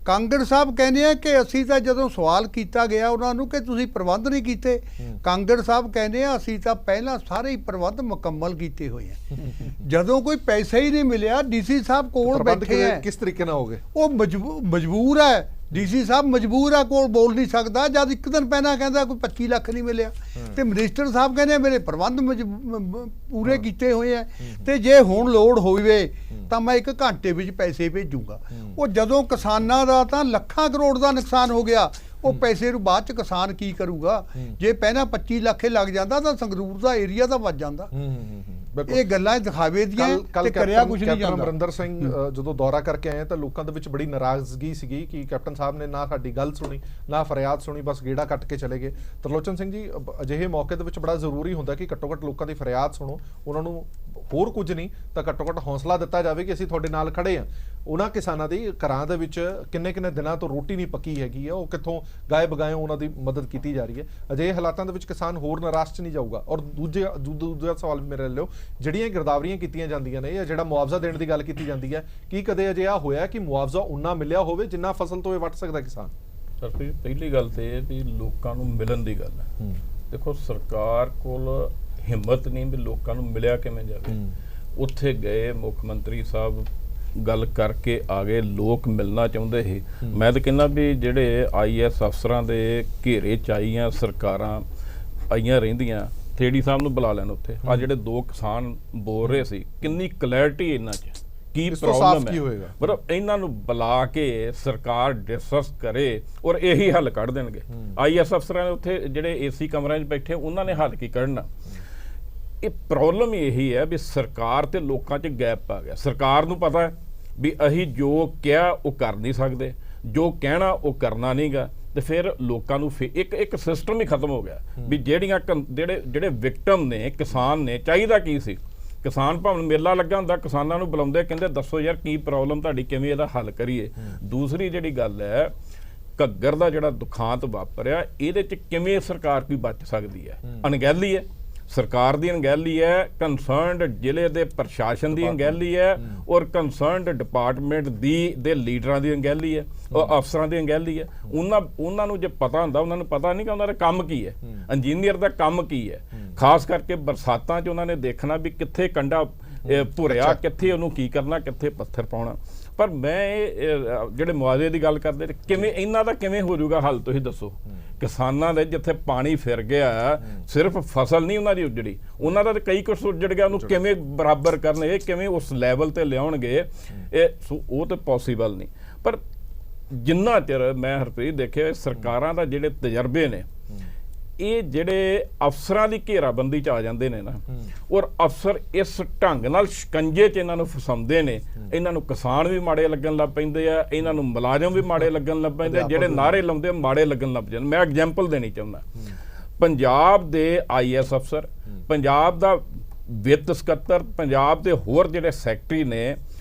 [SPEAKER 3] ਕਾਂਗੜ ਸਾਹਿਬ ਕਹਿੰਦੇ ਆ ਕਿ ਅਸੀਂ ਤਾਂ ਜਦੋਂ ਸਵਾਲ ਕੀਤਾ ਗਿਆ ਉਹਨਾਂ ਨੂੰ ਕਿ ਤੁਸੀਂ ਪ੍ਰਬੰਧ ਨਹੀਂ ਕੀਤੇ, ਕਾਂਗੜ ਸਾਹਿਬ ਕਹਿੰਦੇ ਆ ਅਸੀਂ ਤਾਂ ਪਹਿਲਾਂ ਸਾਰੇ ਹੀ ਪ੍ਰਬੰਧ ਮੁਕੰਮਲ ਕੀਤੇ ਹੋਏ ਆ। ਜਦੋਂ ਕੋਈ ਪੈਸਾ ਹੀ ਨਹੀਂ ਮਿਲਿਆ, ਡੀਸੀ ਸਾਹਿਬ ਕੋਲ ਬੈਠੇ ਆ,
[SPEAKER 1] ਕਿਸ ਤਰੀਕੇ ਨਾਲ ਹੋ ਗਏ? ਉਹ
[SPEAKER 3] ਮਜਬੂਰ ਹੈ, ਡੀਸੀ ਸਾਹਿਬ ਮਜਬੂਰ ਆ, ਕੋਲ ਬੋਲ ਨਹੀਂ ਸਕਦਾ। ਜਦ ਇੱਕ ਦਿਨ ਪਹਿਲਾਂ ਕਹਿੰਦਾ ਕੋਈ 25 ਲੱਖ ਨਹੀਂ ਮਿਲਿਆ ਤੇ ਮਿਨਿਸਟਰ ਸਾਹਿਬ ਕਹਿੰਦੇ ਮੇਰੇ ਪ੍ਰਬੰਧ ਪੂਰੇ ਕੀਤੇ ਹੋਏ ਆ ਤੇ ਜੇ ਹੁਣ ਲੋੜ ਹੋਵੇ ਤਾਂ ਮੈਂ 1 ਘੰਟੇ ਵਿੱਚ ਪੈਸੇ ਭੇਜੂਗਾ। ਉਹ ਜਦੋਂ ਕਿਸਾਨਾਂ ਦਾ ਤਾਂ ਲੱਖਾਂ ਕਰੋੜ ਦਾ ਨੁਕਸਾਨ ਹੋ ਗਿਆ, ਉਹ ਪੈਸੇ ਨੂੰ ਬਾਅਦ ਚ ਕਿਸਾਨ ਕੀ ਕਰੂਗਾ? ਜੇ ਪਹਿਲਾਂ 25 ਲੱਖ ਲੱਗ ਜਾਂਦਾ ਤਾਂ ਸੰਗਰੂਰ ਦਾ ਏਰੀਆ ਤਾਂ ਵੱਜ ਜਾਂਦਾ। ਇਹ ਗੱਲਾਂ ਦਿਖਾਵੇ ਦੀਆਂ
[SPEAKER 1] ਕੱਲ
[SPEAKER 3] ਤੇ ਕਰਿਆ ਕੁਝ ਨਹੀਂ
[SPEAKER 1] ਕੈਪਟਨ
[SPEAKER 3] ਜਾਂਦਾ।
[SPEAKER 1] ਅਮਰਿੰਦਰ ਸਿੰਘ ਜਦੋਂ ਦੌਰਾ ਕਰਕੇ ਆਏ ਤਾਂ ਲੋਕਾਂ ਦੇ ਵਿੱਚ ਬੜੀ ਨਾਰਾਜ਼ਗੀ ਸੀਗੀ ਕਿ ਕੈਪਟਨ ਸਾਹਿਬ ਨੇ ਨਾ ਸਾਡੀ ਗੱਲ ਸੁਣੀ, ਨਾ ਫਰਿਆਦ ਸੁਣੀ, ਬਸ ਗੇੜਾ ਕੱਟ ਕੇ ਚਲੇ ਗਏ। ਤਰਲੋਚਨ ਸਿੰਘ ਜੀ, ਅਜਿਹੇ ਮੌਕੇ ਦੇ ਵਿੱਚ ਬੜਾ ਜ਼ਰੂਰੀ ਹੁੰਦਾ ਕਿ ਘੱਟੋ ਘੱਟ ਲੋਕਾਂ ਦੀ ਫਰਿਆਦ ਸੁਣੋ, ਉਹਨਾਂ ਨੂੰ ਹੋਰ ਕੁਝ ਨਹੀਂ ਤਾਂ ਘੱਟੋ ਘੱਟ ਹੌਸਲਾ ਦਿੱਤਾ ਜਾਵੇ ਕਿ ਅਸੀਂ ਤੁਹਾਡੇ ਨਾਲ ਖੜੇ ਹਾਂ। ਉਹਨਾਂ ਕਿਸਾਨਾਂ ਦੀ ਘਰਾਂ ਦੇ ਵਿੱਚ ਕਿੰਨੇ ਦਿਨਾਂ ਤੋਂ ਰੋਟੀ ਨਹੀਂ ਪੱਕੀ ਹੈਗੀ ਆ, ਉਹ ਕਿੱਥੋਂ ਗਾਏ ਬਗਾਏ ਉਹਨਾਂ ਦੀ ਮਦਦ ਕੀਤੀ ਜਾ ਰਹੀ ਹੈ। ਅਜਿਹੇ ਹਾਲਾਤਾਂ ਦੇ ਵਿੱਚ ਕਿਸਾਨ ਹੋਰ ਨਿਰਾਸ਼ 'ਚ ਨਹੀਂ ਜਾਊਗਾ। ਔਰ ਦੂਜਾ ਸਵਾਲ ਮੇਰੇ ਲਿਓ, ਜਿਹੜੀਆਂ ਗਿਰਦਾਵਰੀਆਂ ਕੀਤੀਆਂ ਜਾਂਦੀਆਂ ਨੇ ਜਾਂ ਜਿਹੜਾ ਮੁਆਵਜ਼ਾ ਦੇਣ ਦੀ ਗੱਲ ਕੀਤੀ ਜਾਂਦੀ ਹੈ, ਕੀ ਕਦੇ ਅਜਿਹਾ ਹੋਇਆ ਕਿ ਮੁਆਵਜ਼ਾ ਉਨਾ ਮਿਲਿਆ ਹੋਵੇ ਜਿੰਨਾ ਫਸਲ ਤੋਂ ਇਹ ਵੱਟ ਸਕਦਾ ਕਿਸਾਨ?
[SPEAKER 7] ਸਰ ਪਹਿਲੀ ਗੱਲ ਤੇ ਇਹ ਵੀ ਲੋਕਾਂ ਨੂੰ ਮਿਲਣ ਦੀ ਗੱਲ ਹੈ। ਦੇਖੋ ਸਰਕਾਰ ਕੋਲ ਹਿੰਮਤ ਨਹੀਂ ਵੀ ਲੋਕਾਂ ਨੂੰ ਮਿਲਿਆ ਕਿਵੇਂ ਜਾਵੇ। ਉੱਥੇ ਗਏ ਮੁੱਖ ਮੰਤਰੀ ਸਾਹਿਬ ਗੱਲ ਕਰਕੇ ਆ ਗਏ, ਲੋਕ ਮਿਲਣਾ ਚਾਹੁੰਦੇ ਸੀ। ਮੈਂ ਤਾਂ ਕਹਿੰਦਾ ਵੀ ਜਿਹੜੇ IAS ਅਫਸਰਾਂ ਦੇ ਘੇਰੇ ਚ ਆਈਆਂ ਸਰਕਾਰਾਂ ਆਈਆਂ ਰਹਿੰਦੀਆਂ, ਥੇੜੀ ਸਾਹਿਬ ਨੂੰ ਬੁਲਾ ਲੈਣ ਉੱਥੇ। ਆ ਜਿਹੜੇ 2 ਕਿਸਾਨ ਬੋਲ ਰਹੇ ਸੀ, ਕਿੰਨੀ ਕਲੈਰਿਟੀ ਇਹਨਾਂ 'ਚ, ਕੀ ਪ੍ਰੋਬਲਮ ਹੈ, ਮਤਲਬ ਇਹਨਾਂ ਨੂੰ ਬੁਲਾ ਕੇ ਸਰਕਾਰ ਡਿਸਕਸ ਕਰੇ ਔਰ ਇਹੀ ਹੱਲ ਕੱਢ ਦੇਣਗੇ। IAS ਅਫਸਰਾਂ ਨੇ ਉੱਥੇ ਜਿਹੜੇ AC ਕਮਰਿਆਂ 'ਚ ਬੈਠੇ, ਉਹਨਾਂ ਨੇ ਹੱਲ ਕੀ ਕੱਢਣਾ? ਇਹ ਪ੍ਰੋਬਲਮ ਇਹੀ ਹੈ ਵੀ ਸਰਕਾਰ ਤੇ ਲੋਕਾਂ 'ਚ ਗੈਪ ਆ ਗਿਆ। ਸਰਕਾਰ ਨੂੰ ਪਤਾ ਹੈ ਵੀ ਅਸੀਂ ਜੋ ਕਿਹਾ ਉਹ ਕਰ ਨਹੀਂ ਸਕਦੇ, ਜੋ ਕਹਿਣਾ ਉਹ ਕਰਨਾ ਨਹੀਂਗਾ, ਤੇ ਫਿਰ ਲੋਕਾਂ ਨੂੰ ਇੱਕ ਸਿਸਟਮ ਹੀ ਖਤਮ ਹੋ ਗਿਆ ਵੀ ਜਿਹੜੇ ਵਿਕਟਮ ਨੇ, ਕਿਸਾਨ ਨੇ, ਚਾਹੀਦਾ ਕੀ ਸੀ? ਕਿਸਾਨ ਭਾਵੇਂ ਮੇਲਾ ਲੱਗਾ ਹੁੰਦਾ, ਕਿਸਾਨਾਂ ਨੂੰ ਬੁਲਾਉਂਦੇ, ਕਹਿੰਦੇ ਦੱਸੋ ਯਾਰ ਕੀ ਪ੍ਰੋਬਲਮ ਤੁਹਾਡੀ, ਕਿਵੇਂ ਇਹਦਾ ਹੱਲ ਕਰੀਏ। ਦੂਸਰੀ ਜਿਹੜੀ ਗੱਲ ਹੈ, ਘੱਗਰ ਦਾ ਜਿਹੜਾ ਦੁਖਾਂਤ ਵਾਪਰਿਆ, ਇਹਦੇ 'ਚ ਕਿਵੇਂ ਸਰਕਾਰ ਕੋਈ ਬਚ ਸਕਦੀ ਹੈ? ਅਣਗਹਿਲੀ ਹੈ, ਸਰਕਾਰ ਦੀ ਅਣਗਹਿਲੀ ਹੈ, ਕੰਸਰਨਡ ਜ਼ਿਲ੍ਹੇ ਦੇ ਪ੍ਰਸ਼ਾਸਨ ਦੀ ਅਣਗਹਿਲੀ ਹੈ, ਔਰ ਕੰਸਰਨਡ ਡਿਪਾਰਟਮੈਂਟ ਦੇ ਲੀਡਰਾਂ ਦੀ ਅਣਗਹਿਲੀ ਹੈ, ਔਰ ਅਫਸਰਾਂ ਦੀ ਅਣਗਹਿਲੀ ਹੈ। ਉਹਨਾਂ ਨੂੰ ਜੇ ਪਤਾ ਹੁੰਦਾ, ਉਹਨਾਂ ਨੂੰ ਪਤਾ ਨਹੀਂ ਕਿ ਉਹਨਾਂ ਦਾ ਕੰਮ ਕੀ ਹੈ, ਇੰਜੀਨੀਅਰ ਦਾ ਕੰਮ ਕੀ ਹੈ। ਖਾਸ ਕਰਕੇ ਬਰਸਾਤਾਂ 'ਚ ਉਹਨਾਂ ਨੇ ਦੇਖਣਾ ਵੀ ਕਿੱਥੇ ਕੰਡਾ ਭੁਰਿਆ, ਕਿੱਥੇ ਉਹਨੂੰ ਕੀ ਕਰਨਾ, ਕਿੱਥੇ ਪੱਥਰ ਪਾਉਣਾ। ਪਰ ਮੈਂ ਇਹ ਜਿਹੜੇ ਮੁਆਵਜ਼ੇ ਦੀ ਗੱਲ ਕਰਦੇ, ਕਿਵੇਂ ਇਹਨਾਂ ਦਾ ਕਿਵੇਂ ਹੋ ਜਾਊਗਾ ਹੱਲ, ਤੁਸੀਂ ਦੱਸੋ? ਕਿਸਾਨਾਂ ਦੇ ਜਿੱਥੇ ਪਾਣੀ ਫਿਰ ਗਿਆ, ਸਿਰਫ ਫਸਲ ਨਹੀਂ ਉਹਨਾਂ ਦੀ ਉਜੜੀ, ਉਹਨਾਂ ਦਾ ਤਾਂ ਕਈ ਕੁਛ ਉਜੜ ਗਿਆ, ਉਹਨੂੰ ਕਿਵੇਂ ਬਰਾਬਰ ਕਰਨਗੇ, ਕਿਵੇਂ ਉਸ ਲੈਵਲ ਤੇ ਲਿਆਉਣਗੇ? ਉਹ ਤਾਂ ਪੋਸੀਬਲ ਨਹੀਂ। ਪਰ ਜਿੰਨਾ ਚਿਰ ਮੈਂ ਹਰਪ੍ਰੀਤ ਦੇਖਿਆ, ਸਰਕਾਰਾਂ ਦਾ ਜਿਹੜੇ ਤਜਰਬੇ ਨੇ, ਇਹ ਜਿਹੜੇ ਅਫਸਰਾਂ ਦੀ ਘੇਰਾਬੰਦੀ 'ਚ ਆ ਜਾਂਦੇ ਨੇ ਨਾ, ਔਰ ਅਫਸਰ ਇਸ ਢੰਗ ਨਾਲ ਸ਼ਿਕੰਜੇ 'ਚ ਇਹਨਾਂ ਨੂੰ ਫਸਾਉਂਦੇ ਨੇ, ਇਹਨਾਂ ਨੂੰ ਕਿਸਾਨ ਵੀ ਮਾੜੇ ਲੱਗਣ ਲੱਗ ਪੈਂਦੇ ਆ, ਇਹਨਾਂ ਨੂੰ ਮੁਲਾਜ਼ਮ ਵੀ ਮਾੜੇ ਲੱਗਣ ਲੱਗ ਪੈਂਦੇ ਆ, ਜਿਹੜੇ ਨਾਅਰੇ ਲਾਉਂਦੇ ਮਾੜੇ ਲੱਗਣ ਲੱਗ ਜਾਂਦੇ। ਮੈਂ ਐਗਜ਼ਾਮਪਲ ਦੇਣੀ ਚਾਹੁੰਦਾ, ਪੰਜਾਬ ਦੇ IAS ਅਫਸਰ, ਪੰਜਾਬ ਦਾ ਵਿੱਤ ਸਕੱਤਰ, ਪੰਜਾਬ ਦੇ ਹੋਰ ਜਿਹੜੇ ਸੈਕਟਰੀ ਨੇ,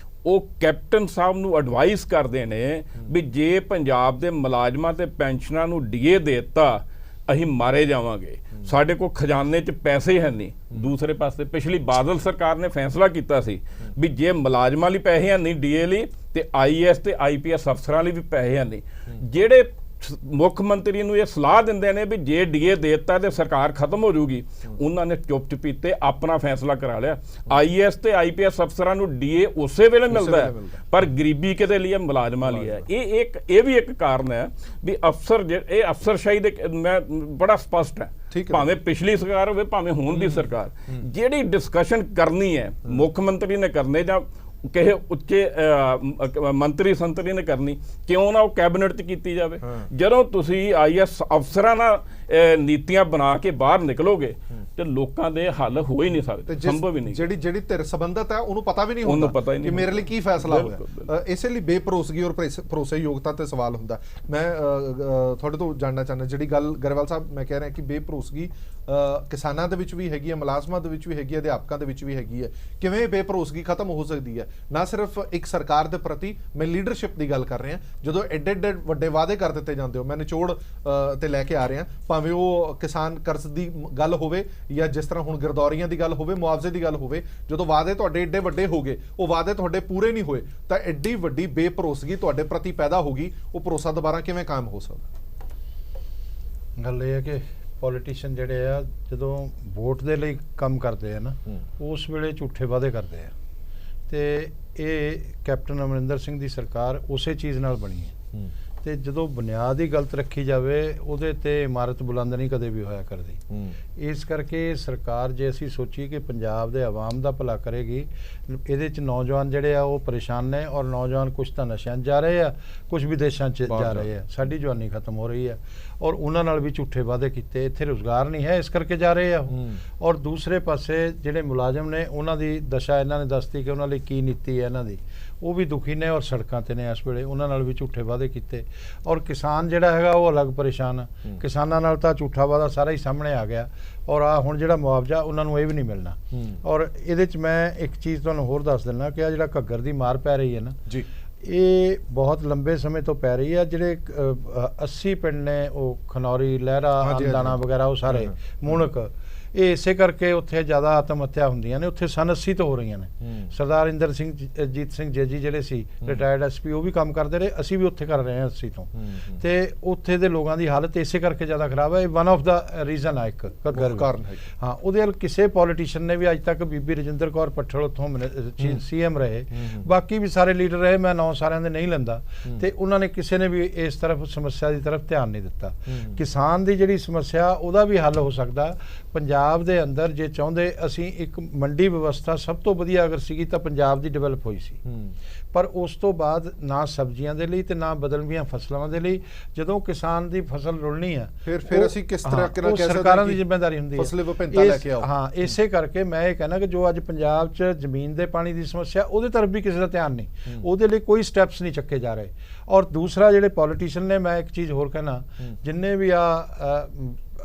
[SPEAKER 7] ਉਹ ਕੈਪਟਨ ਸਾਹਿਬ ਨੂੰ ਐਡਵਾਈਸ ਕਰਦੇ ਨੇ ਵੀ ਜੇ ਪੰਜਾਬ ਦੇ ਮੁਲਾਜ਼ਮਾਂ ਤੇ ਪੈਨਸ਼ਨਾਂ ਨੂੰ DA ਦੇ ਦਿੱਤਾ, ਅਸੀਂ ਮਾਰੇ ਜਾਵਾਂਗੇ, ਸਾਡੇ ਕੋਲ ਖਜ਼ਾਨੇ 'ਚ ਪੈਸੇ ਹੈ ਨਹੀਂ। ਦੂਸਰੇ ਪਾਸੇ ਪਿਛਲੀ ਬਾਦਲ ਸਰਕਾਰ ਨੇ ਫੈਸਲਾ ਕੀਤਾ ਸੀ ਵੀ ਜੇ ਮੁਲਾਜ਼ਮਾਂ ਲਈ ਪੈਸੇ ਹੈ ਨਹੀਂ DA ਲਈ, ਤੇ IAS ਤੇ IPS ਅਫਸਰਾਂ ਲਈ ਵੀ ਪੈਸੇ ਹੈ ਨਹੀਂ। ਜਿਹੜੇ ਮੁੱਖ ਮੰਤਰੀ ਨੂੰ ਇਹ ਸਲਾਹ ਦਿੰਦੇ ਨੇ ਵੀ ਜੇ DA ਦੇ ਦਿੱਤਾ ਤੇ ਸਰਕਾਰ ਖਤਮ ਹੋ ਜੂਗੀ, ਉਹਨਾਂ ਨੇ ਚੁੱਪ ਚਪੀਤੇ ਆਪਣਾ ਫੈਸਲਾ ਕਰਾ ਲਿਆ। IAS ਤੇ IPS ਅਫਸਰਾਂ ਨੂੰ DA ਉਸੇ ਵੇਲੇ ਮਿਲਦਾ ਹੈ, ਪਰ ਗਰੀਬੀ ਕਿਹਦੇ ਲਈ ਹੈ? ਮੁਲਾਜ਼ਮਾਂ ਲਈ ਹੈ। ਇਹ ਵੀ ਇੱਕ ਕਾਰਨ ਹੈ ਵੀ ਇਹ ਅਫਸਰਸ਼ਾਹੀ ਦੇ, ਮੈਂ ਬੜਾ ਸਪਸ਼ਟ ਹੈ, ਭਾਵੇਂ ਪਿਛਲੀ ਸਰਕਾਰ ਹੋਵੇ ਭਾਵੇਂ ਹੁਣ ਦੀ ਸਰਕਾਰ, ਜਿਹੜੀ ਡਿਸਕਸ਼ਨ ਕਰਨੀ ਹੈ ਮੁੱਖ ਮੰਤਰੀ ਨੇ ਕਰਨੇ ਜਾਂ ਕਿਸੇ ਉੱਚੇ ਮੰਤਰੀ ਸੰਤਰੀ ਨੇ ਕਰਨੀ, ਕਿਉਂ ਨਾ ਉਹ ਕੈਬਨਿਟ 'ਚ ਕੀਤੀ ਜਾਵੇ। ਜਦੋਂ ਤੁਸੀਂ IAS ਅਫਸਰਾਂ ਨਾਲ ਨੀਤੀਆਂ ਬਣਾ ਕੇ ਬਾਹਰ ਨਿਕਲੋਗੇ ਤੇ ਲੋਕਾਂ ਦੇ ਹੱਲ ਹੋ ਹੀ ਨਹੀਂ ਸਕਦੇ, ਸੰਭਵ ਹੀ ਨਹੀਂ।
[SPEAKER 1] ਜਿਹੜੀ ਧਿਰ ਸੰਬੰਧਤ ਹੈ ਉਹਨੂੰ ਪਤਾ ਵੀ ਨਹੀਂ ਹੁੰਦਾ ਕਿ ਮੇਰੇ ਲਈ ਕੀ ਫੈਸਲਾ ਹੋਇਆ। ਇਸੇ ਲਈ ਬੇਭਰੋਸਗੀ ਔਰ ਭਰੋਸੇਯੋਗਤਾ ਤੇ ਸਵਾਲ ਹੁੰਦਾ। ਮੈਂ ਤੁਹਾਡੇ ਤੋਂ ਜਾਣਨਾ ਚਾਹੁੰਦਾ, ਜਿਹੜੀ ਗੱਲ ਗਰੇਵਾਲ ਸਾਹਿਬ ਮੈਂ ਕਹਿ ਰਿਹਾ ਕਿ ਬੇਭਰੋਸਗੀ ਕਿਸਾਨਾਂ ਦੇ ਵਿੱਚ ਵੀ ਹੈਗੀ ਹੈ, ਮੁਲਾਜ਼ਮਾਂ ਦੇ ਵਿੱਚ ਵੀ ਹੈਗੀ ਹੈ, ਅਧਿਆਪਕਾਂ ਦੇ ਵਿੱਚ ਵੀ ਹੈਗੀ ਹੈ, ਕਿਵੇਂ ਬੇਭਰੋਸਗੀ ਖਤਮ ਹੋ ਸਕਦੀ ਹੈ? ਨਾ ਸਿਰਫ ਇੱਕ ਸਰਕਾਰ ਦੇ ਪ੍ਰਤੀ, ਮੈਂ ਲੀਡਰਸ਼ਿਪ ਦੀ ਗੱਲ ਕਰ ਰਿਹਾ। ਜਦੋਂ ਐਡੇ ਵੱਡੇ ਵਾਅਦੇ ਕਰ ਦਿੱਤੇ ਜਾਂਦੇ ਹੋ, ਮੈਂ ਨਿਚੋੜ ਤੇ ਲੈ ਕੇ ਆ ਰਿਹਾ, ਭਾਵੇਂ ਉਹ ਕਿਸਾਨ ਕਰਜ਼ ਦੀ ਗੱਲ ਹੋਵੇ ਜਾਂ ਜਿਸ ਤਰ੍ਹਾਂ ਹੁਣ ਗਿਰਦੌਰੀਆਂ ਦੀ ਗੱਲ ਹੋਵੇ, ਮੁਆਵਜ਼ੇ ਦੀ ਗੱਲ ਹੋਵੇ, ਜਦੋਂ ਵਾਅਦੇ ਤੁਹਾਡੇ ਏਡੇ ਵੱਡੇ ਹੋ ਗਏ, ਉਹ ਵਾਅਦੇ ਤੁਹਾਡੇ ਪੂਰੇ ਨਹੀਂ ਹੋਏ, ਤਾਂ ਐਡੀ ਵੱਡੀ ਬੇਭਰੋਸਗੀ ਤੁਹਾਡੇ ਪ੍ਰਤੀ ਪੈਦਾ ਹੋ ਗਈ, ਉਹ ਭਰੋਸਾ ਦੁਬਾਰਾ ਕਿਵੇਂ ਕਾਇਮ ਹੋ ਸਕਦਾ?
[SPEAKER 6] ਗੱਲ ਇਹ ਹੈ ਕਿ ਪੋਲੀਟੀਸ਼ੀਅਨ ਜਿਹੜੇ ਆ ਜਦੋਂ ਵੋਟ ਦੇ ਲਈ ਕੰਮ ਕਰਦੇ ਆ ਨਾ, ਉਸ ਵੇਲੇ ਝੂਠੇ ਵਾਅਦੇ ਕਰਦੇ ਆ, ਤੇ ਇਹ ਕੈਪਟਨ ਅਮਰਿੰਦਰ ਸਿੰਘ ਦੀ ਸਰਕਾਰ ਉਸੇ ਚੀਜ਼ ਨਾਲ ਬਣੀ ਹੈ। ਤੇ ਜਦੋਂ ਬੁਨਿਆਦ ਹੀ ਗਲਤ ਰੱਖੀ ਜਾਵੇ ਉਹਦੇ ਤੇ ਇਮਾਰਤ ਬੁਲੰਦ ਨਹੀਂ ਕਦੇ ਵੀ ਹੋਇਆ ਕਰਦੀ। ਇਸ ਕਰਕੇ ਸਰਕਾਰ ਜੇ ਅਸੀਂ ਸੋਚੀ ਕਿ ਪੰਜਾਬ ਦੇ ਆਵਾਮ ਦਾ ਭਲਾ ਕਰੇਗੀ, ਇਹਦੇ ਚ ਨੌਜਵਾਨ ਜਿਹੜੇ ਆ ਉਹ ਪਰੇਸ਼ਾਨ ਨੇ, ਔਰ ਨੌਜਵਾਨ ਕੁਛ ਤਾਂ ਨਸ਼ਿਆਂ 'ਚ ਜਾ ਰਹੇ ਆ, ਕੁਛ ਵਿਦੇਸ਼ਾਂ 'ਚ ਜਾ ਰਹੇ ਆ, ਸਾਡੀ ਜਵਾਨੀ ਖਤਮ ਹੋ ਰਹੀ ਹੈ, ਔਰ ਉਹਨਾਂ ਨਾਲ ਵੀ ਝੂਠੇ ਵਾਅਦੇ ਕੀਤੇ, ਇੱਥੇ ਰੁਜ਼ਗਾਰ ਨਹੀਂ ਹੈ ਇਸ ਕਰਕੇ ਜਾ ਰਹੇ ਆ। ਔਰ ਦੂਸਰੇ ਪਾਸੇ ਜਿਹੜੇ ਮੁਲਾਜ਼ਮ ਨੇ ਉਹਨਾਂ ਦੀ ਦਸ਼ਾ ਇਹਨਾਂ ਨੇ ਦੱਸਤੀ ਕਿ ਉਹਨਾਂ ਲਈ ਕੀ ਨੀਤੀ ਹੈ ਇਹਨਾਂ ਦੀ, ਉਹ ਵੀ ਦੁਖੀ ਨੇ ਔਰ ਸੜਕਾਂ ਤੇ ਨੇ ਇਸ ਵੇਲੇ, ਉਹਨਾਂ ਨਾਲ ਵੀ ਝੂਠੇ ਵਾਅਦੇ ਕੀਤੇ। ਔਰ ਕਿਸਾਨ ਜਿਹੜਾ ਹੈਗਾ ਉਹ ਅਲੱਗ ਪਰੇਸ਼ਾਨ ਆ, ਕਿਸਾਨਾਂ ਨਾਲ ਤਾਂ ਝੂਠਾ ਵਾਅਦਾ ਸਾਰਾ ਹੀ ਸਾਹਮਣੇ ਆ ਗਿਆ, ਔਰ ਆ ਹੁਣ ਜਿਹੜਾ ਮੁਆਵਜ਼ਾ ਉਹਨਾਂ ਨੂੰ ਇਹ ਵੀ ਨਹੀਂ ਮਿਲਣਾ। ਔਰ ਇਹਦੇ 'ਚ ਮੈਂ ਇੱਕ ਚੀਜ਼ ਤੁਹਾਨੂੰ ਹੋਰ ਦੱਸ ਦਿੰਦਾ ਕਿ ਆ ਜਿਹੜਾ ਘੱਗਰ ਦੀ ਮਾਰ ਪੈ ਰਹੀ ਹੈ ਨਾ ਜੀ, ਇਹ ਬਹੁਤ ਲੰਬੇ ਸਮੇਂ ਤੋਂ ਪੈ ਰਹੀ ਹੈ। ਜਿਹੜੇ 80 ਪਿੰਡ ਨੇ ਉਹ ਖਨੌਰੀ, ਲਹਿਰਾ, ਆਂਦਾਣਾ ਵਗੈਰਾ, ਉਹ ਸਾਰੇ ਮੁਣਕ, ਇਹ ਇਸੇ ਕਰਕੇ ਉੱਥੇ ਜ਼ਿਆਦਾ ਆਤਮ ਹੱਤਿਆ ਹੁੰਦੀਆਂ ਨੇ, ਉੱਥੇ ਸਨ 80 ਤੋਂ ਹੋ ਰਹੀਆਂ ਨੇ। ਸਰਦਾਰ ਇੰਦਰ ਸਿੰਘ ਜੀਤ ਸਿੰਘ ਜੇਜੀ ਜਿਹੜੇ ਸੀ ਰਿਟਾਇਰਡ ਐਸਪੀ, ਉਹ ਵੀ ਕੰਮ ਕਰਦੇ ਰਹੇ, ਅਸੀਂ ਵੀ ਉੱਥੇ ਕਰ ਰਹੇ ਹਾਂ 80 ਤੋਂ। ਤੇ ਉੱਥੇ ਦੇ ਲੋਕਾਂ ਦੀ ਹਾਲਤ ਇਸੇ ਕਰਕੇ ਜ਼ਿਆਦਾ ਖਰਾਬ ਹੈ। ਇਹ ਵਨ ਆਫ ਦਾ ਰੀਜ਼ਨ ਹੈ, ਇੱਕ ਕਾਰਨ ਹੈ। ਹਾਂ, ਉਹਦੇ ਨਾਲ ਕਿਸੇ ਪੋਲੀਟੀਸ਼ੀਅਨ ਨੇ ਵੀ ਅੱਜ ਤੱਕ, ਬੀਬੀ ਰਜਿੰਦਰ ਕੌਰ ਪੱਠਲ ਉੱਥੋਂ CM ਰਹੇ, ਬਾਕੀ ਵੀ ਸਾਰੇ ਲੀਡਰ ਰਹੇ, ਮੈਂ ਨਾਂ ਸਾਰਿਆਂ ਦੇ ਨਹੀਂ ਲੈਂਦਾ, ਤੇ ਉਹਨਾਂ ਨੇ ਕਿਸੇ ਨੇ ਵੀ ਇਸ ਤਰਫ ਸਮੱਸਿਆ ਦੀ ਤਰਫ ਧਿਆਨ ਨਹੀਂ ਦਿੱਤਾ। ਕਿਸਾਨ ਦੀ ਜਿਹੜੀ ਸਮੱਸਿਆ ਉਹਦਾ ਵੀ ਹੱਲ ਹੋ ਸਕਦਾ ਪੰਜਾਬ ਦੇ ਅੰਦਰ, ਜੇ ਚਾਹੁੰਦੇ ਅਸੀਂ ਇੱਕ ਮੰਡੀ ਵਿਵਸਥਾ ਸਭ ਤੋਂ ਵਧੀਆ ਅਗਰ ਸੀਗੀ ਤਾਂ ਪੰਜਾਬ ਦੀ ਡਿਵੈਲਪ ਹੋਈ ਸੀ, ਪਰ ਉਸ ਤੋਂ ਬਾਅਦ ਨਾ ਸਬਜ਼ੀਆਂ ਦੇ ਲਈ ਤੇ ਨਾ ਬਦਲਵੀਆਂ ਫਸਲਾਂ ਦੇ ਲਈ, ਜਦੋਂ ਕਿਸਾਨ ਦੀ ਫਸਲ ਰੁਲਣੀ ਆ
[SPEAKER 1] ਫਿਰ ਅਸੀਂ ਕਿਸ ਤਰ੍ਹਾਂ ਨਾਲ ਕਹਿ
[SPEAKER 6] ਸਰਕਾਰਾਂ ਦੀ ਜ਼ਿੰਮੇਵਾਰੀ ਹੁੰਦੀ ਹੈ
[SPEAKER 1] ਫਸਲੇ ਵਿਭਿੰਨਤਾ ਲੈ ਕੇ ਆਓ।
[SPEAKER 6] ਹਾਂ, ਇਸੇ ਕਰਕੇ ਮੈਂ ਇਹ ਕਹਿਣਾ ਕਿ ਜੋ ਅੱਜ ਪੰਜਾਬ 'ਚ ਜ਼ਮੀਨ ਦੇ ਪਾਣੀ ਦੀ ਸਮੱਸਿਆ, ਉਹਦੇ ਤਰਫ ਵੀ ਕਿਸੇ ਦਾ ਧਿਆਨ ਨਹੀਂ, ਉਹਦੇ ਲਈ ਕੋਈ ਸਟੈਪਸ ਨਹੀਂ ਚੱਕੇ ਜਾ ਰਹੇ। ਔਰ ਦੂਸਰਾ ਜਿਹੜੇ ਪੋਲੀਟੀਸ਼ੀਅਨ ਨੇ, ਮੈਂ ਇੱਕ ਚੀਜ਼ ਹੋਰ ਕਹਿਣਾ, ਜਿੰਨੇ ਵੀ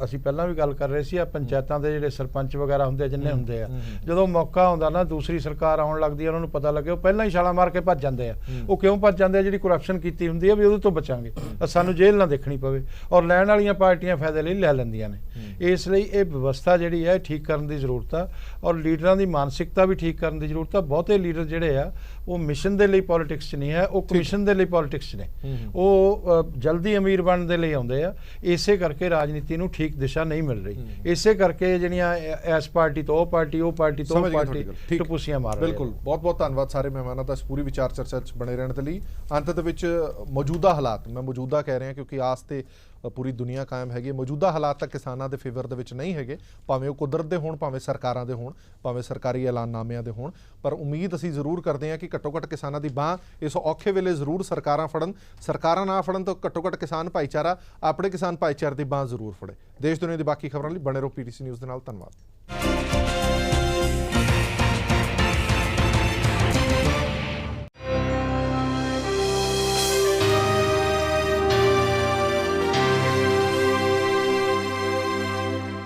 [SPEAKER 6] ਅਸੀਂ ਪਹਿਲਾਂ ਵੀ ਗੱਲ ਕਰ ਰਹੇ ਸੀ, ਆ ਪੰਚਾਇਤਾਂ ਦੇ ਜਿਹੜੇ ਸਰਪੰਚ ਵਗੈਰਾ ਹੁੰਦੇ ਆ, ਜਿੰਨੇ ਹੁੰਦੇ ਆ, ਜਦੋਂ ਮੌਕਾ ਆਉਂਦਾ ਨਾ ਦੂਸਰੀ ਸਰਕਾਰ ਆਉਣ ਲੱਗਦੀ ਹੈ, ਉਹਨਾਂ ਨੂੰ ਪਤਾ ਲੱਗੇ, ਉਹ ਪਹਿਲਾਂ ਹੀ ਛਾਲਾਂ ਮਾਰ ਕੇ ਭੱਜ ਜਾਂਦੇ ਆ। ਉਹ ਕਿਉਂ ਭੱਜ ਜਾਂਦੇ ਆ? ਜਿਹੜੀ ਕਰਪਸ਼ਨ ਕੀਤੀ ਹੁੰਦੀ ਹੈ ਵੀ ਉਹਦੇ ਤੋਂ ਬਚਾਂਗੇ, ਸਾਨੂੰ ਜੇਲ੍ਹ ਨਾ ਦੇਖਣੀ ਪਵੇ, ਔਰ ਲੈਣ ਵਾਲੀਆਂ ਪਾਰਟੀਆਂ ਫਾਇਦੇ ਲਈ ਲੈ ਲੈਂਦੀਆਂ ਨੇ। ਇਸ ਲਈ ਇਹ ਵਿਵਸਥਾ ਜਿਹੜੀ ਹੈ ਠੀਕ ਕਰਨ ਦੀ ਜ਼ਰੂਰਤ ਆ, ਔਰ ਲੀਡਰਾਂ ਦੀ ਮਾਨਸਿਕਤਾ ਵੀ ਠੀਕ ਕਰਨ ਦੀ ਜ਼ਰੂਰਤ ਆ। ਬਹੁਤੇ ਲੀਡਰ ਜਿਹੜੇ ਆ ਉਹ ਮਿਸ਼ਨ ਦੇ ਲਈ ਪੋਲਿਟਿਕਸ 'ਚ ਨਹੀਂ ਹੈ, ਉਹ ਕਮਿਸ਼ਨ ਦੇ ਲਈ ਪੋਲਿਟਿਕਸ 'ਚ ਨੇ, ਉਹ ਜਲਦੀ ਅਮੀਰ ਬਣਨ ਦੇ ਲਈ ਆਉਂਦੇ ਆ। ਇਸੇ ਕਰਕੇ ਰਾਜਨੀਤੀ ਨੂੰ ਠੀਕ ਦਿਸ਼ਾ ਨਹੀਂ ਮਿਲ ਰਹੀ, ਇਸੇ ਕਰਕੇ ਜਿਹੜੀਆਂ ਇਸ ਪਾਰਟੀ ਤੋਂ ਉਹ ਪਾਰਟੀ, ਉਹ ਪਾਰਟੀ ਤੋਂ ਉਹ ਪਾਰਟੀ ਟਪੂਸੀਆਂ ਮਾਰ ਰਹੇ।
[SPEAKER 1] ਬਿਲਕੁਲ, ਬਹੁਤ ਬਹੁਤ ਧੰਨਵਾਦ ਸਾਰੇ ਮਹਿਮਾਨਾਂ ਦਾ ਇਸ ਪੂਰੀ ਵਿਚਾਰ ਚਰਚਾ 'ਚ ਬਣੇ ਰਹਿਣ ਦੇ ਲਈ। ਅੰਤ ਦੇ ਵਿੱਚ ਮੌਜੂਦਾ ਹਾਲਾਤ, ਮੈਂ ਮੌਜੂਦਾ ਕਹਿ ਰਿਹਾ ਕਿਉਂਕਿ ਆਸ ਤੇ ਪੂਰੀ ਦੁਨੀਆ ਕਾਇਮ ਹੈਗੀ, ਮੌਜੂਦਾ ਹਾਲਾਤ ਤਾਂ ਕਿਸਾਨਾਂ ਦੇ ਫੇਵਰ ਦੇ ਵਿੱਚ ਨਹੀਂ ਹੈਗੇ, ਭਾਵੇਂ ਉਹ ਕੁਦਰਤ ਦੇ ਹੋਣ, ਭਾਵੇਂ ਸਰਕਾਰਾਂ ਦੇ ਹੋਣ, ਭਾਵੇਂ ਸਰਕਾਰੀ ਐਲਾਨਨਾਮਿਆਂ ਦੇ ਹੋਣ, ਪਰ ਉਮੀਦ ਅਸੀਂ ਜ਼ਰੂਰ ਕਰਦੇ ਹਾਂ ਕਿ ਘੱਟੋ ਘੱਟ ਕਿਸਾਨਾਂ ਦੀ ਬਾਂਹ ਇਸ ਔਖੇ ਵੇਲੇ ਜ਼ਰੂਰ ਸਰਕਾਰਾਂ ਫੜਨ। ਸਰਕਾਰਾਂ ਨਾ ਫੜਨ ਤਾਂ ਘੱਟੋ ਘੱਟ ਕਿਸਾਨ ਭਾਈਚਾਰਾ ਆਪਣੇ ਕਿਸਾਨ ਭਾਈਚਾਰੇ ਦੀ ਬਾਂਹ ਜ਼ਰੂਰ ਫੜੇ। ਦੇਸ਼ ਦੁਨੀਆ ਦੀ ਬਾਕੀ ਖਬਰਾਂ ਲਈ ਬਣੇ ਰਹੋ PTC ਨਿਊਜ਼ ਦੇ ਨਾਲ। ਧੰਨਵਾਦ।